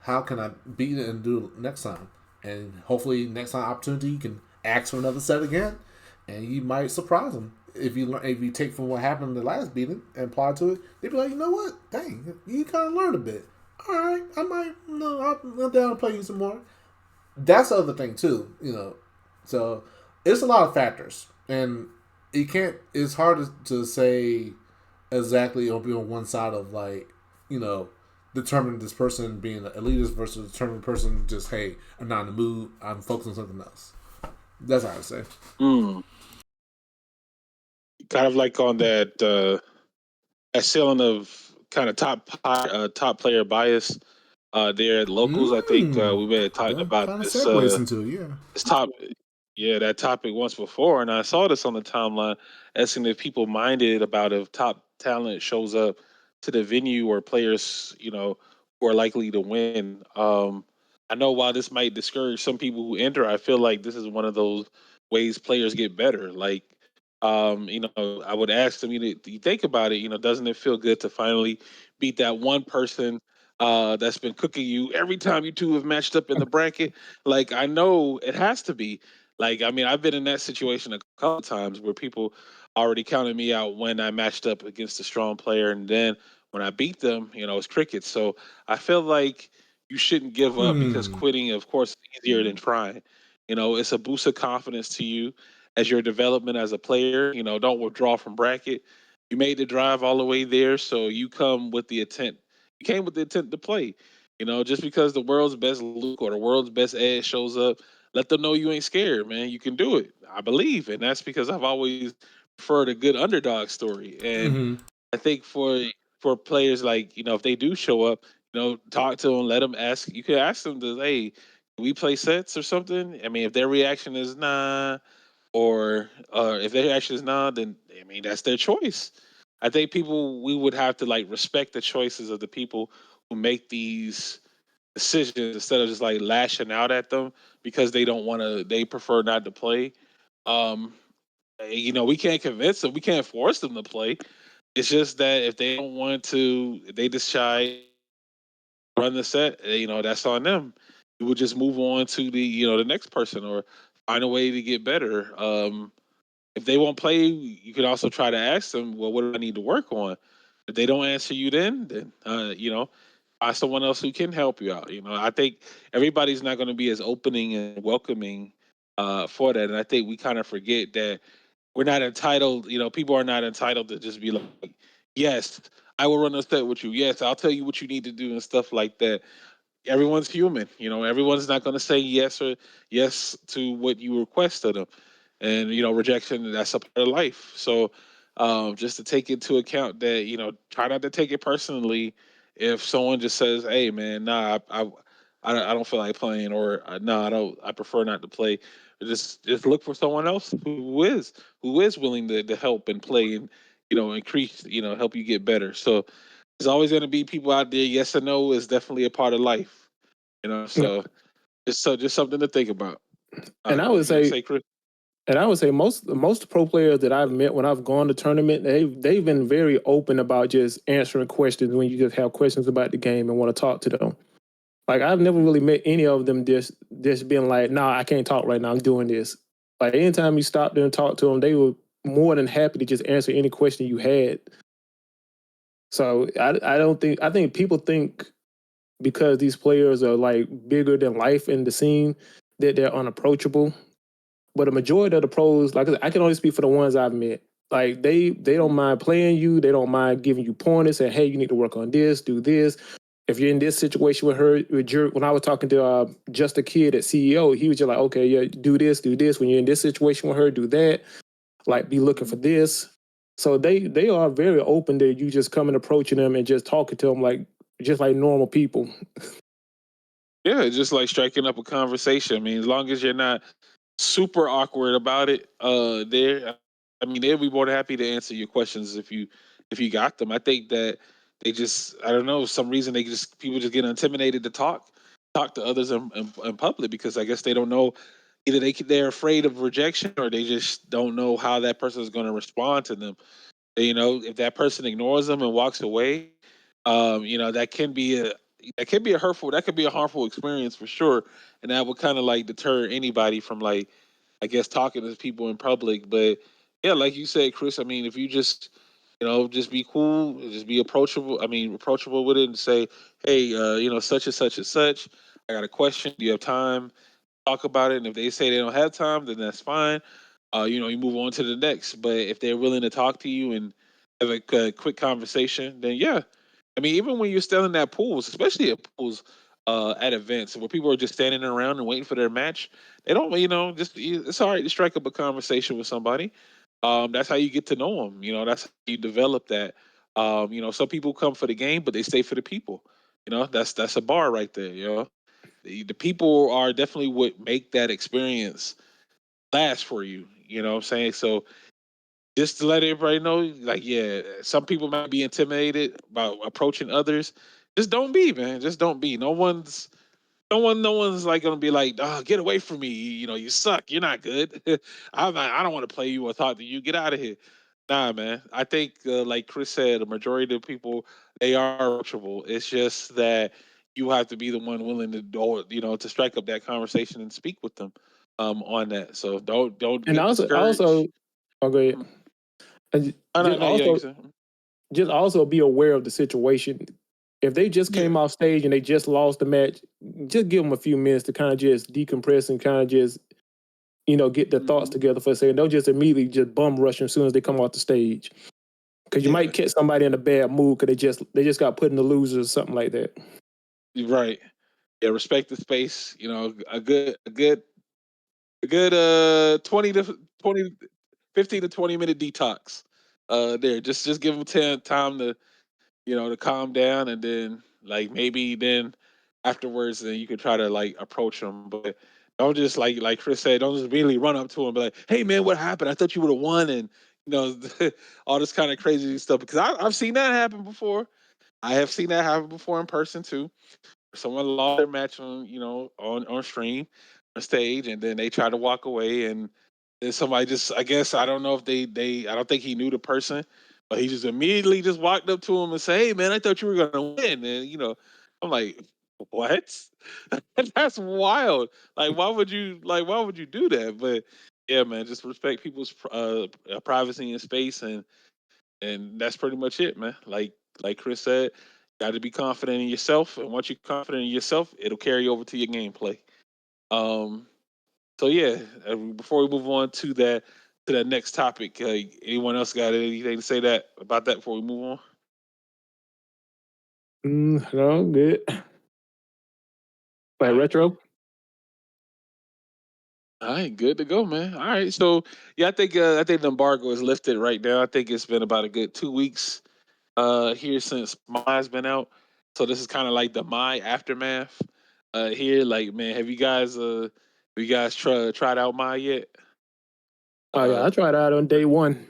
How can I beat it and do it next time? And hopefully, next time opportunity, you can ask for another set again, and you might surprise them. If you take from what happened in the last beating and apply to it, they'd be like, you know what? Dang, you kind of learned a bit. All right, I might, I'm down to play you some more. That's the other thing too, So it's a lot of factors, and it's hard to say exactly or be on one side of like, determining this person being an elitist versus determining person just, hey, I'm not in the mood, I'm focused on something else. That's how I say. Kind of like on that ceiling of kind of top player bias. There at locals, I think we may have talked about kind of this. segues into it, yeah. This that topic once before, and I saw this on the timeline, asking if people minded about if top talent shows up to the venue or players, who are likely to win. I know while this might discourage some people who enter, I feel like this is one of those ways players get better. Like, I would ask them, you think about it, doesn't it feel good to finally beat that one person that's been cooking you every time you two have matched up in the bracket? Like, I know it has to be. Like, I mean, I've been in that situation a couple times where people already counted me out when I matched up against a strong player, and then when I beat them, it's crickets. So I feel like you shouldn't give up because Hmm. quitting, of course, is easier than trying. It's a boost of confidence to you as your development as a player. Don't withdraw from bracket. You made the drive all the way there, so you come with the intent. You came with the intent to play. Just because the world's best Luke or the world's best Ed shows up, let them know you ain't scared, man. You can do it. I believe, and that's because I've always preferred a good underdog story. And Hmm. I think for players like if they do show up, talk to them, let them ask. You could ask them to, hey, can we play sets or something? I mean, if their reaction is nah, or if their reaction is nah, then I mean that's their choice. I think we would have to like respect the choices of the people who make these decisions instead of just like lashing out at them because they don't want to. They prefer not to play. Um, we can't convince them. We can't force them to play. It's just that if they don't want to, if they decide run the set, that's on them. You would just move on to the next person or find a way to get better. If they won't play, you could also try to ask them, well, what do I need to work on? If they don't answer you, then find someone else who can help you out. I think everybody's not going to be as opening and welcoming for that, and I think we kind of forget that we're not entitled. People are not entitled to just be like, yes, I will run a set with you. Yes, I'll tell you what you need to do and stuff like that. Everyone's human. Everyone's not going to say yes or yes to what you request of them, and rejection, that's a part of life. So just to take into account that try not to take it personally if someone just says, hey man, nah, I don't feel like playing, or no, I prefer not to play. Just look for someone else who is willing to help and play and increase, help you get better. So there's always going to be people out there. Yes or no is definitely a part of life. Yeah. So just something to think about. And I What would you gonna say say, Chris? And I would say most pro players that I've met when I've gone to tournament, they've been very open about just answering questions when you just have questions about the game and want to talk to them. Like I've never really met any of them just being like, nah, I can't talk right now. I'm doing this. Like anytime you stop there and talk to them, they were more than happy to just answer any question you had. So I don't think I think people think because these players are like bigger than life in the scene that they're unapproachable. But a majority of the pros, like I said, I can only speak for the ones I've met. Like they don't mind playing you. They don't mind giving you pointers, saying, "Hey, you need to work on this, do this." If you're in this situation with her, when I was talking to just a kid at CEO, he was just like, "Okay, yeah, do this, do this." When you're in this situation with her, do that. Like, be looking for this. So they are very open to you just coming approaching them and just talking to them like just like normal people. Yeah, just like striking up a conversation. I mean, as long as you're not super awkward about it, I mean, they'll be more than happy to answer your questions if you got them. I think that they just, I don't know, some reason people just get intimidated to talk to others in public because I guess they don't know, either they're afraid of rejection or they just don't know how that person is going to respond to them. If that person ignores them and walks away, that can be a hurtful, that could be a harmful experience for sure, and that would kind of like deter anybody from, like, I guess, talking to people in public. But yeah, like you said, Chris, I mean, if you just just be cool, just be approachable. I mean, approachable with it and say, hey, such and such and such. I got a question. Do you have time? Talk about it. And if they say they don't have time, then that's fine. You move on to the next. But if they're willing to talk to you and have a quick conversation, then yeah. I mean, even when you're selling at pools, especially at pools, at events where people are just standing around and waiting for their match, they don't, it's all right to strike up a conversation with somebody. That's how you get to know them. That's how you develop that. Some people come for the game, but they stay for the people. That's a bar right there. The people are definitely what make that experience last for you. You know what I'm saying? So just to let everybody know, like, yeah, some people might be intimidated about approaching others. Just don't be, man. Just don't be. No one's. no one's like gonna be like, oh, get away from me. You know, you suck. You're not good. I don't want to play you or talk to you. Get out of here. Nah, man. I think, like Chris said, the majority of people they are approachable. It's just that you have to be the one willing to, to strike up that conversation and speak with them, on that. So don't And get also, discouraged. oh, go ahead. Mhm. And Oh, no, just no, yeah, you also, said. just also be aware of the situation. If they just Yeah. came off stage and they just lost the match, just give them a few minutes to kind of just decompress and kind of just, get their thoughts Mhm. together for a second. Don't just immediately just bum rush them as soon as they come off the stage. Because you might Yeah. catch somebody in a bad mood because they just got put in the losers or something like that. You're right. Yeah, respect the space. You know, a good 20 to 20 15 to 20 minute detox. There. Just give them time to, to calm down, and then like maybe then afterwards then you could try to like approach them, but don't just like Chris said, don't just immediately run up to him and be like, hey man, what happened? I thought you would have won, and you know all this kind of crazy stuff, because I've seen that happen before. I have seen that happen before in person too. Someone lost their match on, on stream, on stage, and then they try to walk away, and then somebody just, I guess, I don't know if I don't think he knew the person, but he just immediately just walked up to him and say, hey man, I thought you were gonna win. And I'm like, what? That's wild. Like why would you do that? But yeah, man, just respect people's privacy and space, and that's pretty much it, man. Like Chris said, got to be confident in yourself, and once you're confident in yourself, it'll carry over to your gameplay. Um, so yeah, before we move on to that next topic, anyone else got anything to say that about that before we move on? No, good. All Like right. retro. All right, good to go, man. All right, so yeah, I think the embargo is lifted right now. I think it's been about a good 2 weeks here since Mai's been out. So this is kind of like the My aftermath here. Like, man, have you guys tried out My yet? Oh yeah, Uh I tried out on day one.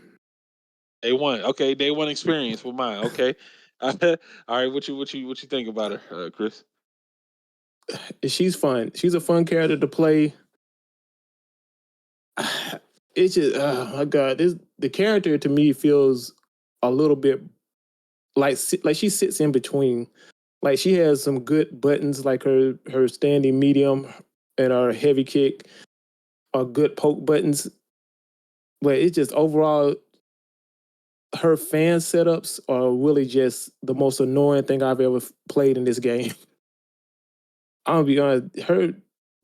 Day one. Okay, day one experience with mine. Okay. All right, what you think about her, Chris? She's fun. She's a fun character to play. It's just, oh my god, the character to me feels a little bit like she sits in between. Like she has some good buttons, like her standing medium and her heavy kick are good poke buttons. But it's just overall, her fan setups are really just the most annoying thing I've ever played in this game. I'm gonna be honest,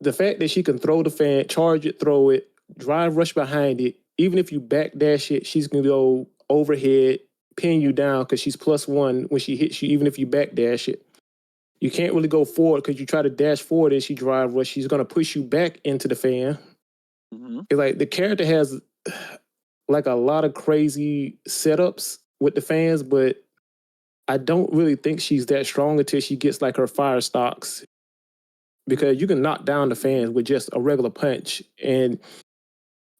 the fact that she can throw the fan, charge it, throw it, drive rush behind it, even if you backdash it, she's gonna go overhead, pin you down because she's +1 when she hits you, even if you backdash it. You can't really go forward because you try to dash forward and she drive rush, she's gonna push you back into the fan. Mm-hmm. It's like the character has like a lot of crazy setups with the fans, but I don't really think she's that strong until she gets like her fire stocks, because you can knock down the fans with just a regular punch. And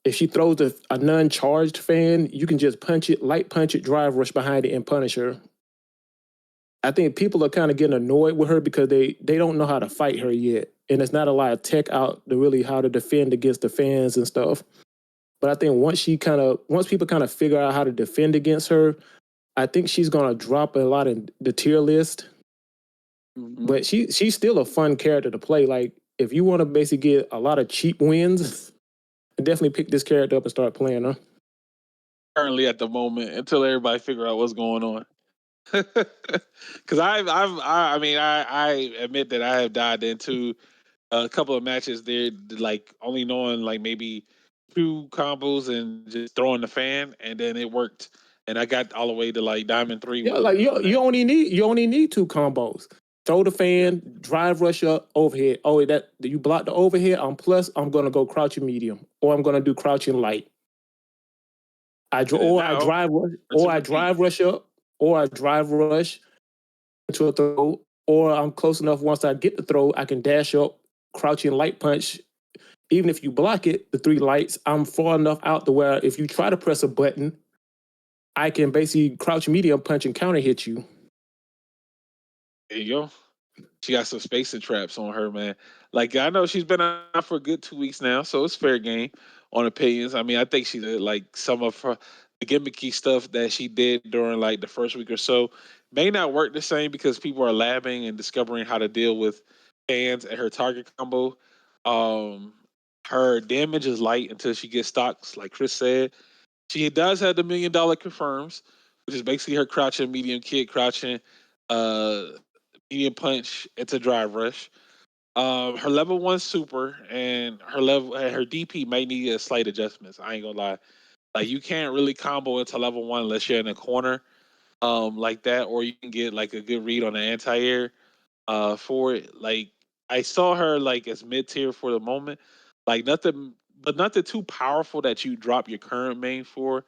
if she throws a non-charged fan, you can just punch it, light punch it, drive rush behind it, and punish her. I think people are kind of getting annoyed with her because they don't know how to fight her yet. And there's not a lot of tech out to really how to defend against the fans and stuff. But I think once people kind of figure out how to defend against her, I think she's gonna drop a lot in the tier list. Mm-hmm. But she's still a fun character to play. Like if you want to basically get a lot of cheap wins, definitely pick this character up and start playing her. Currently, at the moment, until everybody figure out what's going on. Because I mean, I admit that I have died into a couple of matches there, like only knowing like maybe two combos and just throwing the fan, and then it worked, and I got all the way to like Diamond 3 Yeah, with like it. you only need two combos. Throw the fan, drive rush up, overhead. Oh, that you block the overhead. I'm gonna go crouching medium, or I'm gonna do crouching light. And then now, rinse and I repeat. drive rush up, or I drive rush to a throw, or I'm close enough. Once I get the throw, I can dash up, crouching light punch. Even if you block it, the three lights, I'm far enough out to where if you try to press a button, I can basically crouch medium punch and counter hit you. There you go. She got some spacing traps on her, man. Like I know she's been out for a good 2 weeks now, so it's fair game on opinions. I mean, I think she did like some of her the gimmicky stuff that she did during like the first week or so may not work the same because people are labbing and discovering how to deal with fans and her target combo. Um, her damage is light until she gets stocks, like Chris said. She does have the $1 million confirms, which is basically her crouching, medium kick, crouching, uh, medium punch into drive rush. Her level one super and her DP may need a slight adjustments. I ain't gonna lie. Like you can't really combo into level one unless you're in a corner like that, or you can get like a good read on the anti air for it. Like I saw her like as mid tier for the moment. Like nothing but nothing too powerful that you drop your current main for.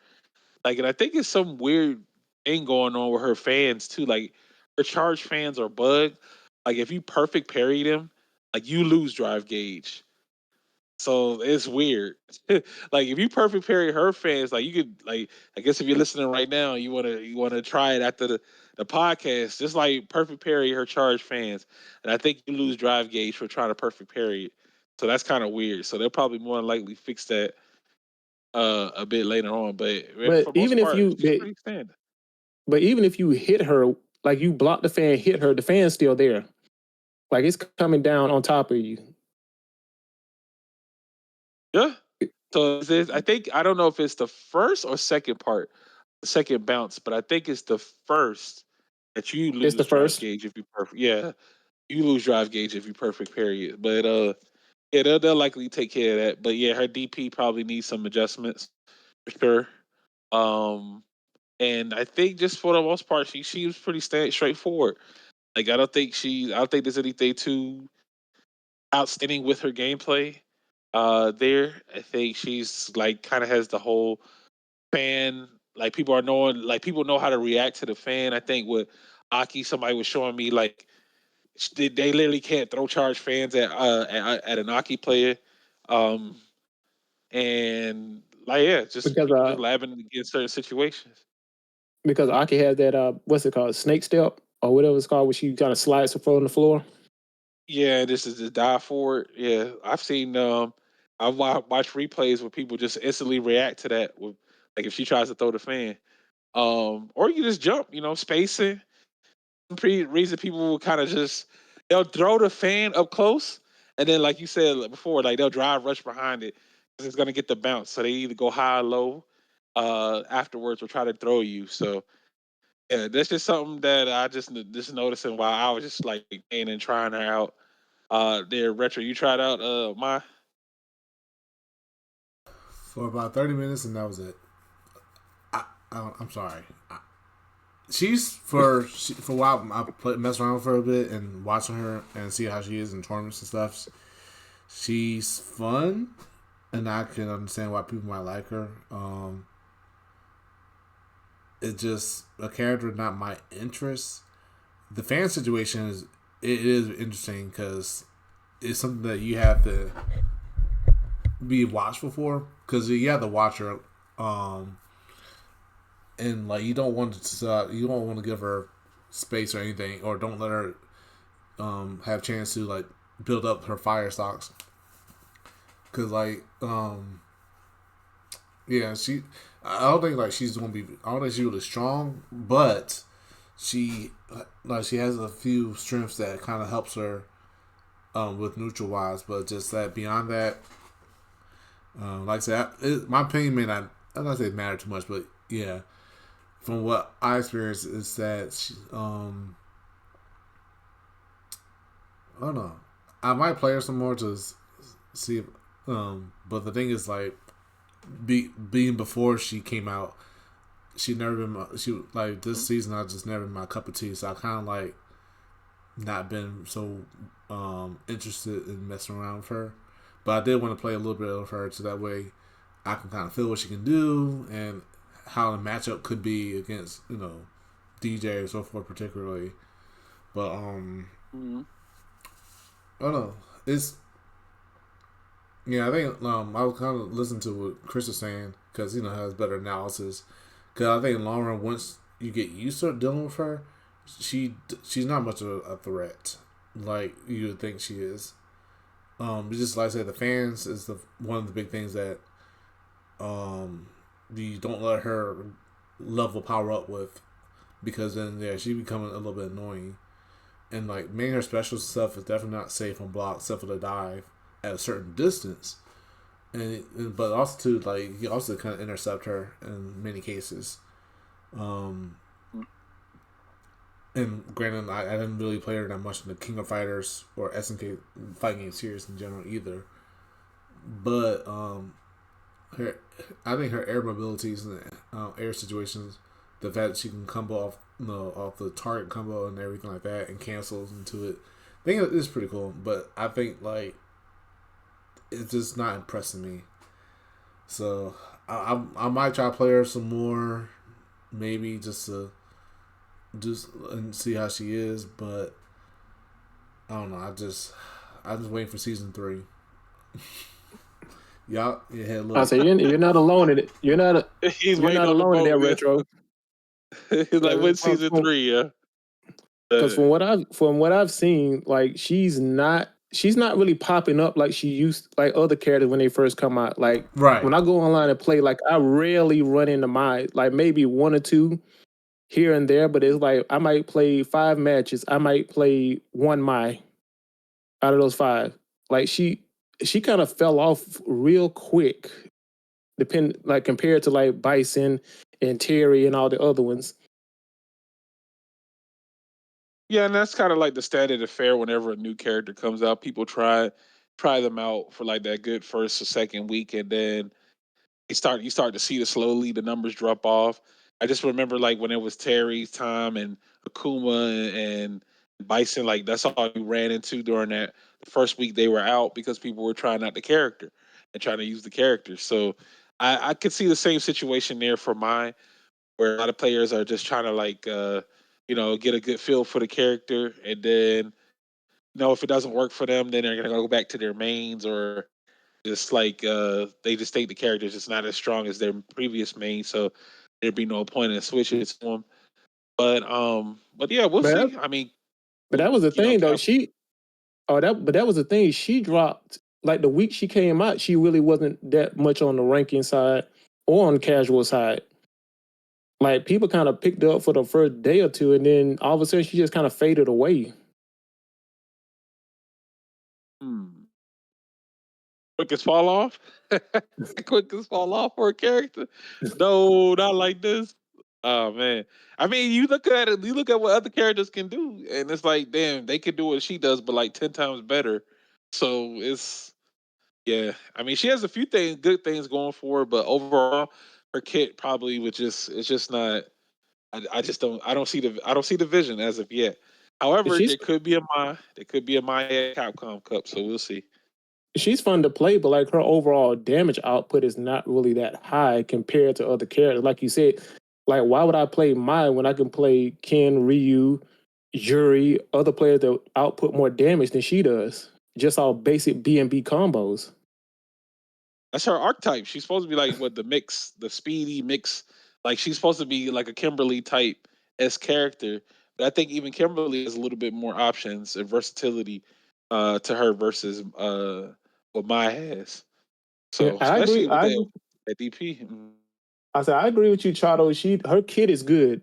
Like, and I think it's some weird thing going on with her fans too. Like, her charge fans are bugged. Like, if you perfect parry them, like you lose drive gauge. So it's weird. Like, if you perfect parry her fans, like you could, like, I guess if you're listening right now, you wanna try it after the podcast. Just like perfect parry her charge fans, and I think you lose drive gauge for trying to perfect parry it. So that's kind of weird. So they'll probably more than likely fix that a bit later on. But But for most even if part, you, she's pretty standard. but even if you hit her, like you block the fan, hit her, the fan's still there. Like it's coming down on top of you. Yeah. So I think I don't know if it's the first or second part, the second bounce, but I think it's the first that you It's the lose drive first. gauge if you perfect. Yeah, you lose drive gauge if you perfect period. But yeah, they'll likely take care of that. But yeah, her DP probably needs some adjustments for sure. Um, and I think just for the most part, she was pretty straightforward. Like I don't think there's anything too outstanding with her gameplay there. I think she's like kind of has the whole fan like people know how to react to the fan. I think with Aki, somebody was showing me like they literally can't throw charge fans at an Aki player. Um and like yeah, just because people just laughing against certain situations. because Aki has that what's it called, snake step or whatever it's called, where she kind of slides her foot on the floor. Yeah, this is the die for it. Yeah, I've seen I've watched replays where people just instantly react to that with like if she tries to throw the fan. Or you just jump, spacing. Reason people will kind of just they'll throw the fan up close, and then like you said before, like they'll drive rush behind it because it's gonna get the bounce. So they either go high or low afterwards or try to throw you. So yeah, that's just something that I just noticing while I was just like playing and trying her out. There, retro. You tried out my For about 30 minutes, and that was it. I'm sorry. For a while. Mess around with her a bit and watching her and see how she is in tournaments and stuff. She's fun, and I can understand why people might like her. It's just a character not my interest. The fan situation is interesting because it's something that you have to be watchful for because you have to watch her, and like you don't want to give her space or anything, or don't let her have chance to like build up her fire stocks because yeah, I don't think like she's gonna be. I don't think she's really strong, but she has a few strengths that kind of helps her with neutral wise. But just that beyond that, like I said, my opinion may not. I'm not say matter too much, but yeah, from what I experienced is that I don't know. I might play her some more to see if, but the thing is like being before she came out, she never been like this season. I just never been my cup of tea. So I kind of like not been so interested in messing around with her. But I did want to play a little bit of her so that way I can kind of feel what she can do and how the matchup could be against DJ and so forth particularly. But I don't know. It's I think I was kind of listening to what Chris was saying because has better analysis. Because I think in the long run, once you get used to dealing with her, she's not much of a threat. like you would think she is. Just like I said, the fans is one of the big things that you don't let her level power up with, because then she becoming a little bit annoying. And like making her special stuff is definitely not safe on block except for the dive at a certain distance. But also too, like he also kind of intercept her in many cases. Um, and granted, I didn't really play her that much in the King of Fighters or SNK fighting game series in general either. But her, I think her air mobilities and air situations, the fact that she can combo off, off the target combo and everything like that, and cancels into it, I think it's pretty cool. But I think like it's just not impressing me. So I might try to play her some more, maybe just to and see how she is. But I don't know. I just waiting for season 3. Y'all, yeah, look. I say you're not alone in it. He's You're waiting not on the alone in boat. that, Retro. He's like, when season 3? Yeah. Because from what I've seen, like she's not really popping up like she used, like other characters when they first come out. Like Right. when I go online and play, like I rarely run into Mai, like maybe 1 or 2 here and there, but it's like I might play 5 matches. I might play 1 Mai out of those 5. Like she kind of fell off real quick, compared to like Bison and Terry and all the other ones. Yeah, and that's kind of like the standard affair. Whenever a new character comes out, people try them out for like that good first or second week, and then you start to see the numbers drop off. I just remember like when it was Terry's time and Akuma and Bison, like that's all we ran into during that the first week they were out, because people were trying out the character and trying to use the character. So I could see the same situation there for mine, where a lot of players are just trying to like get a good feel for the character, and then if it doesn't work for them, then they're gonna go back to their mains, or just like they just think the character is just not as strong as their previous main, so there'd be no point in switching to them. But yeah, we'll But see. I mean, that was the thing though. Cap. That was the thing. She dropped, like the week she came out, she really wasn't that much on the ranking side or on the casual side. Like people kind of picked her up for the first day or 2, and then all of a sudden she just kind of faded away. Quickest fall off? Quickest fall off for a character? No, not like this. Oh man. I mean, you look at it, you look at what other characters can do, and it's like, damn, they can do what she does, but like 10 times better. So it's yeah. I mean, she has a few good things going for her, but overall, her kit probably would just it's just not. I just don't. I don't see the vision as of yet. However, She's there could be a Maya Capcom Cup, so we'll see. she's fun to play, but like her overall damage output is not really that high compared to other characters. Like you said, like why would I play Mai when I can play Ken, Ryu, Yuri, other players that output more damage than she does? Just all basic B and B combos. That's her archetype. She's supposed to be like what the speedy mix. Like she's supposed to be like a Kimberly type S character. But I think even Kimberly has a little bit more options and versatility to her versus what Mai has. Yeah, So I agree. especially with that DP. I said I agree with you, Chato. Her kit is good.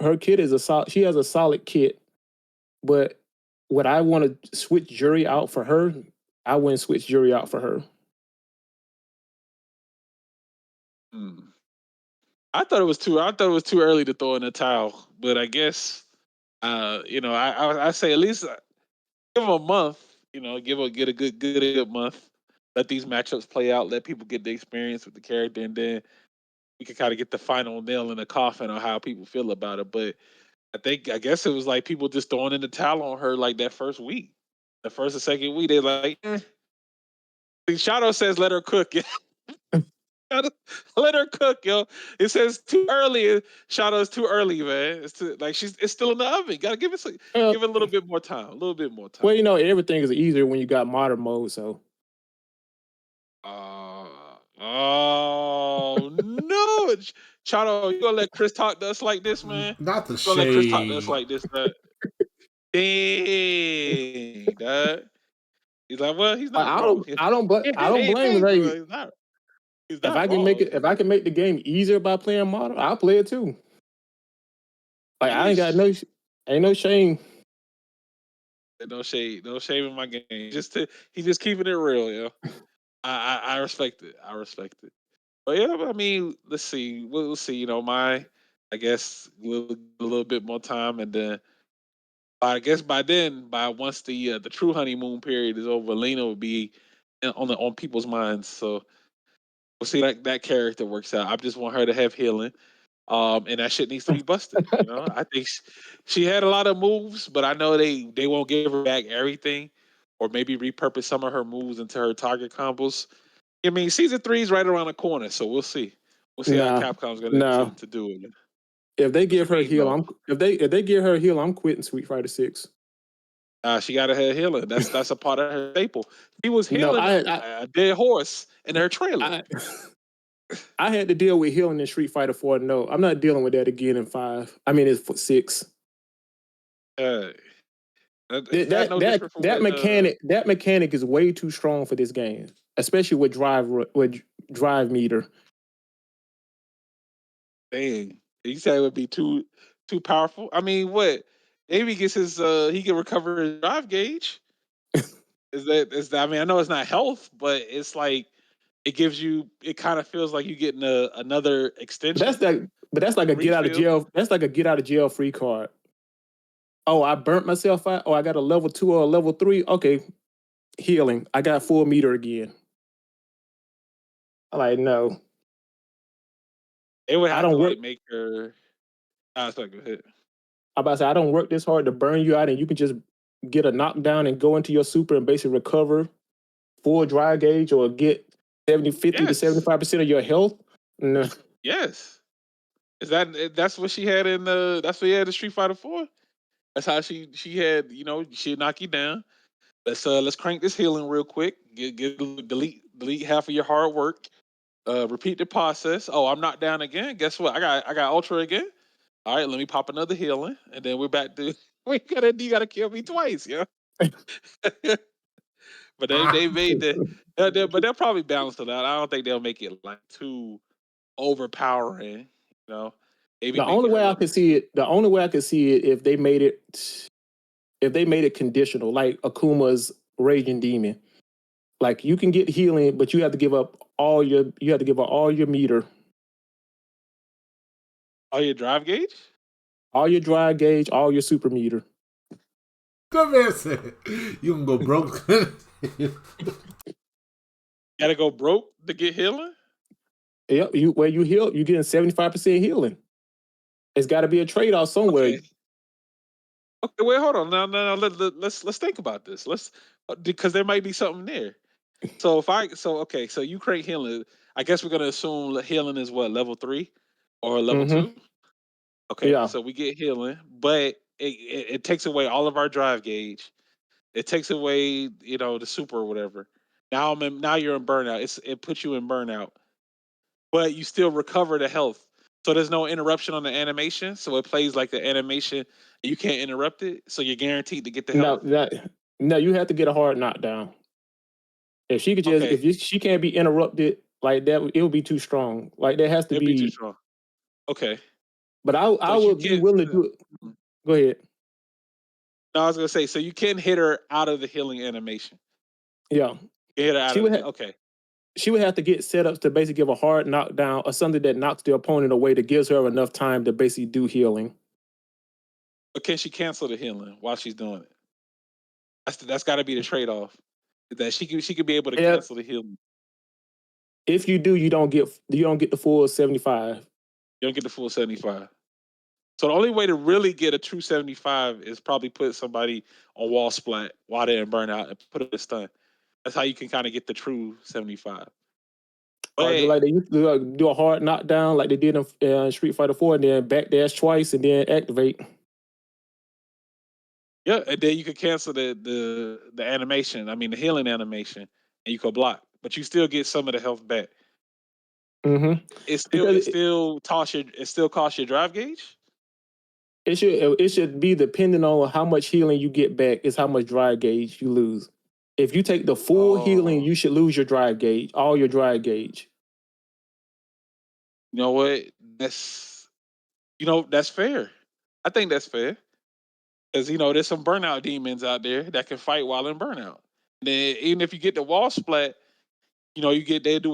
Her kit is she has a solid kit, but would I want to switch Jury out for her? I wouldn't switch Jury out for her. I thought it was too early to throw in a towel, but I guess I say at least give them a month. Get a good month. Let these matchups play out. Let people get the experience with the character, and then we can kind of get the final nail in the coffin on how people feel about it. But I guess it was like people just throwing in the towel on her like that first week, the first or second week. They're like, Shadow says let her cook. Let her cook, yo. It says too early. Shadow's too early, man. It's still in the oven. Gotta give it a little bit more time. A little bit more time. Well, everything is easier when you got modern mode, so. Oh no, Shadow, you gonna let Chris talk to us like this, man? Not the You gonna let Chris talk to shade. us like this, man? Dang, dog. He's like, well, he's not I wrong. don't, I don't, but I don't blame him. Hey, Like, he's if not I can make wrong. it, if I can make the game easier by playing modern, I'll play it too. Like, I ain't got Yeesh. no, ain't no shame. No shade, no shame in my game. He's just keeping it real, yo. I respect it. I respect it. But yeah, I mean, let's see. We'll see. I guess we'll a little bit more time, and then I guess by then, by once the true honeymoon period is over, Lena will be on people's minds. So we'll see that character works out. I just want her to have healing. And that shit needs to be busted. I think she had a lot of moves, but I know they won't give her back everything, or maybe repurpose some of her moves into her target combos. I mean, season 3 is right around the corner, so we'll see. We'll see how Nah, Capcom's gonna nah. to do it. If they What you give her mean, heal, no? if they give her heal, I'm quitting Street Fighter 6. She got her healing. That's a part of her staple. She was No, healing a dead horse in her trailer. I, I had to deal with healing in Street Fighter 4. No, I'm not dealing with that again in 5. I mean, it's 6. Uh, That that that no that different from that what mechanic is way too strong for this game, especially with drive meter. dang. You said it would be too powerful. I mean, what? Maybe gets his he can recover his drive gauge. I mean, I know it's not health, but it's like it gives you. It kind of feels like you're getting another But that's extension that. But that's like a get out of refill. jail. That's like a get out of jail free card. Oh, I burnt myself out. Oh, I got a level 2 or a level 3. Okay, healing. I got full meter again. I'm like, no, They would I have to don't work. like make her. Sorry, go ahead. I'm about to say I don't work this hard to burn you out, and you can just get a knockdown and go into your super and basically recover full dry gauge or get 50 to Yes, 75% of your health. No, yes. That's what she had in the. That's what she had in Street Fighter 4. That's how she had. She'd knock you down. Let's crank this healing real quick. Delete half of your hard work. Repeat the process. Oh, I'm knocked down again. Guess what? I got ultra again. All right, let me pop another healing, and then we're back to you gotta kill me twice, yeah. But they made but they'll probably balance it out. I don't think they'll make it like too overpowering. You know, maybe the make only it a way I little could bit see it, the only way I could see it if they made it conditional, like Akuma's Raging Demon. Like you can get healing, but you have to give up all your meter, Oh, your drive gauge? all your dry gauge, all your super meter. That man said you can go broke. Gotta go broke to get healing? Yep, where you heal, you getting 75% healing. It's got to be a trade off somewhere. Okay. Okay, wait, hold on. Now, let's think about this. Let's because there might be something there. So okay, so you create healing. I guess we're gonna assume healing is what, level 3 or level Mm-hmm. 2? Okay, Yeah. so we get healing, but it takes away all of our drive gauge. It takes away, the super or whatever. Now you're in burnout. It puts you in burnout, but you still recover the health. So there's no interruption on the animation. So it plays like the animation, and you can't interrupt it. So you're guaranteed to get the No, health. no, you have to get a hard knockdown. If she could just, Okay, she can't be interrupted like that, it would be too strong. Like there has to it'll be too be. strong. Okay, But so I you would be can't. willing to do it. Go ahead. No, I was gonna say, so you can hit her out of the healing animation. Yeah, You hit her out she of would the have. okay. She would have to get setups to basically give a hard knockdown or something that knocks the opponent away that gives her enough time to basically do healing. But can she cancel the healing while she's doing it? That's got to be the trade off. That she could be able to Yeah, cancel the healing. if you do, you don't get the full 75. You don't get the full 75. So the only way to really get a true 75 is probably put somebody on wall splat while they're in burnout and put it in stun. That's how you can kind of get the true 75. Or do But like they used to do, do a hard knockdown like they did in Street Fighter 4 and then backdash twice and then activate. yeah, and then you could cancel the animation. I mean the healing animation, and you could block, but you still get some of the health back. Mm-hmm. It still Because it still costs your drive gauge. It should be depending on how much healing you get back is how much drive gauge you lose. If you take the full healing, you should lose your drive gauge, all your drive gauge. You know what? That's fair. I think that's fair. Because there's some burnout demons out there that can fight while in burnout. And then even if you get the wall splat, they do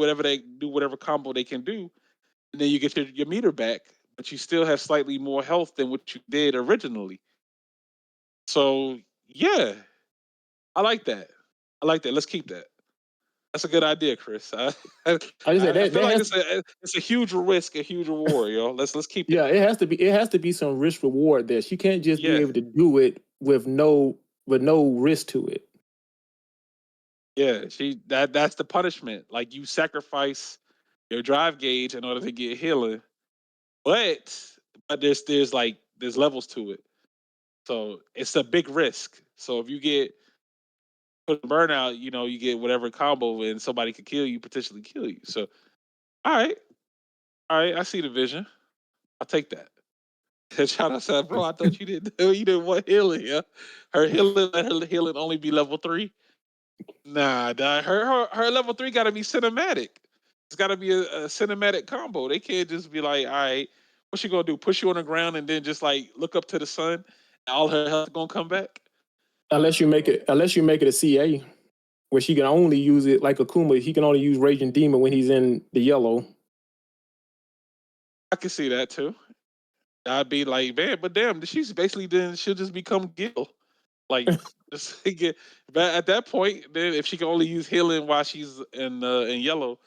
whatever combo they can do, and then you get your meter back, but you still have slightly more health than what you did originally. So yeah, I like that. Let's keep that. That's a good idea, Chris. I feel like it's a huge risk, a huge reward, yo. Let's keep it. Yeah, it has to be some risk reward there. She can't just be able to do it with no risk to it. Yeah, that's the punishment. Like, you sacrifice your drive gauge in order to get healing, but there's levels to it. So it's a big risk. So if you get put in burnout, you get whatever combo and somebody could potentially kill you. So all right, I see the vision. I'll take that. Shout out to bro. I thought you didn't want healing. Yeah, her healing only be level 3. Nah, her level 3 got to be cinematic. It's got to be a cinematic combo. They can't just be like, all right, what's she gonna do? Push you on the ground and then just like look up to the sun, and all her health gonna come back? Unless you make it a CA, where she can only use it like Akuma. He can only use Raging Demon when he's in the yellow. I can see that too. I'd be like, man, but damn, she's basically she'll just become Gil. Like, just get. But at that point, then if she can only use healing while she's in yellow,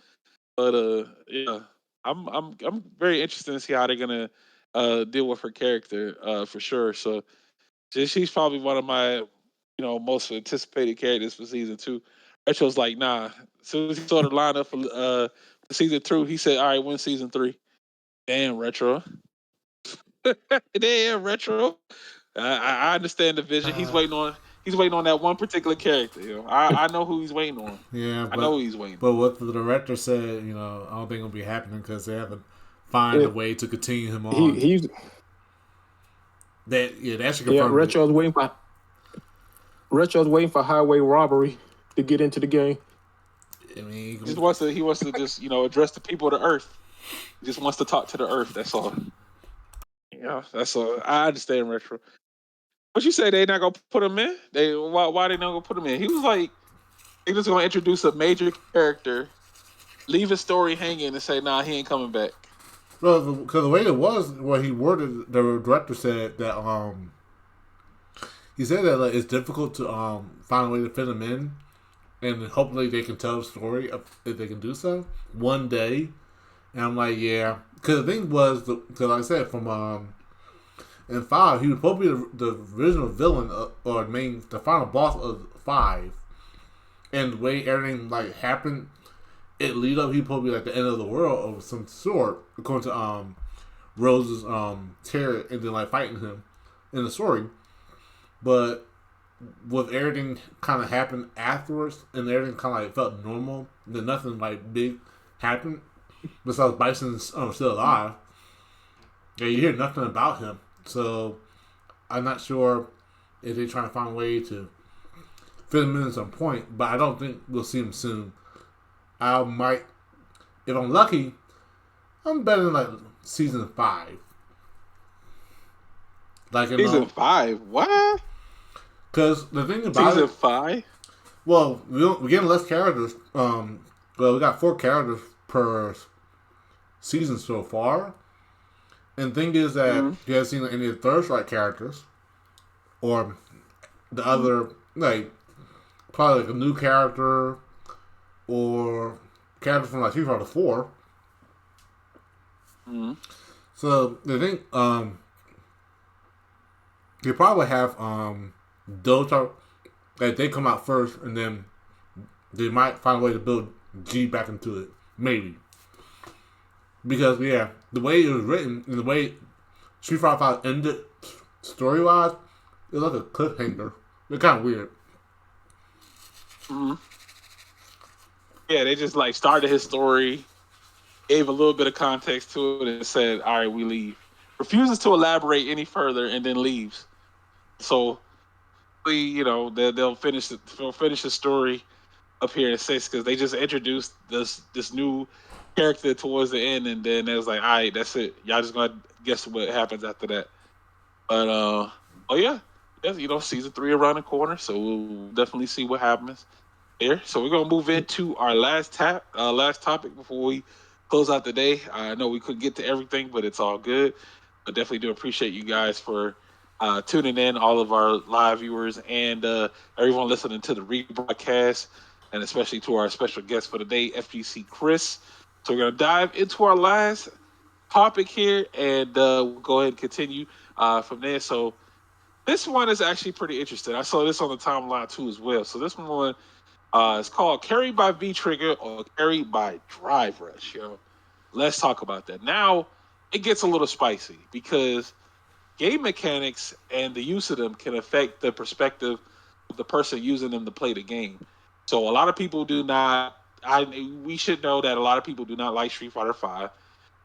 but yeah, I'm very interested to see how they're gonna deal with her character for sure. So she's probably one of my most anticipated characters for season 2. Retro's like, nah. As soon as he saw the lineup for season 2, he said, all right, win season 3. Damn, Retro. Damn, Retro. I understand the vision. He's waiting on that one particular character. I know who he's waiting on. Yeah, I know who he's waiting. But what the director said, I don't think it'll be happening because they haven't found a way to continue him on. That should confirm. Yeah, Retro's waiting for highway robbery to get into the game. I mean, he wants to just address the people of the earth. He just wants to talk to the earth. That's all. Yeah, that's all. I understand, Retro. What you say? They not gonna put him in? Why they not gonna put him in? He was like, they just gonna introduce a major character, leave his story hanging, and say, nah, he ain't coming back. Well, because the way it was, what he worded, the director said that he said that it's difficult to find a way to fit him in, and hopefully they can tell the story if they can do so one day. And I'm like, yeah, because the thing was, because like I said, from in 5, he was supposed to be the original villain or the final boss of 5, and the way everything happened, it lead up. He supposed to be like the end of the world of some sort, according to Rose's terror, and then fighting him in the story. But with everything kind of happened afterwards, and everything kind of felt normal, and then nothing big happened besides Bison's still alive. Yeah, you hear nothing about him. So, I'm not sure if they're trying to find a way to fit him in at some point, but I don't think we'll see him soon. I might, if I'm lucky, I'm betting season 5. Season 5? What? Because the thing about season 5? Well, we're getting less characters. We got 4 characters per season so far. And the thing is that you haven't seen any of the Third Strike characters, or the other, probably a new character, or characters from Street Fighter 4. Mm-hmm. So the thing, they probably have those that they come out first, and then they might find a way to build G back into it, maybe. Because, yeah, the way it was written and the way Street Fighter 5 ended story-wise, it was like a cliffhanger. It's kind of weird. Mm-hmm. Yeah, they just started his story, gave a little bit of context to it, and said, all right, we leave. refuses to elaborate any further and then leaves. So, they'll finish the story up here in 6 because they just introduced this new character towards the end, and then it was like, all right, that's it. Y'all just gonna guess what happens after that. But oh yeah, season 3 around the corner, so we'll definitely see what happens here. So we're gonna move into our last topic before we close out the day. I know we couldn't get to everything, but it's all good. I definitely do appreciate you guys for tuning in, all of our live viewers and everyone listening to the rebroadcast, and especially to our special guest for the day, FGC Chris. So we're gonna dive into our last topic here, and we'll go ahead and continue from there. So this one is actually pretty interesting. I saw this on the timeline too as well. So this one it's called Carry by V Trigger or Carry by Drive Rush. Let's talk about that. Now it gets a little spicy because game mechanics and the use of them can affect the perspective of the person using them to play the game. So a lot of people do not. We should know that a lot of people do not like Street Fighter V,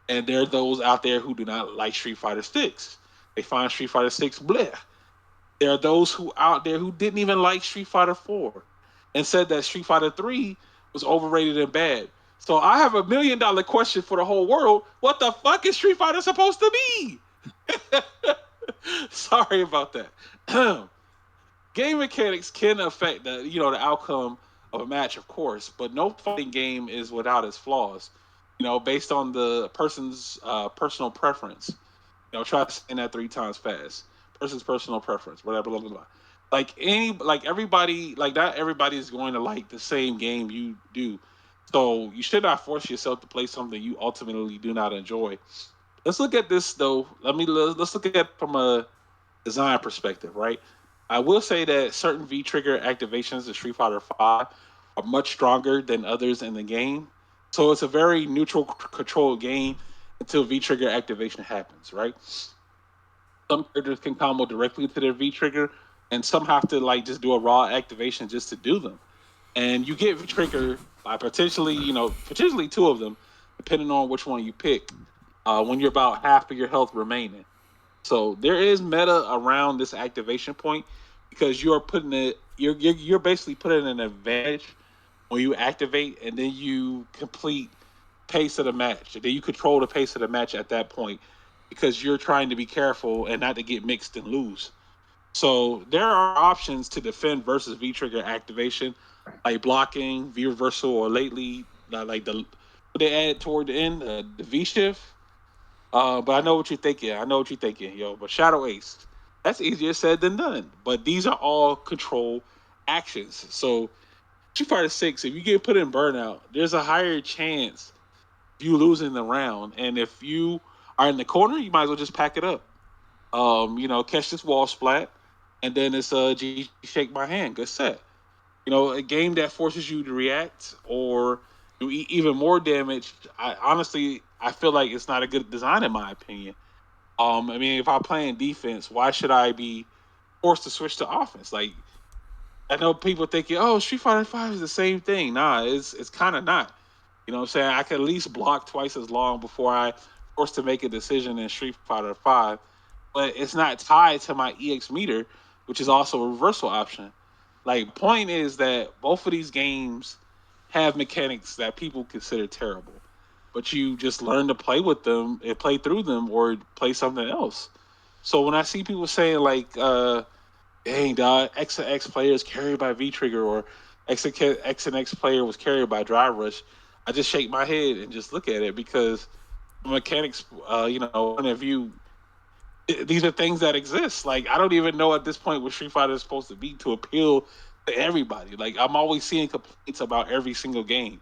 and there are those out there who do not like Street Fighter 6. They find Street Fighter 6 bleh. There are those who out there who didn't even like Street Fighter 4 and said that Street Fighter 3 was overrated and bad. So I have $1 million question for the whole world. What the fuck is Street Fighter supposed to be? Sorry about that. Game mechanics can affect the outcome of a match, of course, but no fighting game is without its flaws. Based on the person's personal preference. Try saying that 3 times fast. Person's personal preference, whatever, blah blah blah. Everybody, not everybody is going to like the same game you do. So you should not force yourself to play something you ultimately do not enjoy. Let's look at this though. Let's look at it from a design perspective, right? I will say that certain V trigger activations in Street Fighter V are much stronger than others in the game. So it's a very neutral controlled game until V trigger activation happens, right? Some characters can combo directly to their V trigger, and some have to just do a raw activation just to do them. And you get V trigger by potentially 2 of them, depending on which one you pick, when you're about half of your health remaining. So there is meta around this activation point because you're basically putting an advantage when you activate, and then you complete pace of the match. And then you control the pace of the match at that point because you're trying to be careful and not to get mixed and lose. So there are options to defend versus V trigger activation, like blocking, V reversal, or lately like they add toward the end, the V shift. But I know what you're thinking. Yo. But Shadow Ace, that's easier said than done. But these are all control actions. So Street Fighter 6, if you get put in burnout, there's a higher chance of you losing the round. And if you are in the corner, you might as well just pack it up. Catch this wall splat, and then it's G shake my hand. Good set. A game that forces you to react or do even more damage. I feel like it's not a good design in my opinion. If I'm playing defense, why should I be forced to switch to offense? Like, I know people thinking, "Oh, Street Fighter 5 is the same thing." Nah, it's kind of not. You know what I'm saying? I could at least block twice as long before I forced to make a decision in Street Fighter 5, but it's not tied to my EX meter, which is also a reversal option. Like, point is that both of these games have mechanics that people consider terrible, but you just learn to play with them and play through them or play something else. So when I see people saying dang, dog, X and X player is carried by V Trigger, or X and X player was carried by Drive Rush, I just shake my head and just look at it because mechanics, point of view, these are things that exist. Like, I don't even know at this point what Street Fighter is supposed to be to appeal to everybody. Like, I'm always seeing complaints about every single game.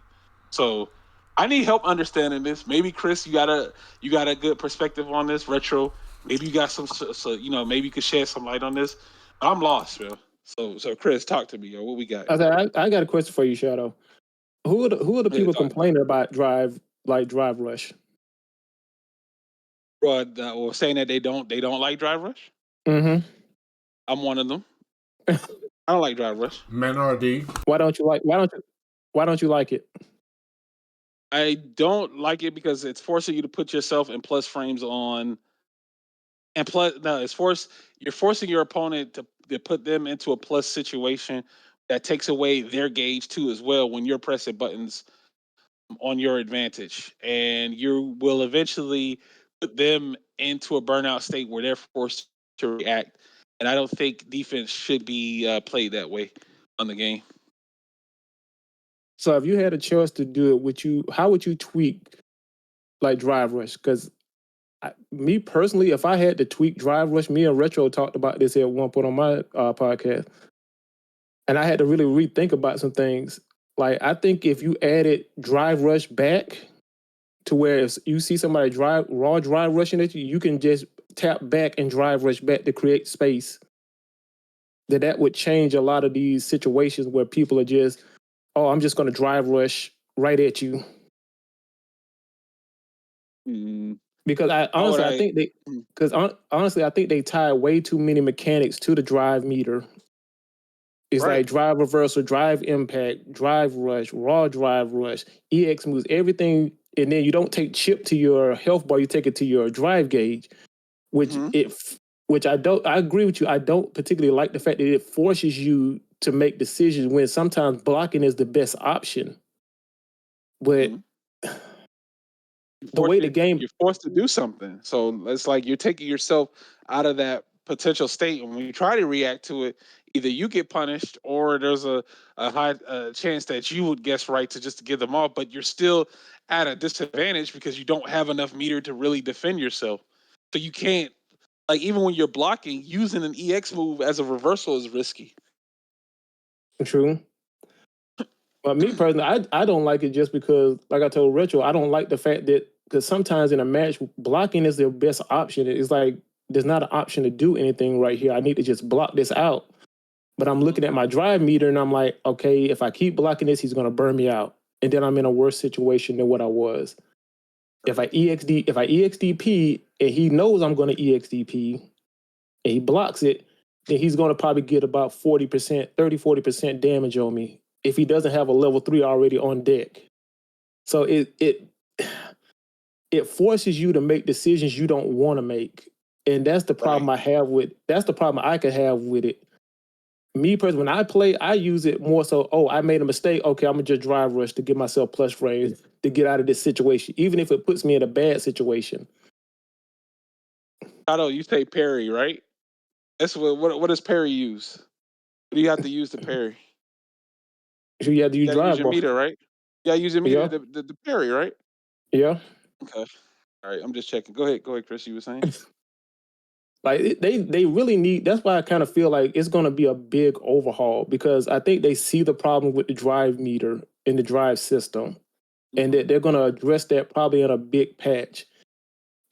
So I need help understanding this. Maybe Chris, you got a good perspective on this. Retro, maybe you got maybe you could shed some light on this. I'm lost, man. So Chris, talk to me, yo. What we got? I got a question for you, Shadow. Who are the Yeah, people complaining about Drive Rush? Bro, or saying that they don't like Drive Rush. Mm-hmm. I'm one of them. I don't like Drive Rush. Minority. Why don't you like it? I don't like it because it's forcing you to put yourself in plus frames on And plus, no, you're forcing your opponent to put them into a plus situation that takes away their gauge too as well when you're pressing buttons on your advantage, and you will eventually put them into a burnout state where they're forced to react. And I don't think defense should be played that way on the game. So if you had a choice to do it, how would you tweak like drive rush? Because me personally, if I had to tweak drive rush, me and Retro talked about this at one point on my podcast, and I had to really rethink about some things. Like I think if you added drive rush back to where if you see somebody drive rushing at you, you can just tap back and drive rush back to create space. That would change a lot of these situations where people are just, oh, I'm just going to drive rush right at you. Because I think they, because honestly, I think they tie way too many mechanics to the drive meter. It's Right. like drive reversal, drive impact, drive rush, raw drive rush, EX moves, everything. And then you don't take chip to your health bar, you take it to your drive gauge, which I agree with you. I don't particularly like the fact that it forces you to make decisions when sometimes blocking is the best option. But the way the game, you're forced to do something. So it's like you're taking yourself out of that potential state. And when you try to react to it, either you get punished or there's a high chance that you would guess right to just to get them off, but you're still at a disadvantage because you don't have enough meter to really defend yourself. So you can't, like, even when you're blocking, using an EX move as a reversal is risky. true. But me personally, I don't like it just because, like I told Retro, I don't like the fact that, because sometimes in a match, blocking is the best option. It's like, there's not an option to do anything right here. I need to just block this out. But I'm looking at my drive meter and I'm like, okay, if I keep blocking this, he's going to burn me out. And then I'm in a worse situation than what I was. If I EXDP and he knows I'm going to EXDP and he blocks it, then he's going to probably get about 40%, 40% damage on me if he doesn't have a level 3 already on deck. So it forces you to make decisions you don't want to make. And that's the problem that's the problem I could have with it. Me personally, when I play, I use it more so, oh, I made a mistake. Okay, I'm going to just drive rush to give myself plus frames to get out of this situation, even if it puts me in a bad situation. I know you say parry, right? That's what does parry use? What do you have to use to parry? You have to use You gotta use drive your bar. meter, right? Yeah, use your meter Yeah. the parry, right? Yeah. Okay. All right, I'm just checking. Go ahead, Chris. You were saying? Like they really need. That's why I kind of feel like it's going to be a big overhaul, because I think they see the problem with the drive meter in the drive system, and that they're going to address that probably in a big patch.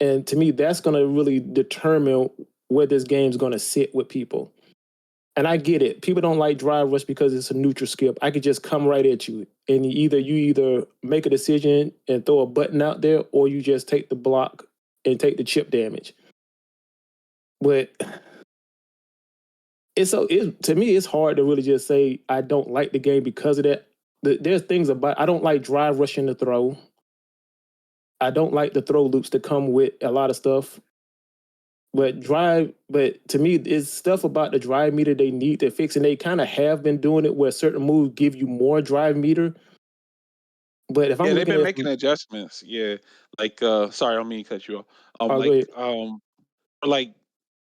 And to me, that's going to really determine where this game's going to sit with people. And I get it. People don't like drive rush because it's a neutral skip. I could just come right at you, and you either make a decision and throw a button out there, or you just take the block and take the chip damage. But to me, it's hard to really just say I don't like the game because of that. There's things about, I don't like drive rushing the throw. I don't like the throw loops that come with a lot of stuff. But to me, it's stuff about the drive meter they need to fix, and they kind of have been doing it where certain moves give you more drive meter. But if I'm Yeah, they've looking been at making adjustments. Yeah, like sorry, I don't mean to cut you off. go ahead. Like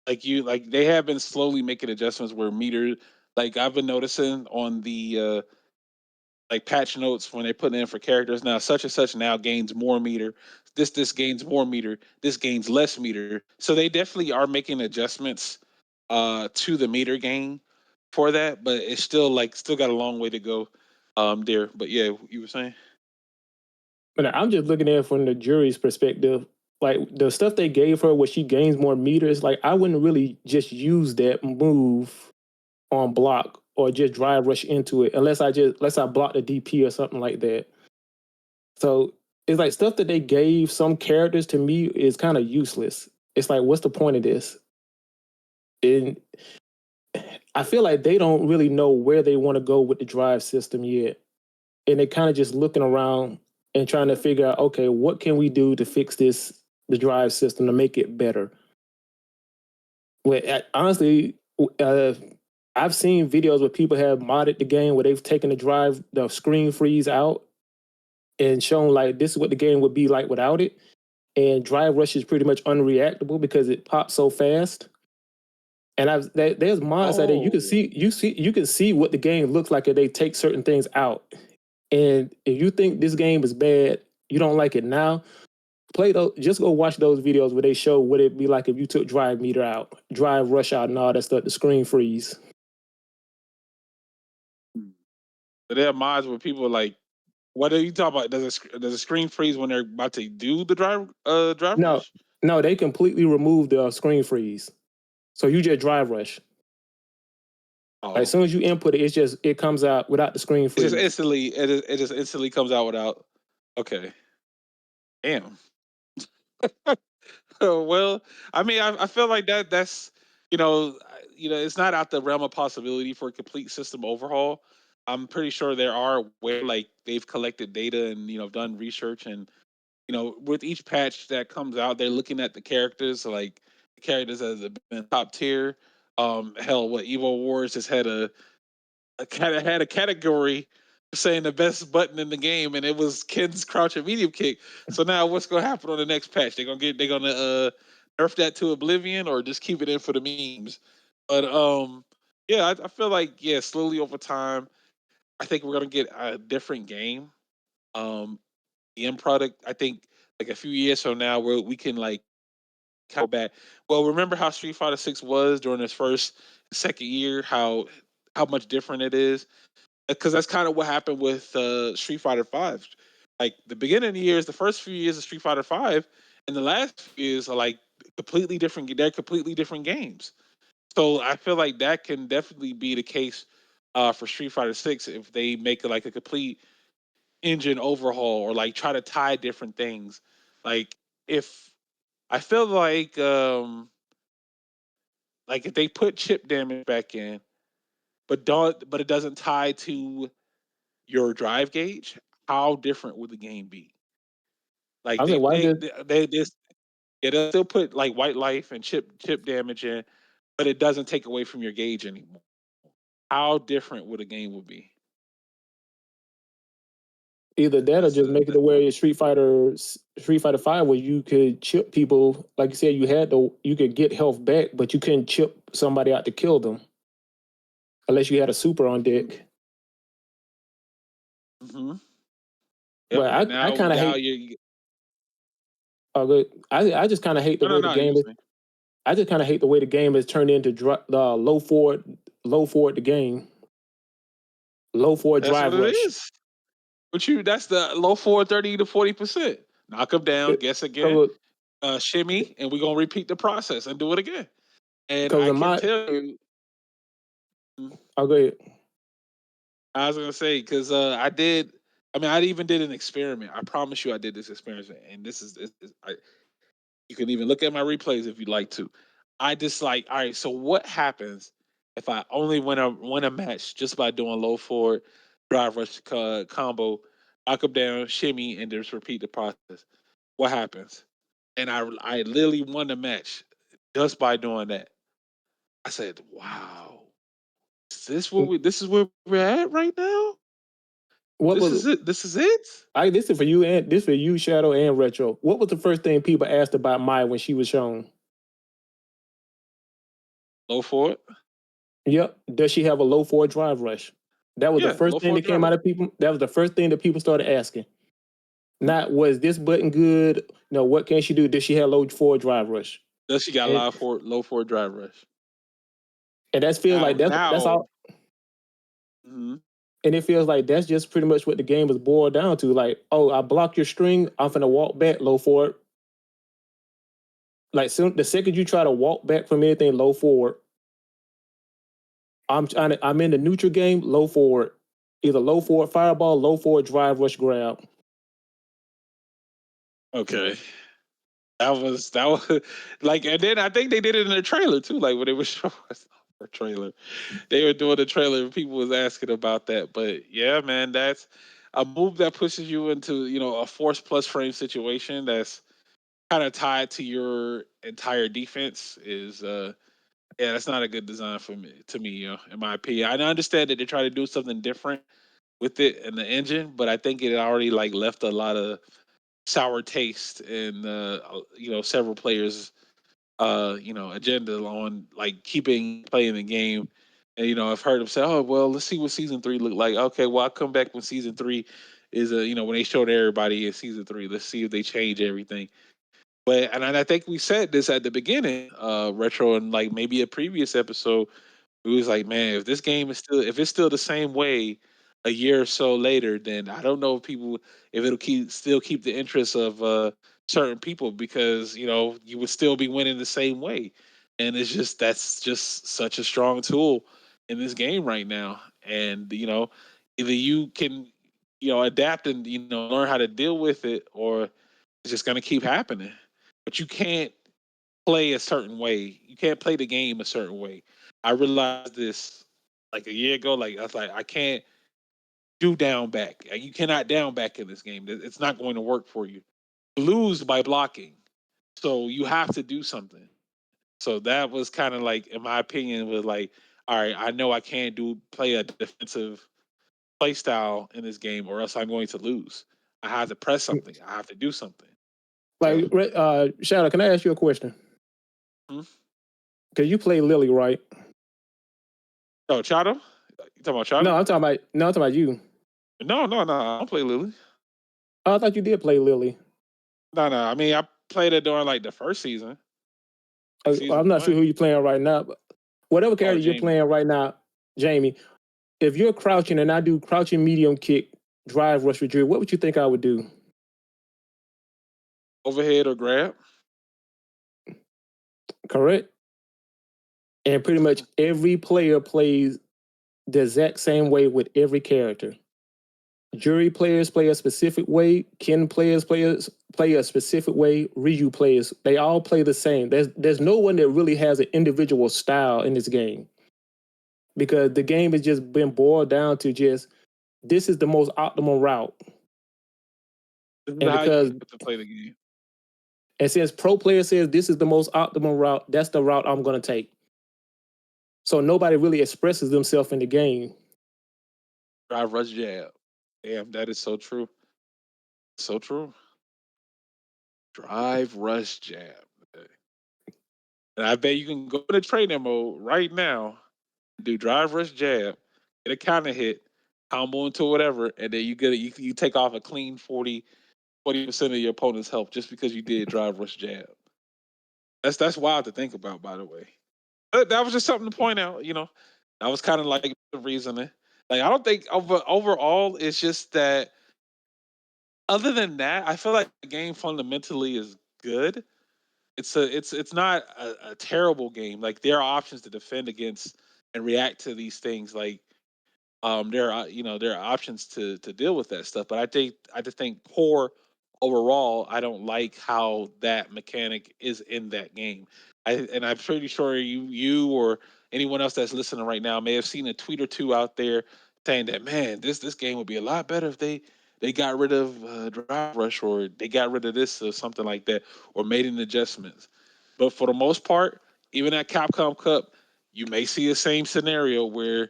like they have been slowly making adjustments where meter. Like I've been noticing on the like patch notes when they're putting in for characters now, such and such now gains more meter. This gains more meter. This gains less meter. So they definitely are making adjustments to the meter gain for that, but it's still got a long way to go there. But yeah, you were saying? But I'm just looking at it from the jury's perspective. Like the stuff they gave her where she gains more meters, like I wouldn't really just use that move on block or just drive rush into it unless I block the DP or something like that. So it's like stuff that they gave some characters to me is kind of useless. It's like, what's the point of this? And I feel like they don't really know where they want to go with the drive system yet. And they're kind of just looking around and trying to figure out, okay, what can we do to fix the drive system to make it better? Well, honestly, I've seen videos where people have modded the game where they've taken the screen freeze out and shown like this is what the game would be like without it. And drive rush is pretty much unreactable because it pops so fast. And there's mods out there you can Oh, see what the game looks like if they take certain things out. And if you think this game is bad, you don't like it now, play those. Just go watch those videos where they show what it'd be like if you took drive meter out, drive rush out, and all that stuff. The screen freeze. so there are mods where people are like, what are you talking about? Does a screen freeze when they're about to do the drive No, rush? no, they completely removed the screen freeze, so you just drive rush. Like, as Oh, soon as you input it, it comes out without the screen it just freeze. instantly it just instantly comes out without. Okay, damn. Well, I mean, I feel like that's it's not out the realm of possibility for a complete system overhaul. I'm pretty sure there are where like they've collected data and done research, and with each patch that comes out, they're looking at the characters, like the characters that have been top tier. Hell, what Evo Wars just had a category saying the best button in the game, and it was Ken's crouching medium kick. So now, what's gonna happen on the next patch? They're gonna nerf that to oblivion, or just keep it in for the memes. But yeah, I feel like slowly over time, I think we're gonna get a different game. Um, the end product, I think, like a few years from now, where we can like go back. Well, remember how Street Fighter 6 was during its second year? How much different it is, because that's kind of what happened with Street Fighter Five. Like the beginning of the years, the first few years of Street Fighter Five, and the last few years are like completely different. They're completely different games. So I feel like that can definitely be the case for Street Fighter Six if they make like a complete engine overhaul or like try to tie different things. Like if I feel like if they put chip damage back in, but it doesn't tie to your drive gauge, how different would the game be? I Like was like, why just they'll still put like white life and chip damage in, but it doesn't take away from your gauge anymore. How different would a game would be? either that or just make it to where Street Fighter Five, where you could chip people, like you said, you could get health back, but you couldn't chip somebody out to kill them unless you had a super on deck. Mm-hmm. Yep. But And I kind of now hate. you I just kind of hate the no way the no you game is. see. I just kind of hate the way the game is turned into the low forward the game, low forward That's what drive it rush. is. But that's the low forward 30 to 40%. Knock them down, guess again, Because shimmy, and we're gonna repeat the process and do it again. And I in can my tell you, I'll go ahead. I was gonna say because I did. I mean, I even did an experiment. I promise you, I did this experiment, and you can even look at my replays if you'd like to. I just like, all right. So what happens if I only win a match just by doing low forward drive rush combo, knock them down, shimmy, and just repeat the process? What happens? And I literally won the match just by doing that. I said, "Wow, this is where we're at right now? What This was is it. This is it. this is for you and this for you, Shadow and Retro. What was the first thing people asked about Maya when she was shown? Low forward. Yep. Does she have a low forward drive rush? That was the Yeah, first low thing forward that came driver. out of people. That was the first thing that people started asking. Not was this button good? No, what can she do? Does she have low forward drive rush? Does she got And low forward drive rush? and that feels like that's Now, all. mhm. And it feels like that's just pretty much what the game was boiled down to. Like, oh, I block your string, I'm finna walk back low forward. Like, the second you try to walk back from anything low forward, I'm in the neutral game, low forward. Either low forward fireball, low forward drive rush grab. Okay. That was like, and then I think they did it in the trailer too. Like when it was showing our trailer, they were doing the trailer and people was asking about that. But yeah, man, that's a move that pushes you into a force plus frame situation that's kind of tied to your entire defense. Is Yeah, that's not a good design for me. To me, in my opinion, I understand that they try to do something different with it and the engine, but I think it already like left a lot of sour taste in several players agenda on like keeping playing the game. And I've heard them say, "Oh, well, let's see what season 3 look like." Okay, well, I'll come back when season 3 is when they showed everybody in season 3. Let's see if they change everything. But and I think we said this at the beginning, retro, and like maybe a previous episode. It was like, man, if it's still the same way a year or so later, then I don't know if it'll keep the interest of certain people, because you would still be winning the same way, and that's just such a strong tool in this game right now. And either you can adapt and learn how to deal with it, or it's just gonna keep happening. But you can't play a certain way. You can't play the game a certain way. I realized this like a year ago. Like I was like, I can't do down back. You cannot down back in this game. It's not going to work for you. You lose by blocking, so you have to do something. So that was kind of like, in my opinion, was like, all right, I know I can't play a defensive play style in this game, or else I'm going to lose. I have to press something. I have to do something. So, Like, Shadow, can I ask you a question? hmm? Because you play Lily, right? Oh, Chato, you talking about No, Chato? I'm talking about you. No, no, no. I don't play Lily. Oh, I thought you did play Lily. No, no. I mean, I played it during like the first season, like I'm season not sure one. who you're playing right now, but whatever Oh, character you're Jamie. playing right now, Jamie, if you're crouching and I do crouching medium kick, drive rush retrieve, what would you think I would do? Overhead or grab. Correct? And pretty much every player plays the exact same way with every character. Jury players play a specific way. Ken players play a specific way. Ryu players, they all play the same. There's no one that really has an individual style in this game, because the game has just been boiled down to just this is the most optimal route. This is And how you because have to play the game. and since pro player says this is the most optimal route, that's the route I'm going to take. So nobody really expresses themselves in the game. Drive, rush, jab. Damn, that is so true. So true. Drive, rush, jab. And I bet you can go to training mode right now, do drive, rush, jab, get a counter hit, combo into whatever, and then you take off a clean 40% of your opponent's health just because you did drive, rush, jab. That's wild to think about, by the way. But that was just something to point out. That was kind of like the reasoning. Like I don't think overall it's just that. Other than that, I feel like the game fundamentally is good. It's not a terrible game. Like there are options to defend against and react to these things. Like there are options to deal with that stuff. But I just think core overall, I don't like how that mechanic is in that game. And I'm pretty sure you or anyone else that's listening right now may have seen a tweet or two out there saying that, man, this game would be a lot better if they got rid of drive rush, or they got rid of this or something like that, or made an adjustments. But for the most part, even at Capcom Cup, you may see the same scenario where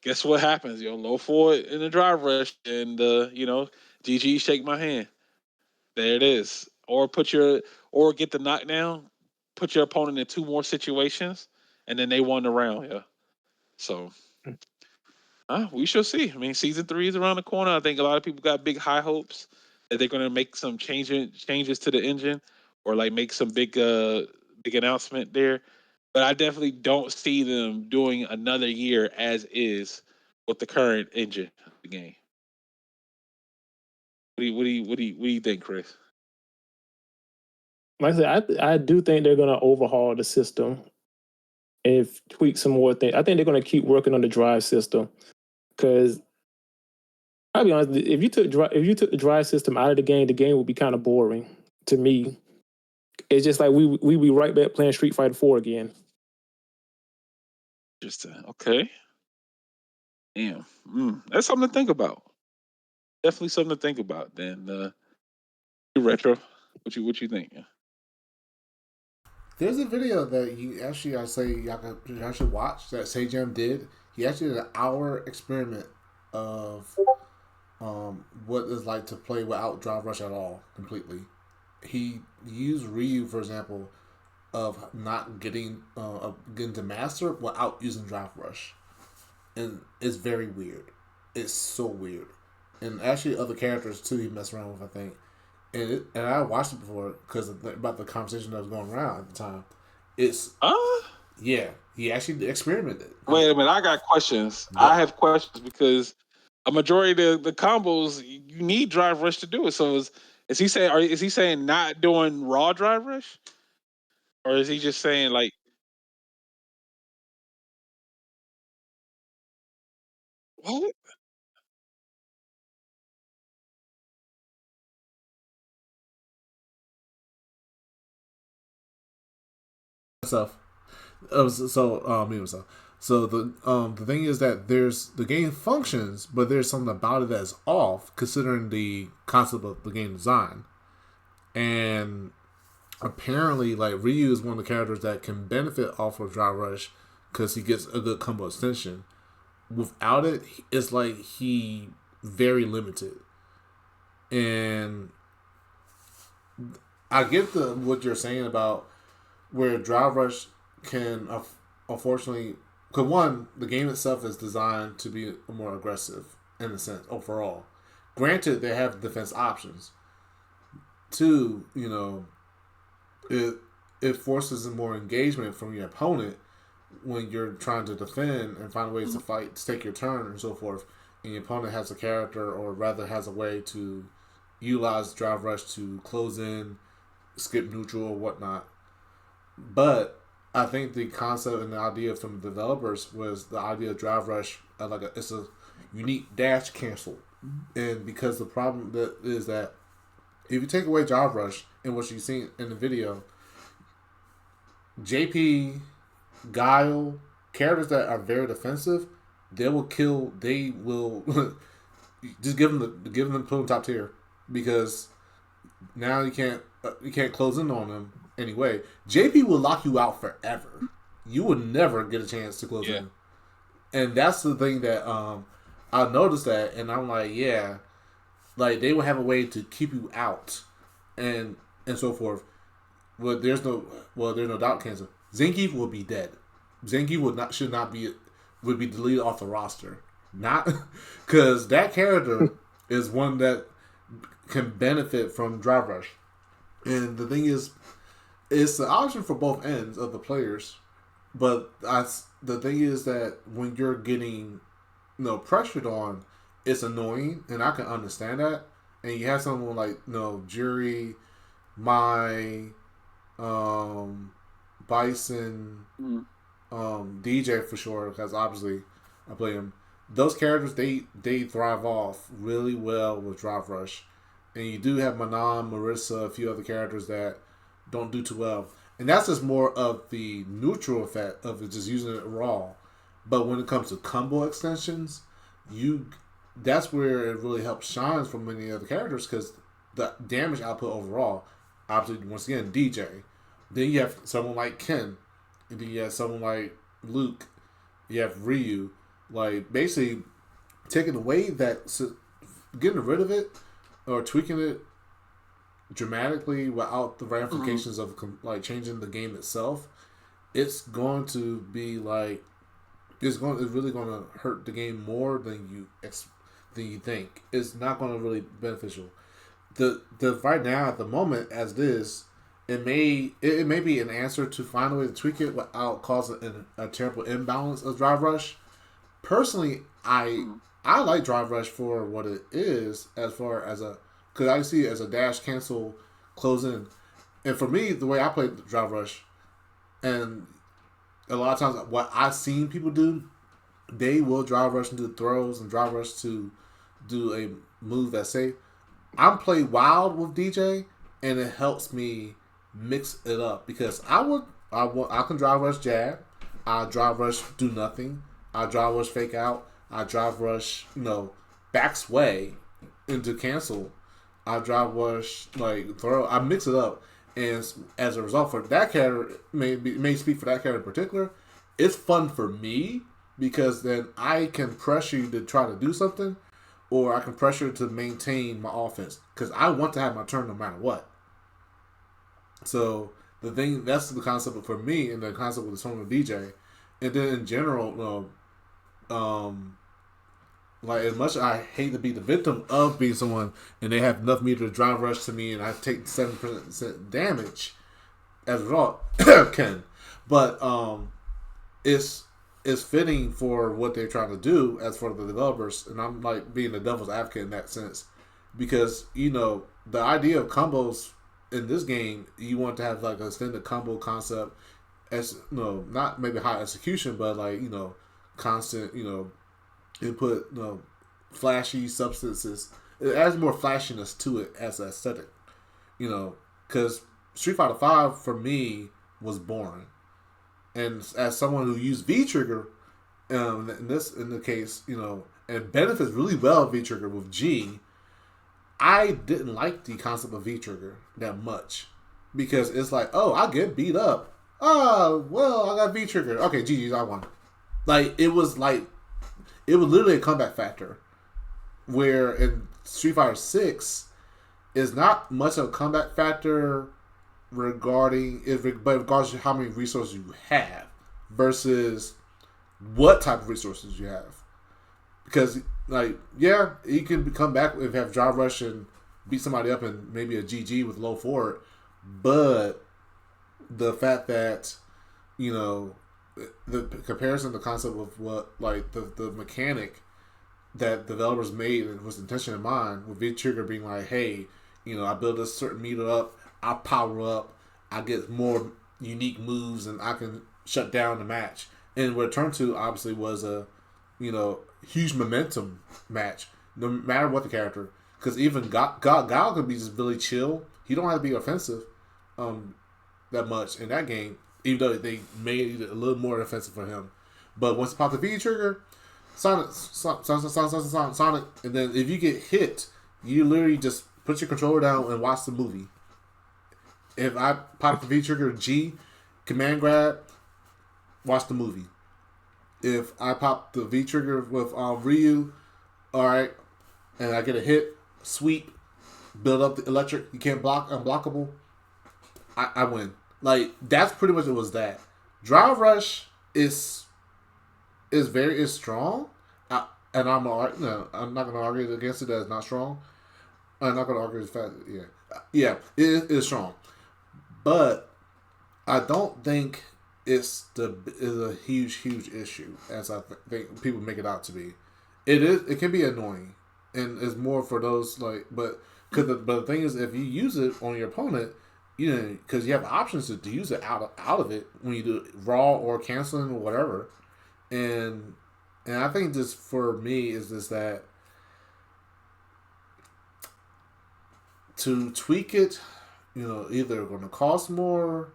guess what happens? Low forward in the drive rush, and GG, shake my hand. There it is. Or get the knockdown, put your opponent in two more situations, and then they won the round. Yeah. So we shall see. I mean, season 3 is around the corner. I think a lot of people got big high hopes that they're going to make some changes to the engine, or like make some big announcement there. But I definitely don't see them doing another year as is with the current engine of the game. What do you think, Chris? Like I said, I do think they're going to overhaul the system and tweak some more things. I think they're going to keep working on the drive system, because I'll be honest, if you took the drive system out of the game would be kind of boring to me. It's just like we be right back playing Street Fighter 4 again. Just okay. Damn. That's something to think about. Definitely something to think about. Then retro. What you think? Yeah. There's a video that you actually, I say y'all should watch that Sajam did. He actually did an hour experiment of what it's like to play without drive rush at all, completely. He used Ryu, for example, of not getting to master without using drive rush, and it's very weird. It's so weird, and actually other characters too he messed around with, I think. And I watched it before because about the conversation that was going around at the time. It's yeah, he actually experimented. Wait a minute, I got questions. Yep. I have questions because a majority of the combos you need drive rush to do it. So is he saying is he saying not doing raw drive rush, or is he just saying like what? Stuff. Me myself. So the thing is that the game functions, but there's something about it that's off considering the concept of the game design. And apparently, like Ryu is one of the characters that can benefit off of Drive Rush because he gets a good combo extension. Without it, it's like he very limited. And I get what you're saying about where Drive Rush can unfortunately, because one, the game itself is designed to be more aggressive in a sense overall. Granted, they have defense options. Two, it forces more engagement from your opponent when you're trying to defend and find ways to fight, to take your turn and so forth. And your opponent has a character, or rather has a way to utilize Drive Rush to close in, skip neutral or whatnot. But I think the concept and the idea from the developers was the idea of Drive Rush, it's a unique dash cancel. And because the problem that is that if you take away Drive Rush and what you've seen in the video, JP, Guile, characters that are very defensive, they will just give them put them top tier, because now you can't close in on them anyway. JP will lock you out forever. You will never get a chance to close in. And that's the thing that I noticed that, and I'm like, yeah, like they will have a way to keep you out and so forth. But there's no doubt cancel. Zenki will be dead. Zenki would be deleted off the roster. Not because that character is one that can benefit from Drive Rush. And the thing is, it's the option for both ends of the players. But the thing is that when you're getting pressured on, it's annoying, and I can understand that. And you have someone like Jury, Bison, DJ for sure, because obviously I play him. Those characters they thrive off really well with Drive Rush, and you do have Manon, Marissa, a few other characters that don't do too well, and that's just more of the neutral effect of just using it raw. But when it comes to combo extensions, that's where it really helps shine from many other characters, because the damage output overall, obviously once again DJ. Then you have someone like Ken, and then you have someone like Luke. You have Ryu. Like basically taking away getting rid of it or tweaking it dramatically without the ramifications of like changing the game itself. It's going to be like it's really going to hurt the game more than you think. It's not going to really be beneficial. The right now at the moment as this. It may be an answer to find a way to tweak it without causing a terrible imbalance of Drive Rush. Personally, I like Drive Rush for what it is, as far as because I see it as a dash cancel close in, and for me the way I play Drive Rush, and a lot of times what I've seen people do, they will Drive Rush into throws and Drive Rush to do a move that's safe. I'm play wild with DJ, and it helps me mix it up, because I can Drive Rush jab, I Drive Rush do nothing, I Drive Rush fake out, I Drive Rush back sway into cancel, I Drive Rush like throw. I mix it up, And as a result, for that character, may speak for that character in particular, it's fun for me because then I can pressure you to try to do something, or I can pressure you to maintain my offense because I want to have my turn no matter what. So that's the concept for me, and the concept with the Song DJ, and then in general, like as much as I hate to be the victim of being someone and they have enough meter to drive rush to me and I take 7% damage as a result, but it's fitting for what they're trying to do as for the developers, and I'm like being the devil's advocate in that sense because the idea of combos in this game, you want to have like an extended combo concept as not maybe high execution, but like constant input, flashy substances. It adds more flashiness to it as an aesthetic, because Street Fighter V for me was boring, and as someone who used V Trigger, in the case, and benefits really well V Trigger with G, I didn't like the concept of V Trigger that much because it's like, oh, I get beat up. Oh, well, I got V Trigger. Okay, GG's, I won. It was literally a comeback factor. Where in Street Fighter 6 is not much of a comeback factor but regardless of how many resources you have versus what type of resources you have. Because, you can come back if you have drive rush and beat somebody up and maybe a GG with low forward, but the fact that, the comparison, the concept of what, the mechanic that developers made and was intention in mind with V Trigger being like, hey, I build a certain meter up, I power up, I get more unique moves, and I can shut down the match. And what it turned to obviously was a, huge momentum match, no matter what the character. Because even Gal could be just really chill. He don't have to be offensive that much in that game, even though they made it a little more offensive for him. But once you pop the V Trigger, Sonic, and then if you get hit, you literally just put your controller down and watch the movie. If I pop the V Trigger G, command grab, watch the movie. If I pop the V Trigger with Ryu, alright, and I get a hit, sweep, build up the electric, you can't block, unblockable, I win. That's pretty much it was that. Drive Rush is strong, and I'm not going to argue against it that it's not strong. I'm not going to argue as fast. Yeah, it is strong, but I don't think it's a huge issue as I think people make it out to be. It can be annoying, and it's more for those but the thing is, if you use it on your opponent, because you have options to use it out of it when you do it raw or canceling or whatever. And I think just for me is just that to tweak it, either going to cost more,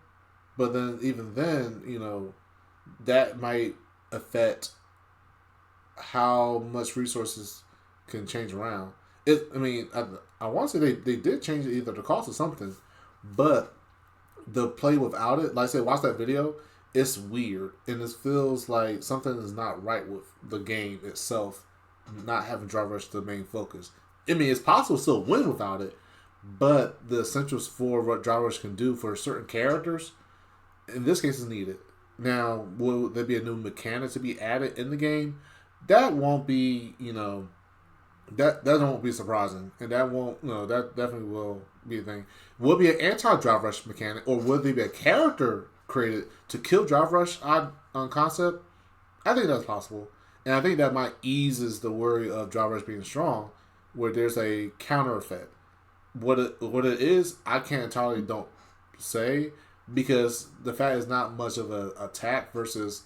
but then even then, that might affect how much resources can change around. I want to say they did change either the cost or something, but the play without it, like I said, watch that video. It's weird, and it feels like something is not right with the game itself, not having drive rush the main focus. It's possible to still win without it, but the essentials for what drive rush can do for certain characters, in this case, is needed. Now, will there be a new mechanic to be added in the game? That won't be, that won't be surprising, and that won't, that definitely will be a thing. Will it be an anti-drive rush mechanic, or will there be a character created to kill drive rush on concept? I think that's possible, and I think that might eases the worry of drive rush being strong, where there's a counter effect. What it is, I can't entirely don't say, because the fact is not much of an attack versus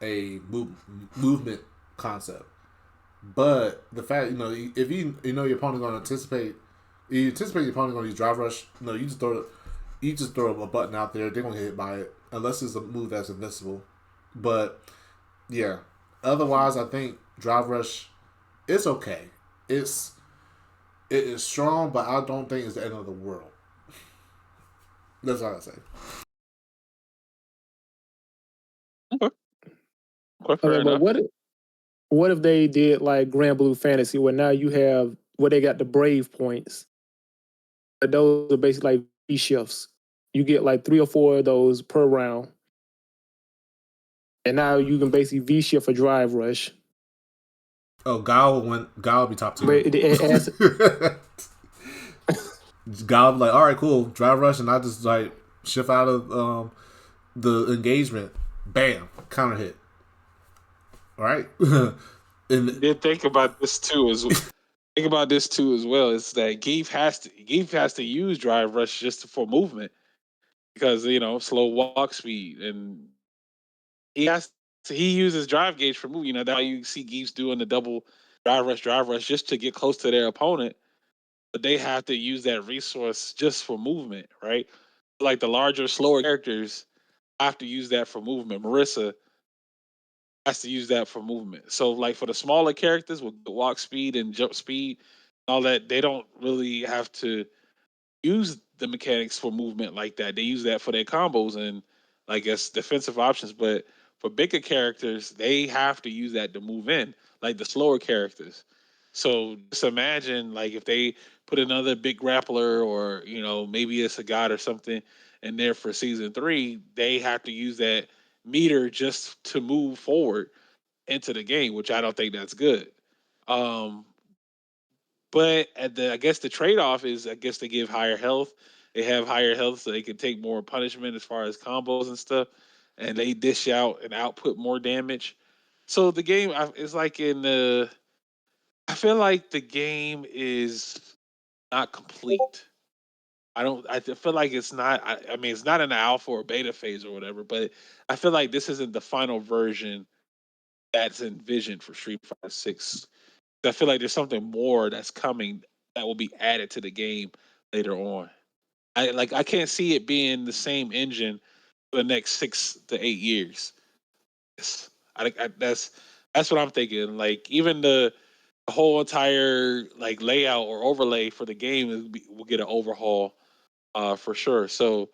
a movement concept. But the fact, if you know your opponent going to anticipate your opponent going to use drive rush, you just throw a button out there, they're going to get hit by it, unless it's a move that's invincible. But yeah, otherwise, I think drive rush, it's okay. It is strong, but I don't think it's the end of the world. That's all I say. Okay, fair Okay, but enough. what if they did like Grand Blue Fantasy, where now you have where they got the Brave points, but those are basically like V shifts. You get like 3 or 4 of those per round, and now you can basically V shift a drive rush. Oh, Guile will be top But tier. it adds, Guile will be like, all right, cool, drive rush, and I just like shift out of the engagement. Bam, counter hit. All right. And Did think about this too as well. It's that Geef has to use drive rush just for movement because slow walk speed, and he uses drive gauge for movement. That's why you see Geefs doing the double drive rush just to get close to their opponent. But they have to use that resource just for movement, right? Like the larger, slower characters have to use that for movement. Marissa has to use that for movement. So like for the smaller characters with walk speed and jump speed, all that, they don't really have to use the mechanics for movement like that. They use that for their combos and I guess defensive options. But for bigger characters, they have to use that to move in, like the slower characters. So just imagine like if they put another big grappler or maybe it's a god or something in there for season 3, they have to use that meter just to move forward into the game, which I don't think that's good. Um, but I guess the trade off is I guess they give higher health. They have higher health so they can take more punishment as far as combos and stuff, and they dish out and output more damage. So the game is like in the. I feel like the game is not complete. I don't. I feel like it's not. I mean, it's not in the alpha or beta phase or whatever. But I feel like this isn't the final version that's envisioned for Street Fighter Six. I feel like there's something more that's coming that will be added to the game later on. I can't see it being the same engine for the next 6 to 8 years. That's what I'm thinking. Like even the whole entire like layout or overlay for the game will get an overhaul for sure. So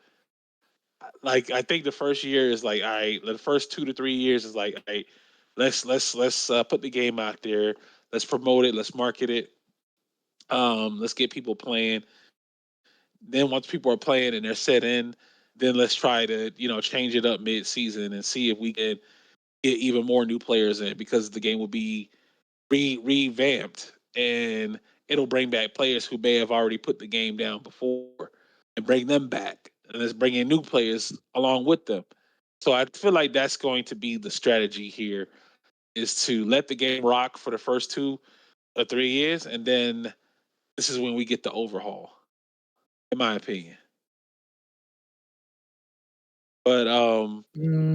like I think the first year is like the first 2 to 3 years is like let's put the game out there, let's promote it, let's market it, let's get people playing. Then once people are playing and they're set in, then let's try to change it up mid season and see if we can get even more new players in because the game will be revamped and it'll bring back players who may have already put the game down before and bring them back and let's bring in new players along with them. So I feel like that's going to be the strategy here is to let the game rock for the first 2 or 3 years and then this is when we get the overhaul, in my opinion. But mm,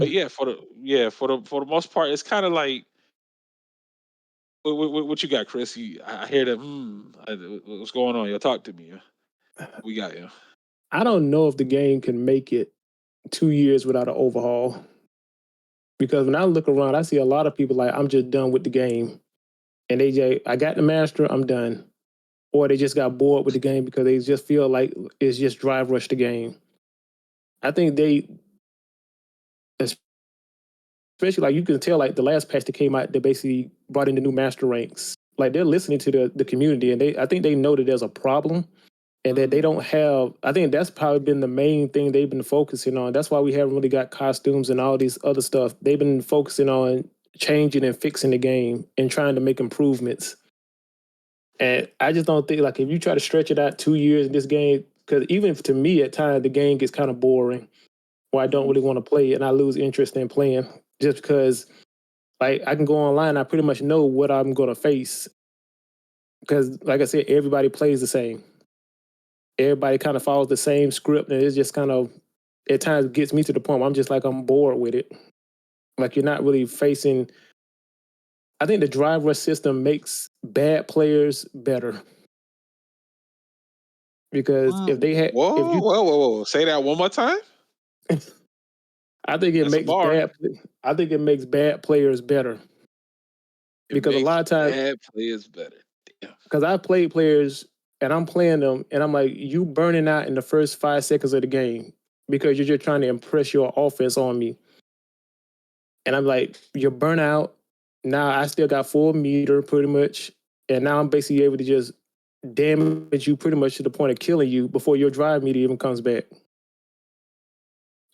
yeah, for the most part, it's kind of like what you got, Chris. I hear that. What's going on? You talk to me. We got you. I don't know if the game can make it 2 years without an overhaul. Because when I look around, I see a lot of people like I'm just done with the game, and I got the master, I'm done, or they just got bored with the game because they just feel like it's just drive rush the game. I think especially like you can tell like the last patch that came out, they basically brought in the new master ranks. Like they're listening to the community, and I think they know that there's a problem and that they don't have. I think that's probably been the main thing they've been focusing on. That's why we haven't really got costumes and all these other stuff. They've been focusing on changing and fixing the game and trying to make improvements. And I just don't think like if you try to stretch it out 2 years in this game, because even to me at times the game gets kind of boring, where I don't Mhm. really want to play it and I lose interest in playing just because like I can go online, I pretty much know what I'm gonna face because like I said, everybody plays the same. Everybody kind of follows the same script, and it's just kind of at times gets me to the point where I'm just like I'm bored with it. Like you're not really facing. I think the drive rush system makes bad players better because if they had, if Whoa, you, whoa, whoa, whoa! Say that one more time. I think it That's a makes bar. bad. I think it makes bad players better It because a makes lot of times, bad players better. Damn. because I've played players and I'm playing them, and I'm like, you burning out in the first 5 seconds of the game. because you're just trying to impress your offense on me. And I'm like, you're burnt out. Now I still got full meter pretty much. And now I'm basically able to just damage you pretty much to the point of killing you before your drive meter even comes back.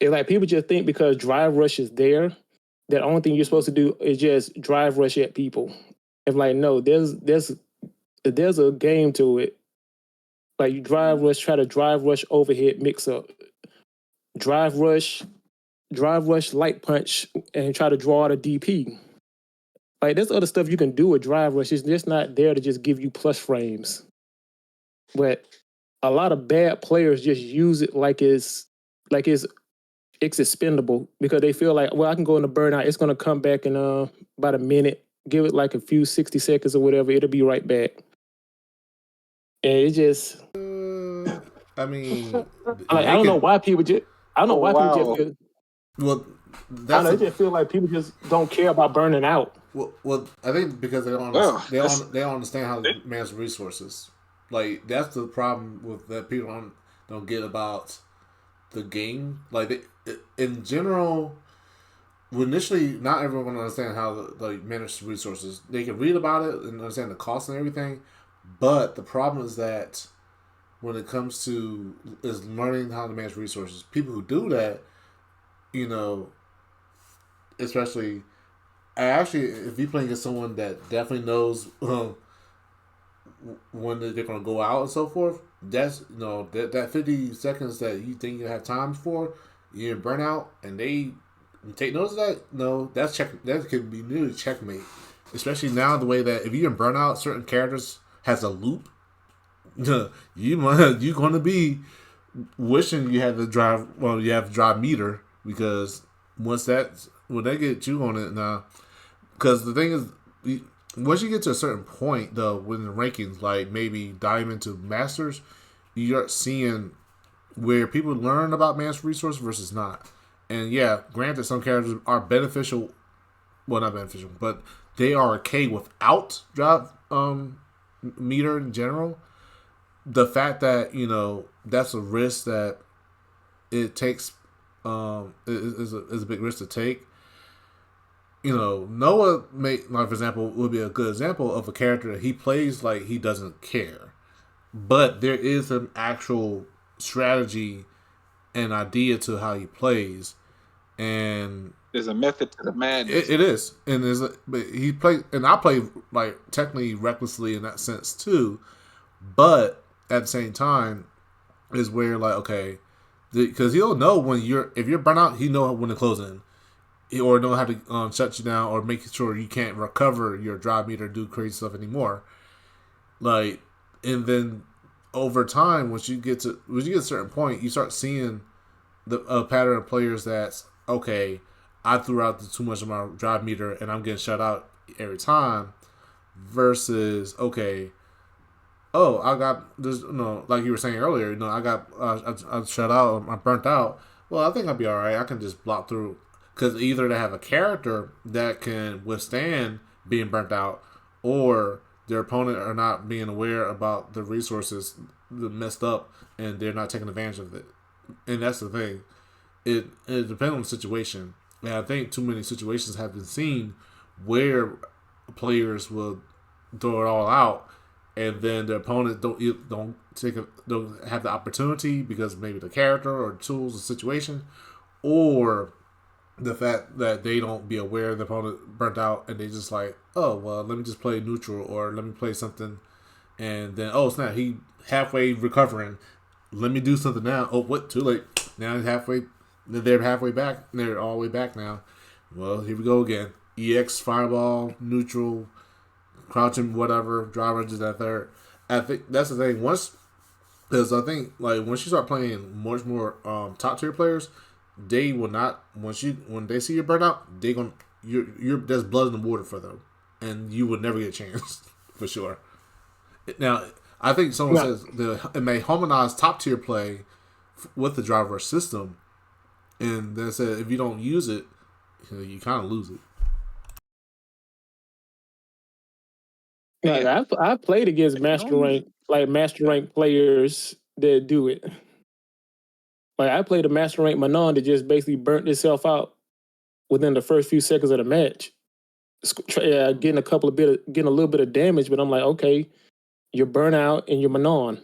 It's like people just think because drive rush is there, that the only thing you're supposed to do is just drive rush at people. It's like, no, there's a game to it. Like you drive rush, try to drive rush overhead mix up. Drive rush, light punch, and try to draw out a DP. Like there's other stuff you can do with drive rush. It's just not there to just give you plus frames. But a lot of bad players just use it like it's expendable because they feel like, well, I can go into burnout. It's going to come back in about a minute. Give it like a few 60 seconds or whatever. It'll be right back. And it just. I mean, like, I don't know why people just. I don't know why people just feel. Well, I don't know. It just feel like people just don't care about burning out. Well, I think because they don't understand how to manage resources. Like that's the problem with that people don't get about the game. Like in general, initially, not everyone can understand how to like manage resources. They can read about it and understand the cost and everything, but the problem is that when it comes to is learning how to manage resources, people who do that, you know, especially. Actually, if you play against someone that definitely knows when they're going to go out and so forth, that's that 50 seconds that you think you have time for, you're in burnout, and they take notice of that. No, that's check. That could be nearly checkmate. Especially now, the way that if you're in burnout, certain characters has a loop. You're going to be wishing you had the drive. Well, you have drive meter because once when they get you on it now. Because the thing is, once you get to a certain point, though, when the rankings, like maybe diamond to masters, you start seeing where people learn about managed resource versus not. And yeah, granted, some characters are beneficial. Well, not beneficial, but they are okay without drive meter in general. The fact that that's a risk that it takes is a big risk to take. Noah like for example, would be a good example of a character that he plays like he doesn't care, but there is an actual strategy and idea to how he plays, and there's a method to the madness. It is, and but he played, and I play like technically recklessly in that sense too, but at the same time, is where like okay, because he'll know if you're burnt out, he know when to close in. Or know how to shut you down, or make sure you can't recover your drive meter, do crazy stuff anymore. Like, and then over time, once you get to a certain point, you start seeing the pattern of players that's okay. I threw out too much of my drive meter, and I'm getting shut out every time. Versus okay, oh, I got this. Like you were saying earlier, I got I shut out, I'm burnt out. Well, I think I'll be all right. I can just block through. Because either they have a character that can withstand being burnt out, or their opponent are not being aware about the resources that messed up, and they're not taking advantage of it. And that's the thing. It depends on the situation. And I think too many situations have been seen where players will throw it all out, and then the opponent don't have the opportunity because maybe the character or tools or situation, or the fact that they don't be aware the opponent burnt out and they just like, oh well, let me just play neutral or let me play something, and then oh snap, he halfway recovering, let me do something now. Oh what, too late. Now he's halfway. They're halfway back. They're all the way back now. Well, here we go again. EX fireball neutral, crouching whatever driver just that third. I think that's the thing. Because I think like once you start playing much more top tier players, they will not when they see you burn out, they gonna you're there's blood in the water for them, and you would never get a chance for sure. Now I think someone says it may hominize top tier play with the driver system, and they said if you don't use it, you kind of lose it. Yeah, I've played against master rank players that do it. Like I played a master rank Manon that just basically burnt itself out within the first few seconds of the match. Getting a little bit of damage, but I'm like, okay, you're burnt out and you're Manon.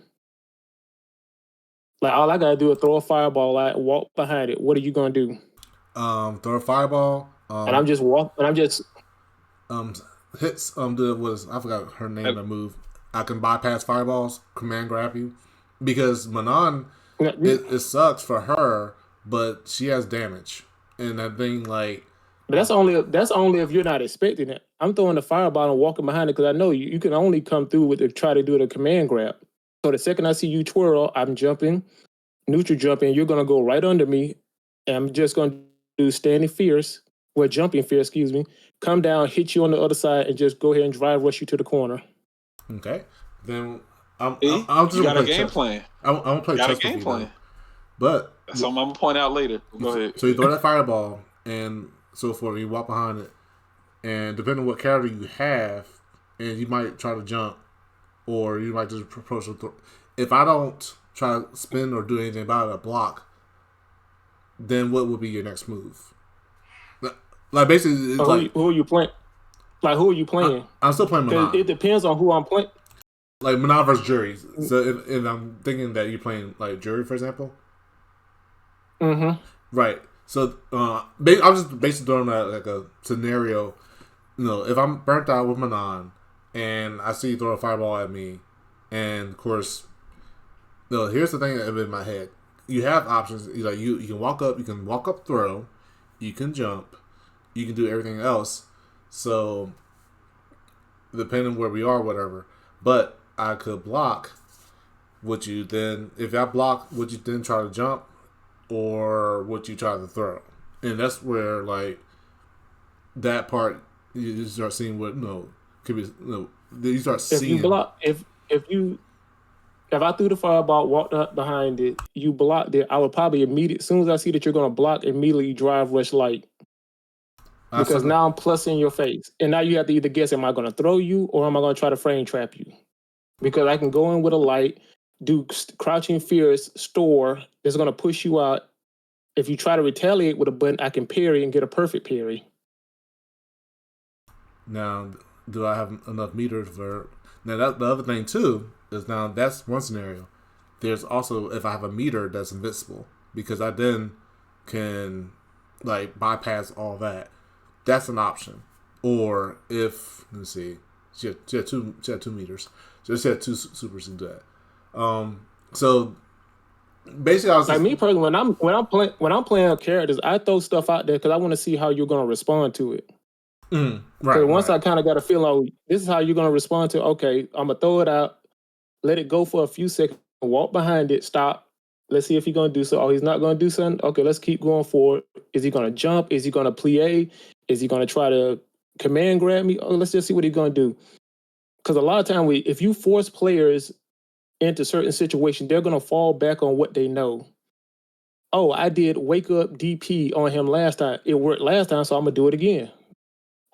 Like all I gotta do is throw a fireball out and walk behind it. What are you gonna do? Throw a fireball. And I'm just hits I forgot her name. That move. I can bypass fireballs. Command grab you because Manon. It sucks for her, but she has damage, and that thing like. But that's only if you're not expecting it. I'm throwing the fireball and walking behind it because I know you can only come through with it, try to do the command grab. So the second I see you twirl, I'm jumping, neutral jumping. You're gonna go right under me, and I'm just gonna do jumping fierce, excuse me. Come down, hit you on the other side, and just go ahead and drive rush you to the corner. Okay, then I'm just you got a game plan. I'm gonna play chess game plan, but that's something I'm gonna point out later. Go ahead. So you throw that fireball and so forth. You walk behind it, and depending on what character you have, and you might try to jump, or you might just approach the. If I don't try to spin or do anything about a block, then what would be your next move? Like basically, who are you playing? Like who are you playing? I'm still playing Manon. It depends on who I'm playing. Like Manon versus Jury. So if I'm thinking that you're playing like Jury, for example. Mm-hmm. Right. So I'm just basically throwing that like a scenario. If I'm burnt out with Manon and I see you throw a fireball at me, and of course, here's the thing that in my head. You have options. You can walk up. You can walk up, throw. You can jump. You can do everything else. So, depending where we are, whatever. But I could block. If I block, would you then try to jump? Or would you try to throw? And that's where, like, that part, you start seeing what, could be, you start seeing. If you block, if I threw the fireball, walked up behind it, you blocked it, I would probably as soon as I see that you're going to block, immediately drive rush light. Because now I'm plussing your face. And now you have to either guess, am I going to throw you or am I going to try to frame trap you? Because I can go in with a light, do crouching fierce, store, that's going to push you out. If you try to retaliate with a button, I can parry and get a perfect parry. Now, do I have enough meters for... Now, the other thing, too, is now that's one scenario. There's also, if I have a meter that's invincible, because I then can, like, bypass all that. That's an option. Or if, let's see, she had two meters. So she had two supers to do that. So basically, I was like me personally, when I'm playing characters, I throw stuff out there because I want to see how you're going to respond to it. Right. Once I kind of got a feeling, this is how you're going to respond to. Okay, I'm gonna throw it out, let it go for a few seconds, walk behind it, stop. Let's see if he's going to do so. Oh, he's not going to do something? Okay, let's keep going forward. Is he going to jump? Is he going to plie? Is he going to try to command grab me? Oh, let's just see what he's going to do. Because a lot of time, if you force players into certain situations, they're going to fall back on what they know. Oh, I did wake up DP on him last time. It worked last time, so I'm going to do it again.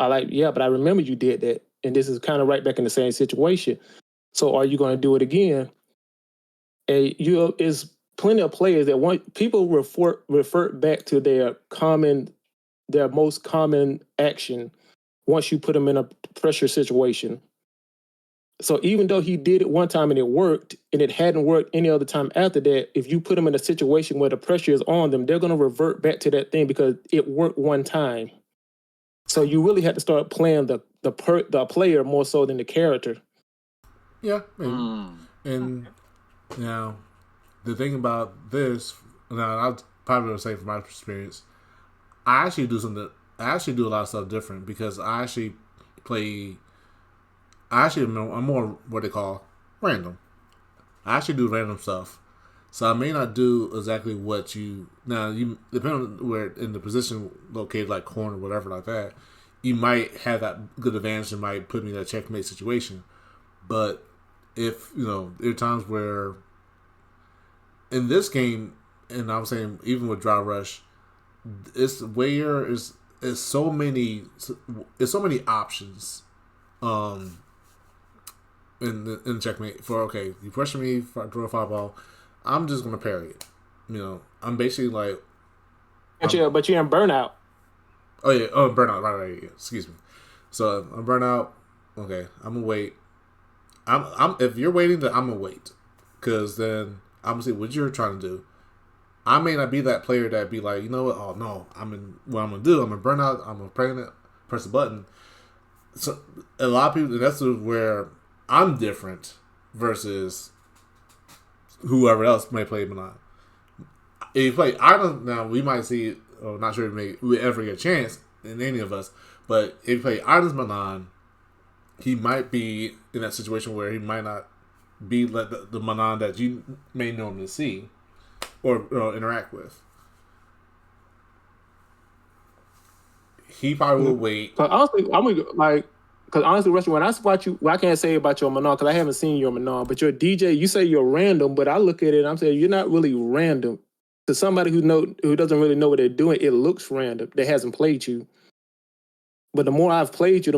But I remember you did that. And this is kind of right back in the same situation. So are you going to do it again? And is plenty of players that want people refer back to their most common action once you put them in a pressure situation. So even though he did it one time and it worked, and it hadn't worked any other time after that, if you put them in a situation where the pressure is on them, they're going to revert back to that thing because it worked one time. So you really have to start playing the player more so than the character. Yeah, and now the thing about this, now I'll probably say from my experience, I actually do a lot of stuff different because I'm more what they call random. I actually do random stuff. So I may not do exactly what you depending on where in the position located, like corner, whatever like that, you might have that good advantage and might put me in a checkmate situation. But if there are times where in this game, and I'm saying even with Dry Rush, it's so many options in checkmate for, okay, you pressure me, throw a fireball, I'm just gonna parry it. I'm basically like. But you're in burnout. Oh yeah, burnout. Right. Yeah. Excuse me. So I'm burnout. Okay, I'm gonna wait. I'm. If you're waiting, then I'm gonna wait, because then I'm gonna see what you're trying to do. I may not be that player that be like, you know what? Oh no, what I'm gonna do. I'm gonna burn out. I'm gonna press a button. So a lot of people. That's where I'm different versus whoever else may play Manon. If you play Ireland now, we might see. Or not sure if we ever get a chance in any of us. But if you play Ireland's Manon, he might be in that situation where he might not be like the Manon that you may normally see or interact with. He probably will wait. Honestly, Rusty, when I watch you, I can't say about your Manon because I haven't seen your Manon, but your DJ, you say you're random, but I look at it and I'm saying you're not really random. To somebody who doesn't really know what they're doing, it looks random. That hasn't played you. But the more I've played you, the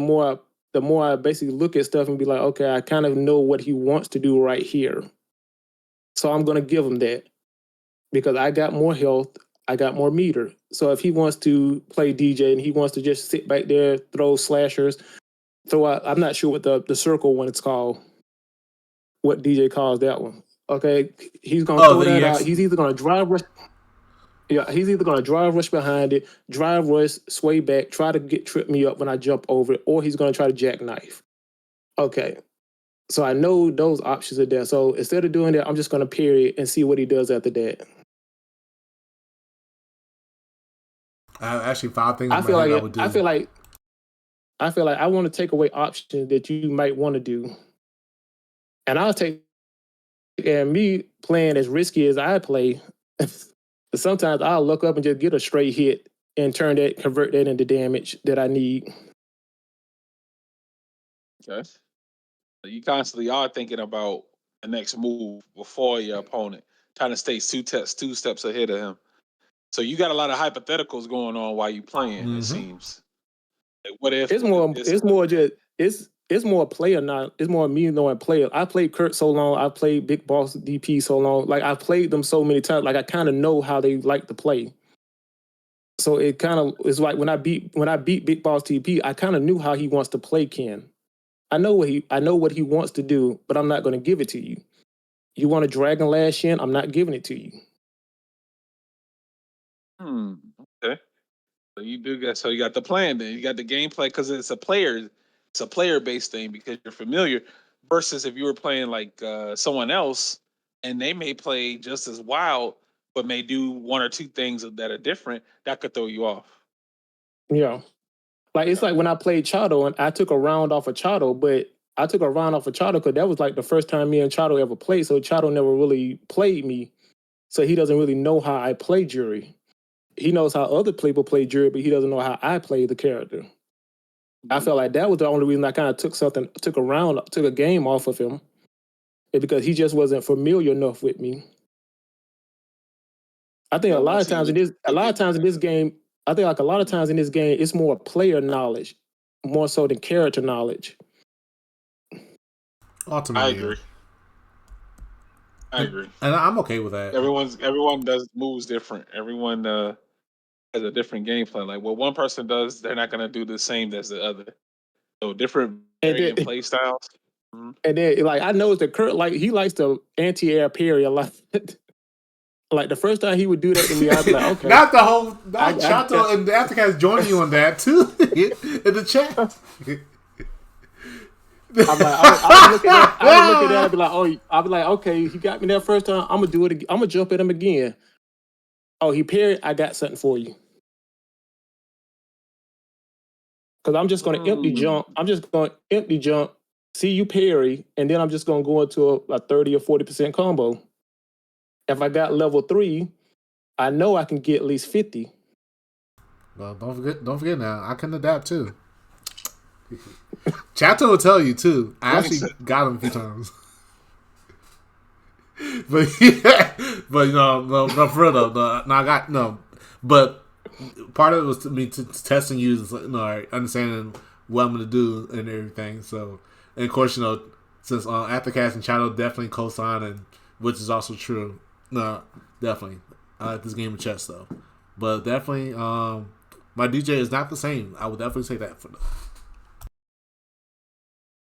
more I basically look at stuff and be like, okay, I kind of know what he wants to do right here. So I'm gonna give him that. Because I got more health, I got more meter. So if he wants to play DJ and he wants to just sit back there, throw slashers, throw out, I'm not sure what the circle one it's called, what DJ calls that one. Okay, he's gonna throw that out. He's either gonna drive rush. Yeah, he's either gonna drive rush behind it, drive rush, sway back, try to trip me up when I jump over it, or he's gonna try to jackknife. Okay, so I know those options are there. So instead of doing that, I'm just gonna parry and see what he does after that. I have actually 5 things I would do. I feel like I want to take away options that you might want to do, and I'll take. And me playing as risky as I play, sometimes I'll look up and just get a straight hit and convert that into damage that I need. Okay. So you constantly are thinking about the next move before your opponent, trying to stay two steps ahead of him. So you got a lot of hypotheticals going on while you playing. It seems. Like, what if it's more player, not it's more me knowing player. I played Kurt so long, I played Big Boss DP so long. Like I've played them so many times, like I kind of know how they like to play. So it kind of is like when I beat Big Boss DP, I kind of knew how he wants to play Ken. I know what he wants to do, but I'm not going to give it to you. You want a Dragon Lash in? I'm not giving it to you. Okay. So you do get you got the plan then. You got the gameplay because it's a player-based thing because you're familiar. Versus if you were playing like someone else and they may play just as wild, but may do 1 or 2 things that are different, that could throw you off. Yeah. Like it's like when I played Chado and I took a round off of Chado, but I took a round off of Chado because that was like the first time me and Chado ever played. So Chado never really played me. So he doesn't really know how I play Jury. He knows how other people play Jury, but he doesn't know how I play the character. I felt like that was the only reason I kind of took a game off of him. Because he just wasn't familiar enough with me. I think a lot of times in this game, it's more player knowledge, more so than character knowledge. Ultimately, I agree. And I'm okay with that. Everyone does moves different. Everyone has a different game plan. Like what one person does, they're not gonna do the same as the other. So different play styles. Mm-hmm. And then like I noticed that Kurt he likes to anti-air parry a lot. Like the first time he would do that to me, I'd be like, okay. Not Chato and the Aftercast joining you on that too in the chat. I would look at that. I'd be like, okay, he got me that first time. I'm gonna do it. I'm gonna jump at him again. Oh, he parried. I got something for you. Because I'm just gonna empty jump. I'm just gonna empty jump. See you parry, and then I'm just gonna go into a 30 or 40% combo. If I got level 3, I know I can get at least 50. Well, don't forget now. I can adapt too. Chato will tell you too. I actually got him a few times. But no, for real though. No, I got no. But part of it was me testing you, understanding what I'm gonna do and everything. So, and of course, since Aftercast and Chato definitely co-sign, and which is also true. No, definitely. I like this game of chess though, but definitely, my DJ is not the same. I would definitely say that for them.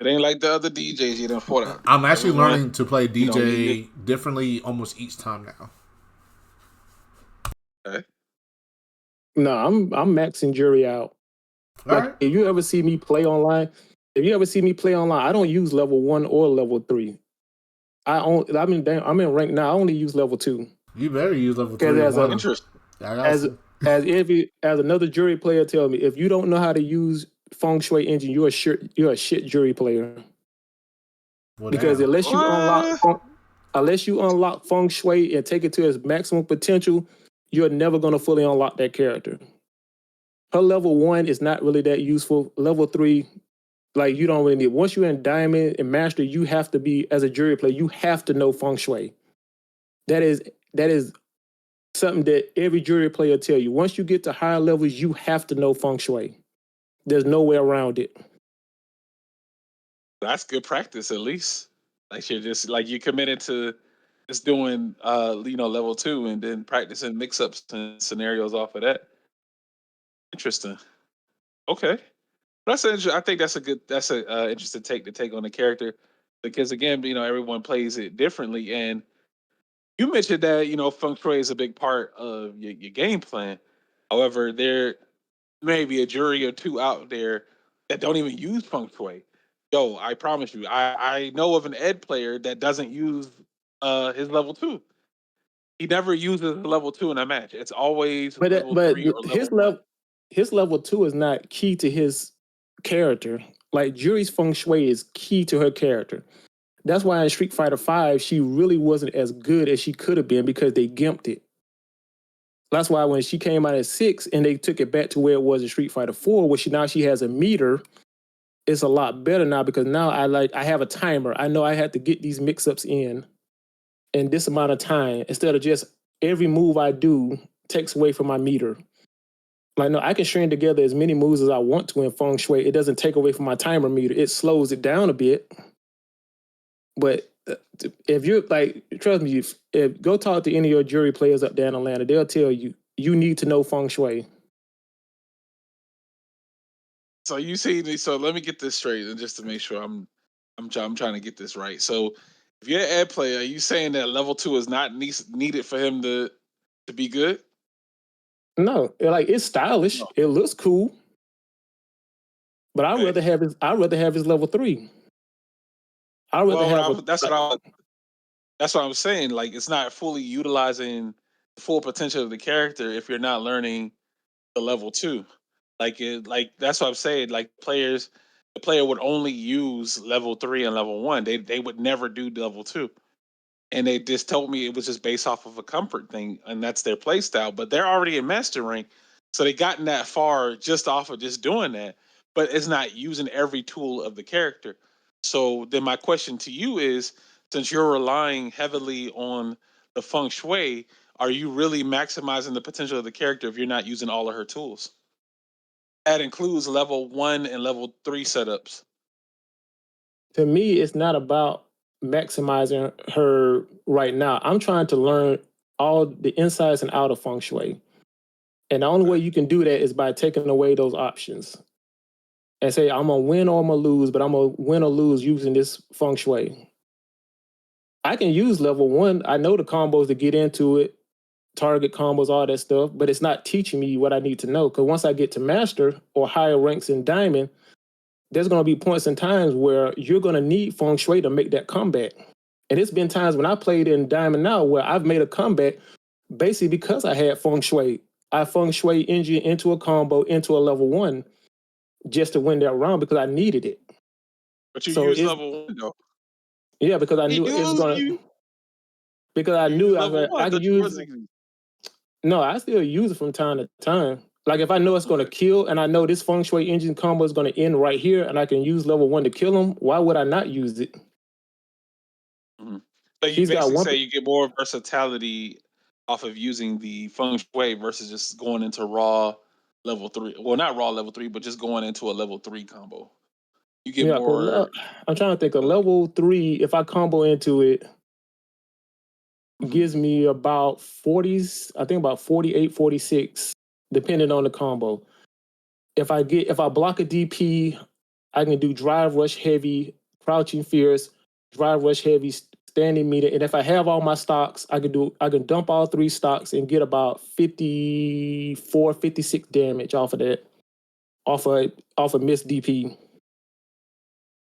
It ain't like the other DJs you done fought out I'm there. actually Everyone, learning to play you know, DJ differently almost each time now. okay. No, I'm maxing jury out. All Like right. if you ever see me play online, I don't use level 1 or level 3. I'm in rank now. I only use level 2 You better use level because 3 or 1. Interesting. I got as some. as another jury player tells me, if you don't know how to use feng shui engine, you're a shit jury player. Well, Because damn. unless you unlock feng shui and take it to its maximum potential, you're never going to fully unlock that character. Her level 1 is not really that useful. Level 3, like you don't really need. Once you're in diamond and master, you have to be, as a jury player, you have to know feng shui. That is something that every jury player tell you. Once you get to higher levels, you have to know feng shui. There's no way around it. That's good practice, at least. Like you're just like you're committed to just doing, level 2 and then practicing mix-ups and scenarios off of that. Interesting. Okay, I think that's a good. That's a interesting take on the character, because again, everyone plays it differently. And you mentioned that feng shui is a big part of your game plan. However, there may be a jury or two out there that don't even use feng shui. Yo, I promise you, I know of an ed player that doesn't use his level 2. He never uses level 2 in a match. It's always level 3 or level 1. His level 2 is not key to his character. Like Jury's feng shui is key to her character. That's why in Street Fighter V, she really wasn't as good as she could have been because they gimped it. That's why when she came out at 6 and they took it back to where it was in Street Fighter 4, where now she has a meter, it's a lot better now because now I have a timer. I know I have to get these mix-ups in this amount of time instead of just every move I do takes away from my meter. Like, no, I can string together as many moves as I want to in feng shui. It doesn't take away from my timer meter. It slows it down a bit. But if you're like, trust me, if go talk to any of your jury players up there in Atlanta, they'll tell you you need to know feng shui. So you see, so let me get this straight, and just to make sure I'm trying to get this right. So if you're an ed player, are you saying that level 2 is not needed for him to be good? No, like it's stylish. No. It looks cool. But Okay. I'd rather have his level 3. I'd rather have that's what I was saying. Like, it's not fully utilizing the full potential of the character if you're not learning the level 2. Like that's what I'm saying. Like the player would only use level 3 and level 1. They would never do level 2. And they just told me it was just based off of a comfort thing, and that's their play style. But they're already in master rank, so they gotten that far just off of just doing that. But it's not using every tool of the character. So then my question to you is, since you're relying heavily on the feng shui, are you really maximizing the potential of the character if you're not using all of her tools? That includes level 1 and level 3 setups. to me, it's not about maximizing her right now. I'm trying to learn all the insides and out of feng shui. And the only way you can do that is by taking away those options and say, I'm going to win or I'm going to lose, but I'm going to win or lose using this feng shui. I can use level 1. I know the combos to get into it, target combos, all that stuff, but it's not teaching me what I need to know. Because once I get to master or higher ranks in diamond, there's going to be points and times where you're going to need feng shui to make that comeback. And it's been times when I played in diamond now where I've made a comeback basically because I had feng shui. I feng shui engine into a combo into a level 1 just to win that round because I needed it. But you So use it's level 1 though. yeah, because I You knew it was use gonna you, because I you use knew level 1. I I could thought you use. wasn't using. No, I still use it from time to time. Like if I know it's going to Okay. kill and I know this feng shui engine combo is going to end right here and I can use level 1 to kill him, why would I not use it? Mm-hmm. So you He's got basically one. say you get more versatility off of using the feng shui versus just going into raw level 3. Well, not raw level 3, but just going into a level 3 combo. You get Yeah, more. I'm trying to think of level 3. If I combo into it, gives me about 40s, I think about 48, 46, depending on the combo. If I block a DP, I can do drive rush heavy, crouching fierce, drive rush heavy, standing meter. And if I have all my stocks, I can dump all 3 stocks and get about 54, 56 damage off of that, off of missed DP.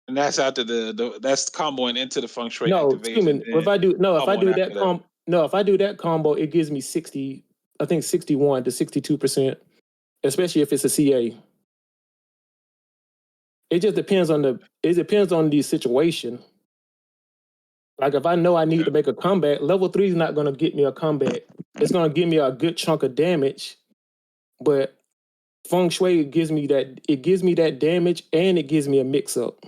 And that's after that's comboing into the feng shui No, activation. excuse me. If I do that combo, it gives me 60, I think 61 to 62%, especially if it's a CA. It just depends on the situation. Like if I know I need to make a comeback, level 3 is not going to get me a comeback. It's going to give me a good chunk of damage, but feng shui gives me that damage and it gives me a mix up.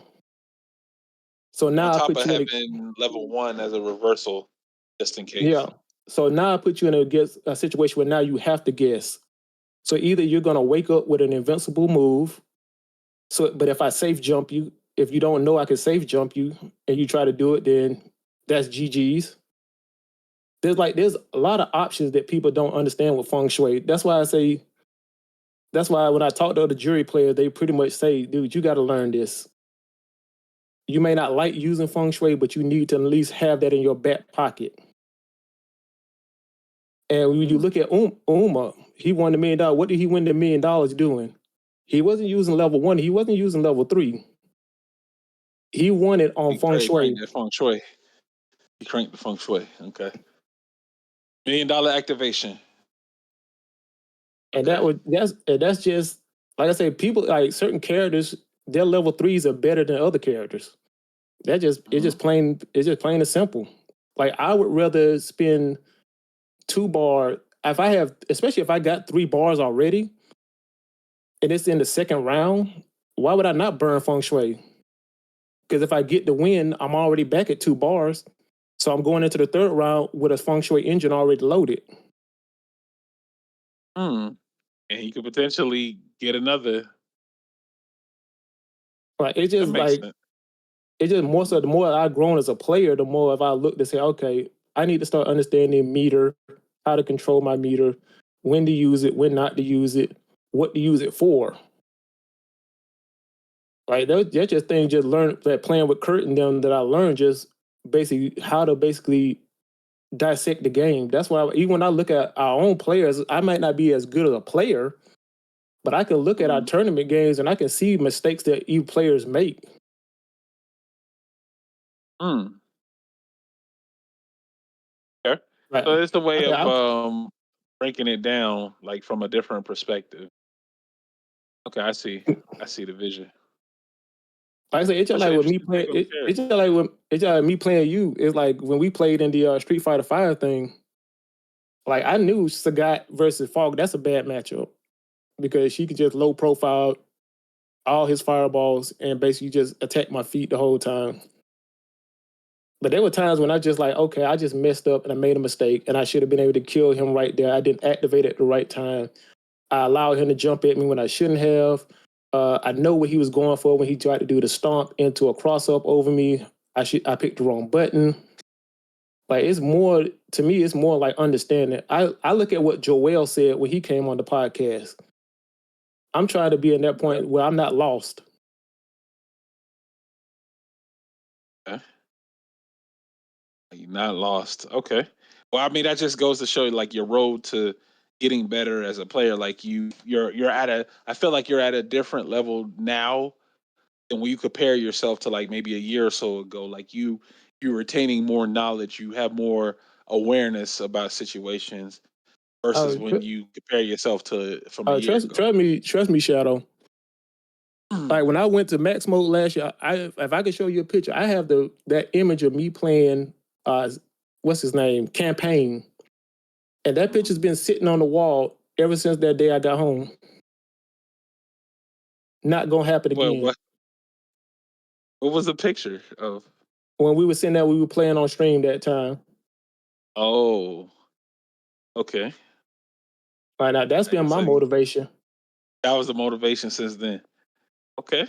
So now on I top put of you in having level 1 as a reversal, just in case. Yeah. So now I put you in a situation where now you have to guess. So either you're going to wake up with an invincible move. But if I safe jump you, if you don't know I can safe jump you and you try to do it, then that's GG's. There's a lot of options that people don't understand with feng shui. That's why when I talk to other jury players, they pretty much say, dude, you got to learn this. You may not like using feng shui, but you need to at least have that in your back pocket. And when you look at Uma, he won $1 million. What did he win the $1 million doing? He wasn't using level 1. He wasn't using level 3. He won it on feng shui. Feng shui. He cranked the feng shui. Okay. $1 million activation. And that's just, like I say, people, like certain characters, their level 3s are better than other characters. It's just plain and simple. Like I would rather spend 2 bar especially if I got 3 bars already and it's in the second round, why would I not burn feng shui? Because if I get the win, I'm already back at 2 bars. So I'm going into the third round with a feng shui engine already loaded. And he could potentially get another. Like it's just more so the more I've grown as a player, the more if I look to say, okay, I need to start understanding meter, how to control my meter, when to use it, when not to use it, what to use it for. Like that's just things just learned that playing with Kurt and them that I learned just basically how to dissect the game. That's why even when I look at our own players, I might not be as good as a player, but I can look at our tournament games and I can see mistakes that you players make. Okay. Right. So it's the way of breaking it down, like from a different perspective. Okay, I see the vision. Like I say, it's just like with me playing. It's just like me playing you. It's like when we played in the Street Fighter V thing. Like I knew Sagat versus Fog. That's a bad matchup because she could just low profile all his fireballs and basically just attack my feet the whole time. But there were times when I just like, okay, I just messed up and I made a mistake and I should have been able to kill him right there. I didn't activate at the right time. I allowed him to jump at me when I shouldn't have. I know what he was going for when he tried to do the stomp into a cross up over me. I picked the wrong button. Like it's more to me, it's more like understanding. I look at what Joel said when he came on the podcast. I'm trying to be in that point where I'm not lost. Okay. You're not lost. Okay. Well, I mean, that just goes to show like your road to getting better as a player. Like you're at I feel like you're at a different level now than when you compare yourself to like maybe a year or so ago. Like you're retaining more knowledge, you have more awareness about situations versus when you compare yourself to from a year ago. Trust me, Shadow. Like when I went to Max Mode last year, if I could show you a picture, I have that image of me playing what's his name? Campaign. And that picture's been sitting on the wall ever since that day I got home. Not gonna happen again. What was the picture of? When we were sitting there, we were playing on stream that time. Oh. Okay. All right, now that's been my motivation. That was the motivation since then. Okay.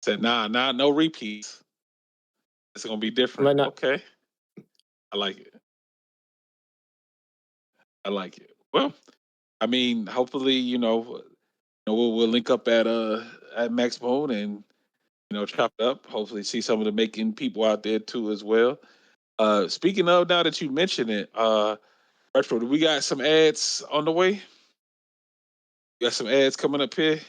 Said no repeats. It's gonna be different. Okay. I like it. I like it. Well, I mean, hopefully, we'll link up at Max Mode and chop it up. Hopefully, see some of the making people out there too as well. Speaking of, now that you mention it, Retro, we got some ads on the way. We got some ads coming up here.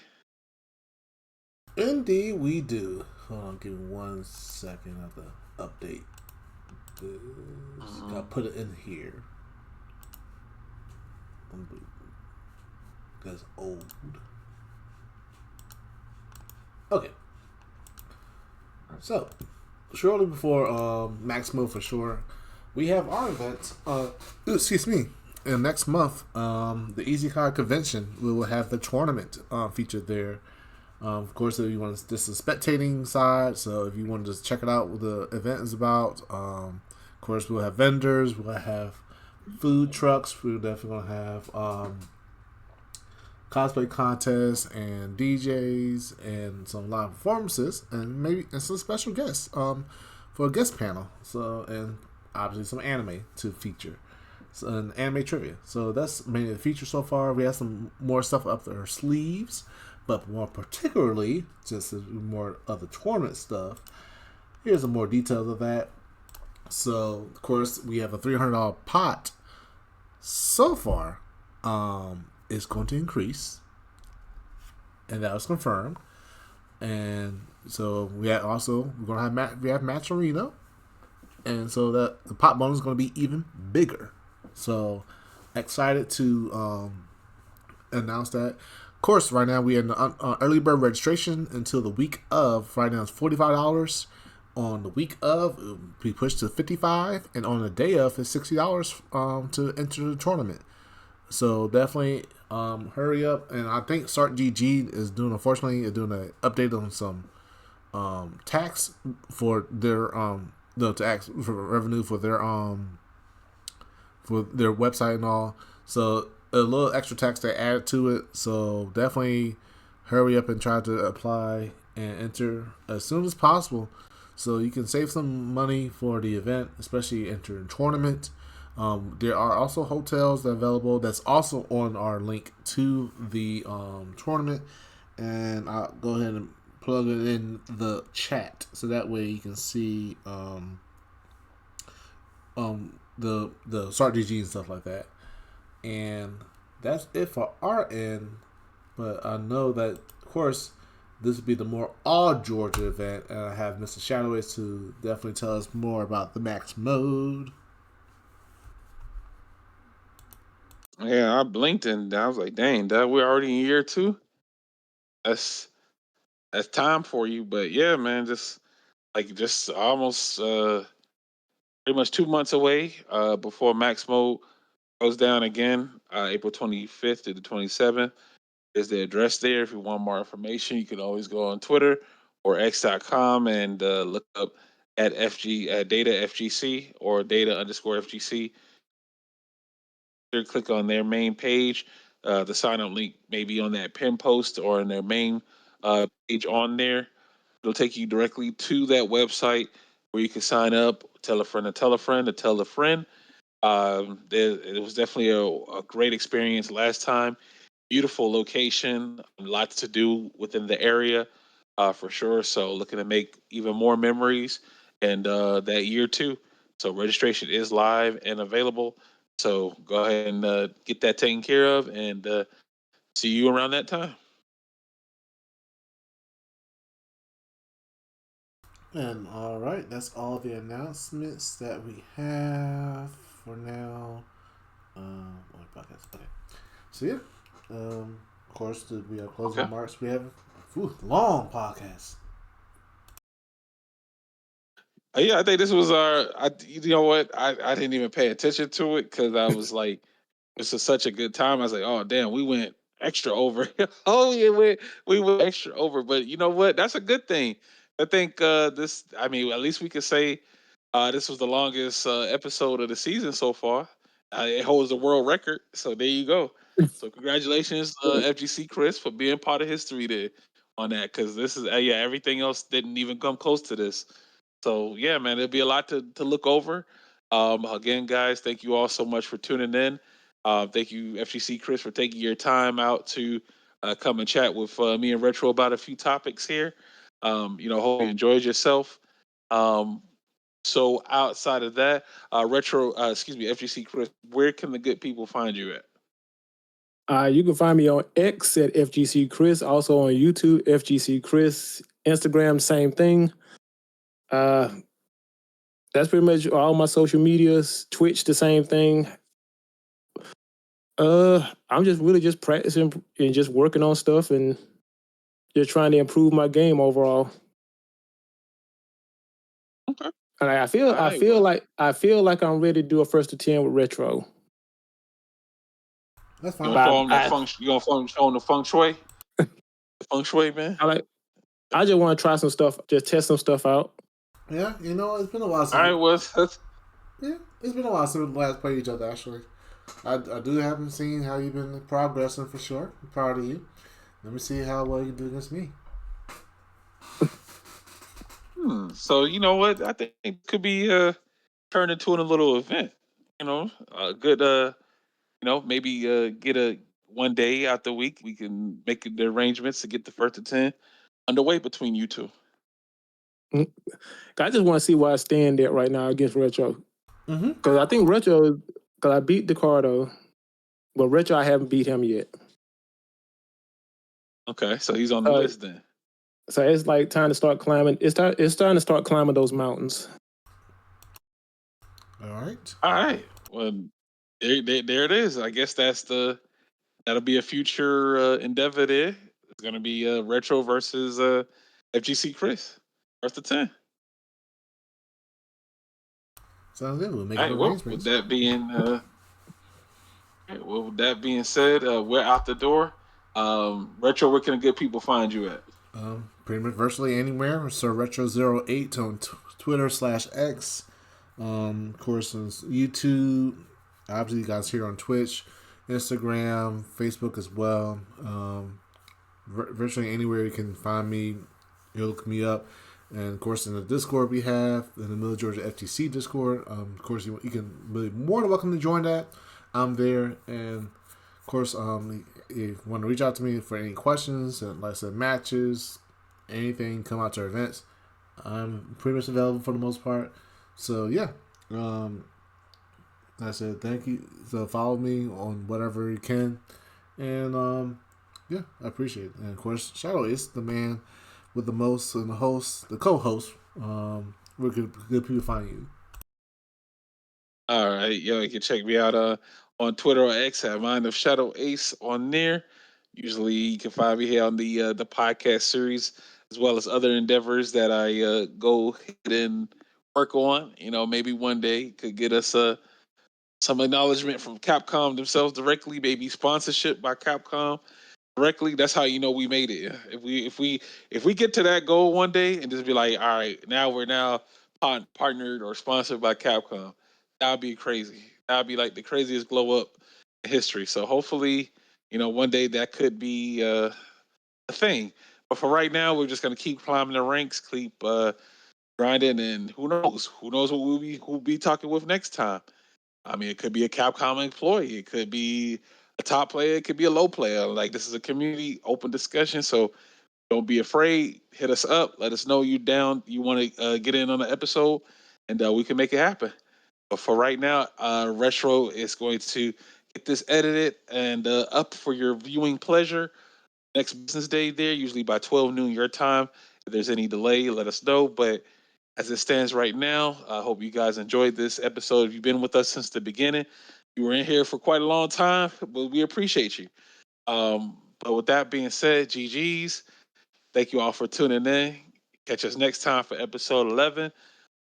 Indeed, we do. Hold on, give me 1 second of the update. This. Gotta put it in here. That's old. Okay. So, shortly before Maximo for sure, we have our event. Excuse me. And next month, the Easy Card Convention, we will have the tournament featured there. Of course, if you want this is a spectating side, so if you want to just check it out, what the event is about. Of course, we'll have vendors, we'll have food trucks, we're definitely gonna have cosplay contests and DJs and some live performances and maybe some special guests for a guest panel. So and obviously some anime to feature. So, and anime trivia. So that's mainly the feature so far. We have some more stuff up our sleeves, but more particularly, since there's more other tournament stuff, here's some more details of that. So of course we have a $300 pot so far. Is going to increase, and that was confirmed. And so we're gonna have Match Arena, and so that the pot bonus is going to be even bigger. So excited to announce that. Of course, right now we are in early bird registration until the week of. Right now it's $45. On the week of, it'll be pushed to $55, and on the day of, it's $60 to enter the tournament. So definitely hurry up. And I think Start GG is doing an update on some tax for their tax for revenue for their website and all. So a little extra tax they added to it. So definitely hurry up and try to apply and enter as soon as possible, so you can save some money for the event, especially entering tournament. There are also hotels that are available. That's also on our link to the tournament, and I'll go ahead and plug it in the chat so that way you can see the Start DG and stuff like that. And that's it for our end. But I know that, of course, this will be the more all Georgia event, and I have Mr. Shadoways to definitely tell us more about the Max Mode. Yeah, I blinked and I was like, "Dang, that we're already in year two. That's that's time for you." But yeah, man, just almost pretty much 2 months away before Max Mode goes down again. April 25th to the 27th is the address there. If you want more information, you can always go on Twitter or X.com and look up at FG Data FGC or Data underscore FGC. Click on their main page. The sign up link may be on that pin post or in their main page on there. It'll take you directly to that website where you can sign up, tell a friend to tell a friend to tell a friend. It was definitely a great experience last time. Beautiful location, lots to do within the area for sure. So looking to make even more memories and that year too. So registration is live and available. So go ahead and get that taken care of and see you around that time. And all right, that's all the announcements that we have for now. Podcast. Okay. So yeah, of course, we have closing Okay. remarks. We have long podcast. Yeah, I think this was our. You know what? I didn't even pay attention to it because I was like, this is such a good time. I was like, oh damn, we went extra over. Oh yeah, we went extra over. But you know what? That's a good thing. I think this. I mean, at least we could say this was the longest episode of the season so far. It holds the world record. So there you go. So congratulations, FGC Chris, for being part of history there on that. Because this is yeah, everything else didn't even come close to this. So yeah, man, there'll be a lot to look over. Again, guys, thank you all so much for tuning in. Thank you, FGC Chris, for taking your time out to come and chat with me and Retro about a few topics here. Hope you enjoyed yourself. Um, so outside of that, FGC Chris, where can the good people find you at? You can find me on X at FGC Chris, also on YouTube, FGC Chris, Instagram, same thing. That's pretty much all my social medias. Twitch, the same thing. I'm just really just practicing and just working on stuff and just trying to improve my game overall. Okay. And I feel like I'm ready to do a first to 10 with Retro. That's You fine. gonna show the feng shui? The feng shui, man. I just want to try some stuff, just test some stuff out. Yeah, it's been a while since. All right, it's been a while since we last played each other. Actually, I do haven't seen how you've been progressing for sure. I'm proud of you. Let me see how well you do against me. So you know what? I think it could be turned into a little event. A good maybe get a one day out the week. We can make the arrangements to get the first to 10 underway between you two. I just want to see where I stand at right now against Retro. Because I think Retro, because I beat Ricardo, but Retro, I haven't beat him yet. Okay, so he's on the list then. So it's like time to start climbing. It's time to start climbing those mountains. All right. Well, there it is. I guess that'll be a future endeavor there. It's gonna be Retro versus FGC Chris. First to 10. Sounds good. We'll make All it right. Well, arrangements. with that being said, we're out the door. Retro, where can good people find you at? Pretty much virtually anywhere. Sir Retro08 on Twitter/X. Of course, on YouTube. Obviously, you guys here on Twitch, Instagram, Facebook as well. Virtually anywhere you can find me, you look me up. And of course, in the Discord we have, in the Middle Georgia FTC Discord, of course, you can be more than welcome to join that. I'm there. And of course, if you want to reach out to me for any questions, and like I said, matches, anything, come out to our events, I'm pretty much available for the most part. So, yeah. I said, thank you. So, follow me on whatever you can. And, yeah, I appreciate it. And of course, Shadow is the man with the most and the host, the co-host. Where good people find you? All right, you can check me out on Twitter or X at Mind of Shadow Ace on there. Usually, you can find me here on the podcast series as well as other endeavors that I go ahead and work on. Maybe one day could get us some acknowledgement from Capcom themselves directly, maybe sponsorship by Capcom directly. That's how we made it. If we get to that goal one day and just be like, all right, now we're partnered or sponsored by Capcom, that would be crazy. That would be like the craziest glow up in history. So hopefully, one day that could be a thing. But for right now, we're just gonna keep climbing the ranks, keep grinding, and who knows? Who knows what we'll be talking with next time? I mean, it could be a Capcom employee. It could be a top player. It could be a low player. Like, this is a community open discussion. So don't be afraid. Hit us up. Let us know you down. You want to get in on the episode, and we can make it happen. But for right now, Retro is going to get this edited and up for your viewing pleasure next business day there, usually by 12 noon your time. If there's any delay, let us know. But as it stands right now, I hope you guys enjoyed this episode. If you've been with us since the beginning, you were in here for quite a long time, but we appreciate you. But with that being said, GG's. Thank you all for tuning in. Catch us next time for episode 11.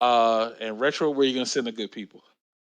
And Retro, where are you going to send the good people?